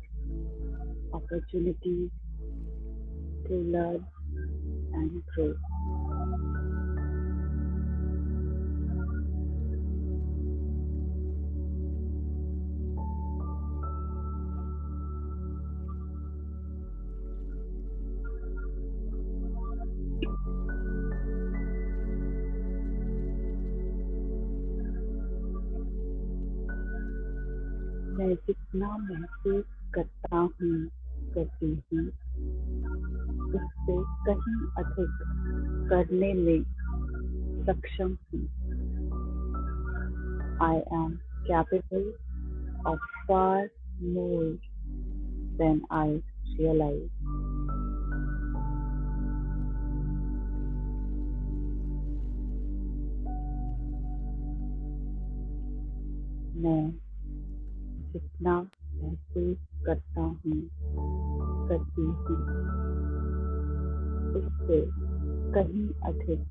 opportunities to learn and grow. मैं जितना महसूस करता हूँ करती हूँ उससे कहीं अधिक करने में सक्षम हूँ। I am capable of far more than I realize. मैं जितना महसूस करता हूँ करती हूँ उससे कहीं अधिक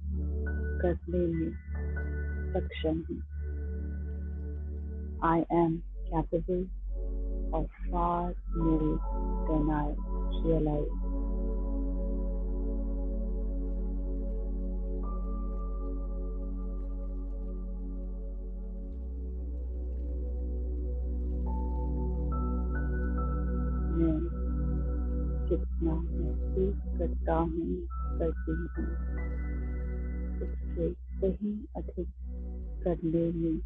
करने में सक्षम हूँ। I am capable of far more than I realize. मैं जितना महसूस करता हूँ करती हूँ उससे कहीं अधिक करने में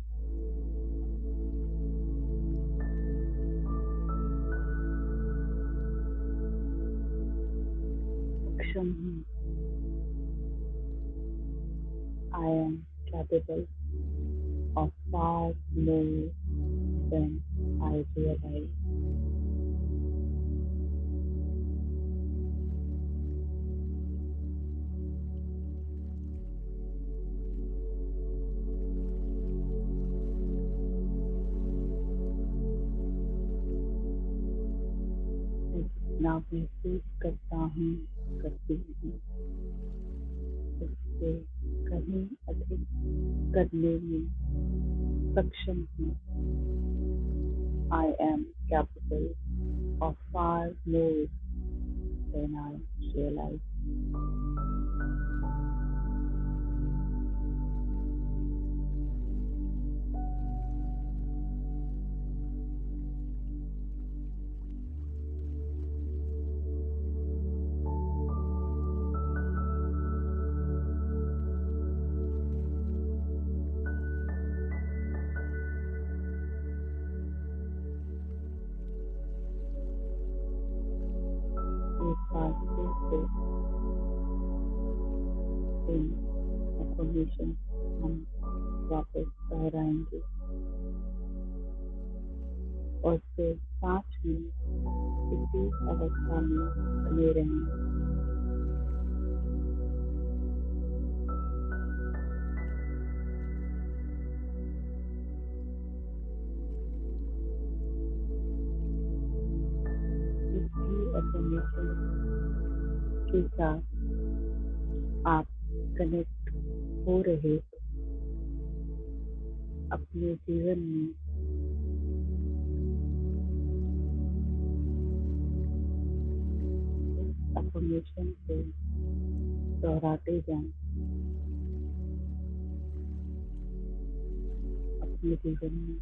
सक्षम हूँ। I am capable of far more than I realize. मैं जितना महसूस करता हूँ करती हूँ उससे कहीं अधिक करने में सक्षम हूँ। I am capable of far more than I realize. एक बार फिर से इन affirmation हम वापस दोहराएंगे और फिर 5 मिनट इसी अवस्था में बने रहेंगे। इंटेलिजेंस के साथ आप कनेक्ट हो रहे हो अपने जीवन में अफर्मेशन को दोहराते जाएं। अपने जीवन में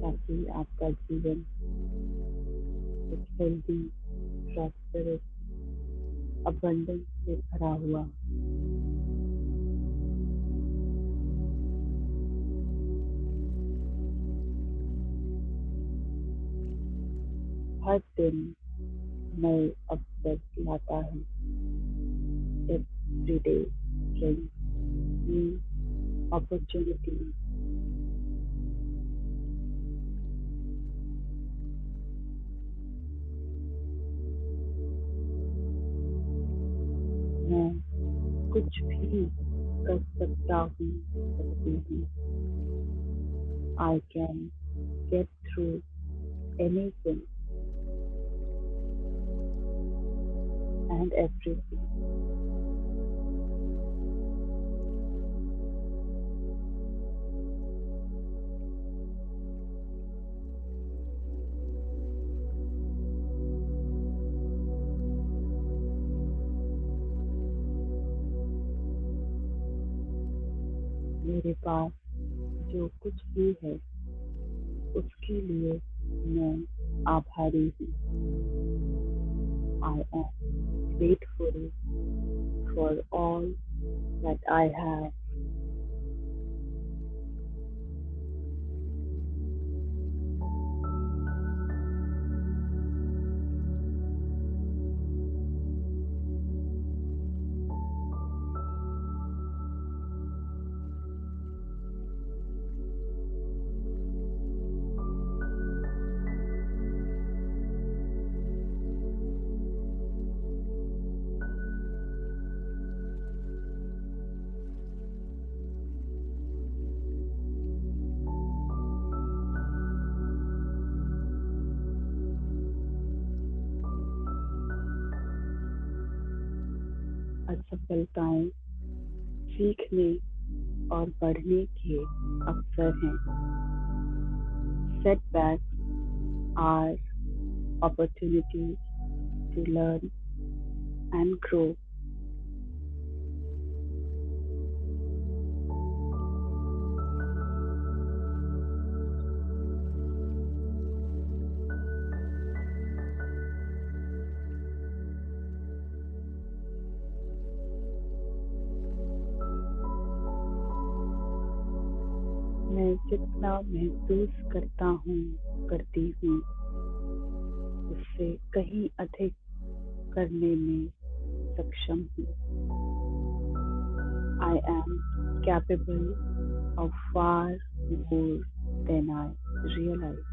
ताकि आपका जीवन एक हेल्दी, प्रॉस्पेरस, अबंडेंस से भरा हुआ हर दिन नए अवसर लाता है। Every day brings new opportunities. मैं कुछ भी कर सकता हूँ, सकती हूँ। I can get through anything and everything. मेरे पास जो कुछ भी है उसके लिए मैं आभारी हूँ। I am grateful for all that I have. असफलताएं सीखने और बढ़ने के अवसर हैं। Setbacks are opportunities to learn and grow. मैं जितना महसूस करता हूँ, करती हूँ, उससे कहीं अधिक करने में सक्षम हूँ। I am capable of far more than I realize.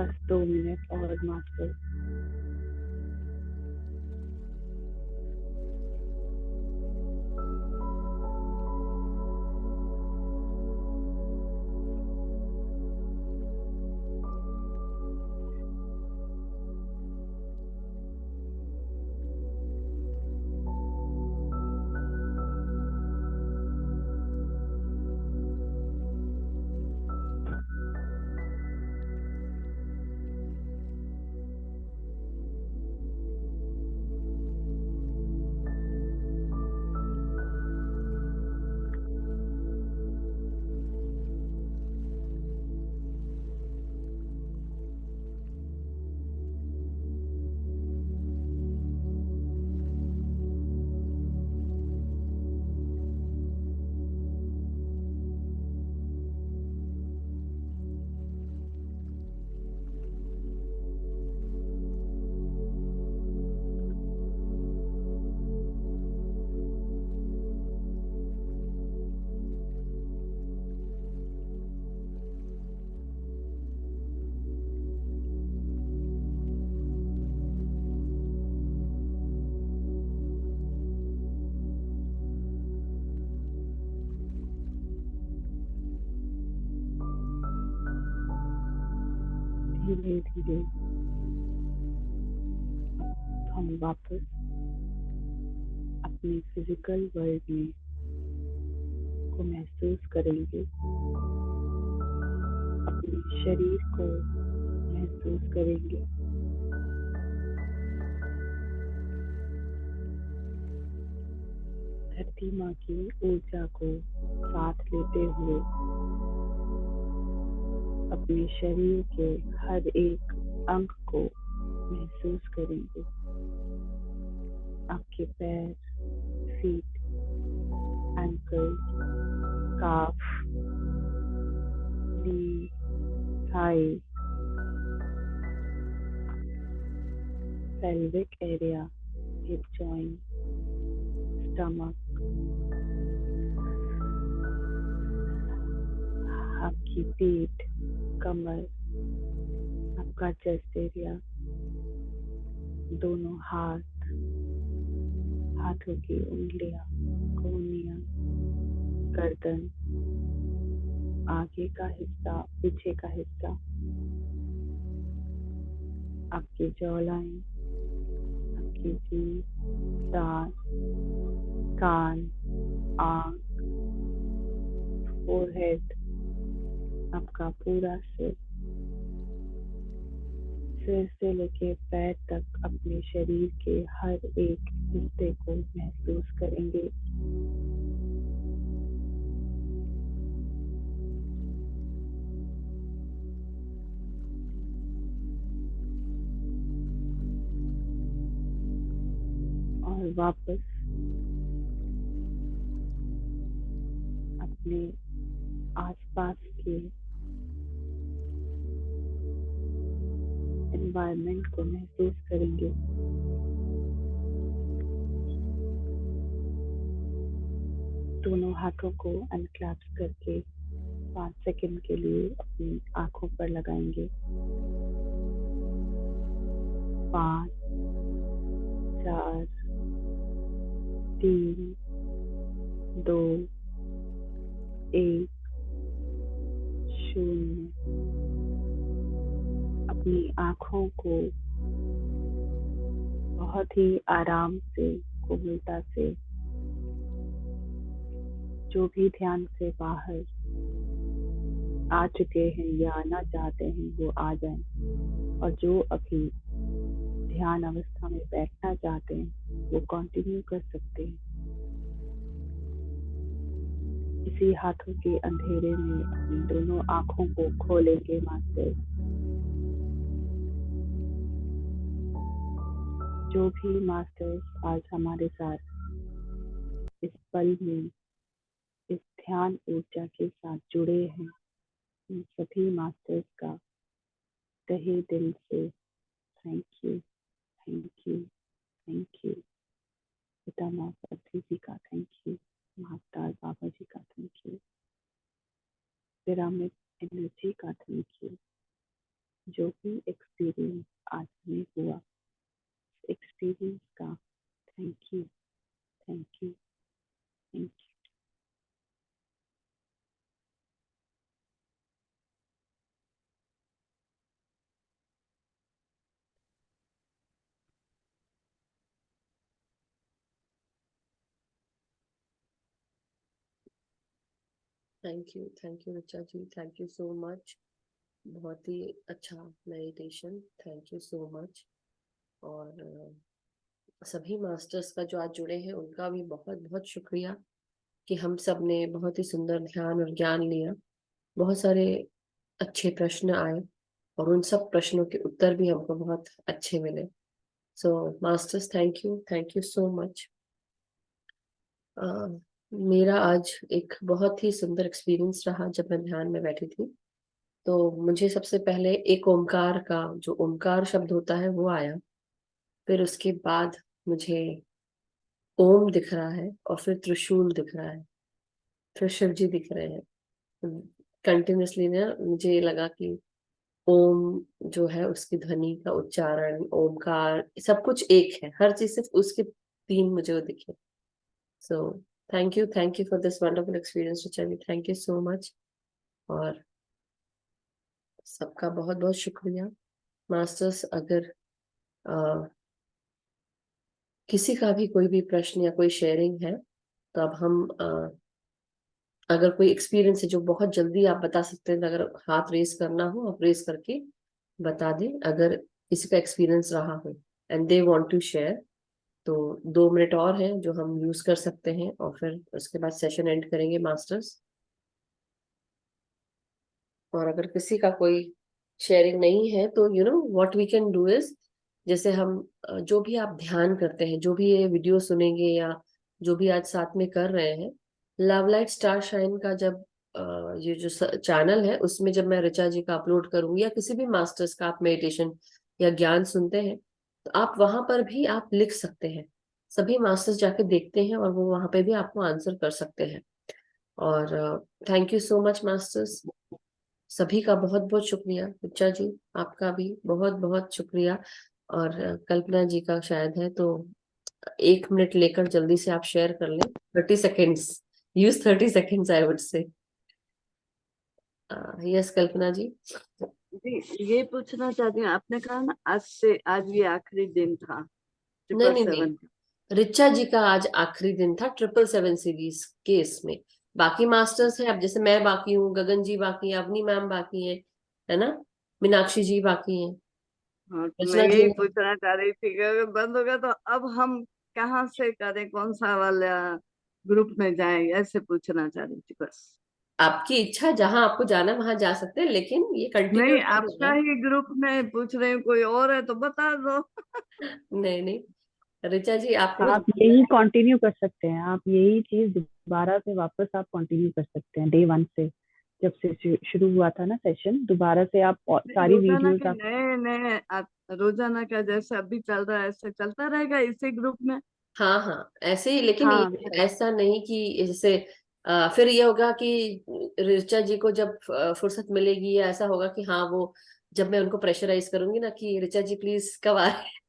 बस 2 मिनट और मास्टर। धीरे धीरे हम वापस अपने फिजिकल वर्ल्ड में को महसूस करेंगे, अपने शरीर को महसूस करेंगे। धरती माँ की ऊर्जा को साथ लेते हुए अपने शरीर के हर एक अंग को महसूस करेंगे। आपके पैर, फीट, एंकल, काफ, नी, Thai, pelvic area, hip joint, stomach, आपकी पीठ, कमर, आपका चेस्ट एरिया, दोनों हाथ, हाथों की उंगलियां, कोहनियां, गर्दन, आगे का हिस्सा, पीछे का हिस्सा, आपकी जॉलाइन, आपकी जीभ, दांत, कान, आंख, फोरहेड, आपका पूरा सिर, सिर से लेके पैर तक अपने शरीर के हर एक हिस्से को महसूस करेंगे। और वापस अपने आसपास के एनवायरनमेंट को महसूस करेंगे। दोनों हाथों को अनक्लैप्स करके 5 सेकंड के लिए अपनी आंखों पर लगाएंगे। 5, 4, 3, 2, 1, 0। अपनी आंखों को बहुत ही आराम से, कोमलता से, जो भी ध्यान से बाहर आ चुके हैं या आना चाहते हैं वो आ जाएं, और जो अभी ध्यान अवस्था में बैठना चाहते हैं वो कंटिन्यू कर सकते हैं। इसी हाथों के अंधेरे में अपनी दोनों आंखों को खोलेंगे मास्टर। जो भी मास्टर्स आज हमारे साथ इस पल में इस ध्यान ऊर्जा के साथ जुड़े हैं, उन सभी मास्टर्स का तहे दिल से thank you, thank you, thank you. पिता माँ पृथ्वी जी का थैंक यू, महाअवतार बाबा जी का थैंक यू, पिरामिड एनर्जी का थैंक यू, जो भी एक्सपीरियंस आज में हुआ, एक्सपीरियंस का thank you, thank you, thank you. Thank you Richa ji, thank you so much. बहुत ही अच्छा meditation, thank you so much. और सभी मास्टर्स का जो आज जुड़े हैं उनका भी बहुत बहुत शुक्रिया कि हम सब ने बहुत ही सुंदर ध्यान और ज्ञान लिया। बहुत सारे अच्छे प्रश्न आए और उन सब प्रश्नों के उत्तर भी हमको बहुत अच्छे मिले। सो masters thank you so much. मेरा आज एक बहुत ही सुंदर एक्सपीरियंस रहा जब मैं ध्यान में बैठी थी। तो मुझे सबसे पहले एक ओमकार का जो ओमकार शब्द होता है वो आया, फिर उसके बाद मुझे ओम दिख रहा है और फिर त्रिशूल दिख रहा है, फिर शिव जी दिख रहे हैं कंटिन्यूसली ना। मुझे लगा कि ओम जो है उसकी ध्वनि का उच्चारण, ओमकार, सब कुछ एक है, हर चीज सिर्फ उसके तीन मुझे वो दिखे। So thank you for this wonderful experience Richa ji, thank you so much. और सबका बहुत बहुत शुक्रिया। मास्टर्स, अगर किसी का भी कोई भी प्रश्न या कोई शेयरिंग है तो अब हम अगर कोई एक्सपीरियंस है जो बहुत जल्दी आप बता सकते हैं, तो अगर हाथ रेस करना हो आप रेस करके बता दें अगर किसी का एक्सपीरियंस रहा हो and they want to share. तो 2 मिनट और हैं जो हम यूज कर सकते हैं और फिर उसके बाद सेशन एंड करेंगे मास्टर्स। और अगर किसी का कोई शेयरिंग नहीं है तो you know what we can do is, जैसे हम जो भी आप ध्यान करते हैं, जो भी ये वीडियो सुनेंगे या जो भी आज साथ में कर रहे हैं, लव लाइट स्टार शाइन का जब ये जो चैनल है उसमें जब मैं ऋचा जी का अपलोड करूंगी या किसी भी मास्टर्स का आप मेडिटेशन या ज्ञान सुनते हैं तो आप वहां पर भी आप लिख सकते हैं। सभी मास्टर्स जाके देखते हैं और वो वहां पे भी आपको आंसर कर सकते हैं। और thank you so much masters, सभी का बहुत बहुत शुक्रिया। ऋचा जी आपका भी बहुत बहुत शुक्रिया। और कल्पना जी का शायद है तो 1 मिनट लेकर जल्दी से आप शेयर कर लें। 30 seconds, use 30 seconds I would say. Yes Kalpana ji. जी ये पूछना चाहती हूँ, आपने कहा ना आज ये आखिरी दिन था नहीं नहीं 777 नहीं, ऋचा जी का आज आखिरी दिन था 777 सीरीज के इसमें। बाकी मास्टर्स हैं, अब जैसे मैं बाकी हूँ, गगन जी बाकी है, अवनी मैम बाकी है, है ना, मीनाक्षी जी बाकी हैं, हाँ, तो मैं रचना जी। यही पूछना चाह रही थी कि अगर बंद हो गया तो अब हम कहाँ से करें, कौन सा वाला ग्रुप में जाएं, ऐसे पूछना चाह रही थी बस। आपकी इच्छा, जहां आपको जाना वहां जा सकते हैं, लेकिन ये कंटिन्यू नहीं, आपका ही ग्रुप में पूछ रहे हैं, कोई और है तो बता दो। नहीं नहीं, ऋचा जी आपको आप यही कंटिन्यू कर सकते हैं, आप यही चीज दोबारा से वापस आप कंटिन्यू कर सकते हैं डे 1 से, जब से शुरू हुआ था ना सेशन, दोबारा से आप सारी रोजाना वीडियोस के आप। नए नए रोजाना का जैसे अभी चल रहा है ऐसे चलता रहेगा इसी ग्रुप में। हाँ हाँ ऐसे ही, लेकिन हाँ ये ऐसा नहीं कि जैसे फिर ये होगा कि ऋचा जी को जब फुर्सत मिलेगी या ऐसा होगा कि हाँ वो, जब मैं उनको प्रेशराइज करूंगी ना कि ऋचा जी प्लीज कब आ रहे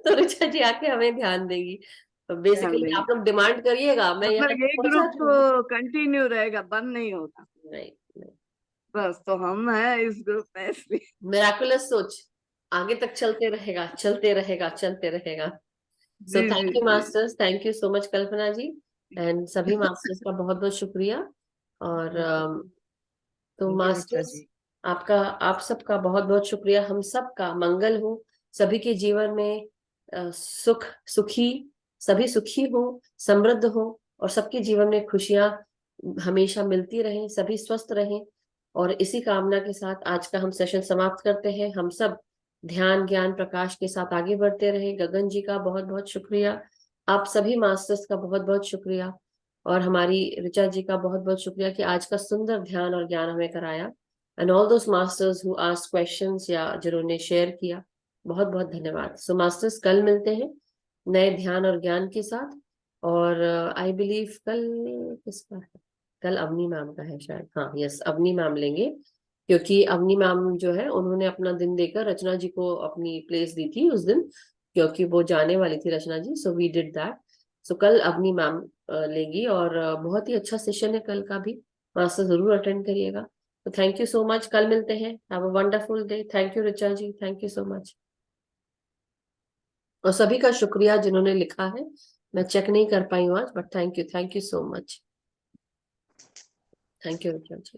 तो ऋचा जी आके हमें ध्यान देगी। ध्यान बेसिकली देंगे, आप लोग डिमांड करिएगा, मैं यहाँ मतलब तक ये पहुंचा ग्रुप दूंगी। कंटिन्यू रहेगा, बंद नहीं होगा। नहीं नहीं, बस तो हम हैं इस ग्रुप में इसलिए। मिराकुलस सोच, आगे तक चलते रहेगा चलते रहेगा चलते रहेगा। सो जी जी थैंक यू जी। Masters, thank you so much Kalpana ji, and सभी मास्टर्स का बहुत बहुत शुक्रिया। और तो जी ऋचा मास्टर्स जी। आपका, आप सबका बहुत बहुत शुक्रिया। हम सबका मंगल हो, सभी के जीवन में सुखी, सभी सुखी हो, समृद्ध हो और सबके जीवन में खुशियां हमेशा मिलती रहें, सभी स्वस्थ रहें। और इसी कामना के साथ आज का हम सेशन समाप्त करते हैं। हम सब ध्यान ज्ञान प्रकाश के साथ आगे बढ़ते रहे। गगन जी का बहुत बहुत शुक्रिया, आप सभी मास्टर्स का बहुत बहुत शुक्रिया, और हमारी ऋचा जी का बहुत बहुत शुक्रिया कि आज का सुंदर ध्यान और ज्ञान हमें कराया। And all those masters who asked questions या जिन्होंने शेयर किया, बहुत बहुत धन्यवाद। सो मास्टर्स कल मिलते हैं नए ध्यान और ज्ञान के साथ। और आई बिलीव कल किसका है, कल अवनी मैम का है शायद, हाँ यस अवनी मैम लेंगे क्योंकि अवनी मैम जो है उन्होंने अपना दिन देकर रचना जी को अपनी प्लेस दी थी उस दिन, क्योंकि वो जाने वाली थी Rachna ji. So we did that. So कल अवनी मैम लेंगी, और बहुत ही अच्छा सेशन है कल का भी, मास्टर जरूर अटेंड करिएगा। तो थैंक यू सो मच, कल मिलते हैं। Have a wonderful day. Thank you Richa ji, thank you so much. और सभी का शुक्रिया जिन्होंने लिखा है, मैं चेक नहीं कर पाई हूँ आज, but thank you so much. Thank you Richa ji.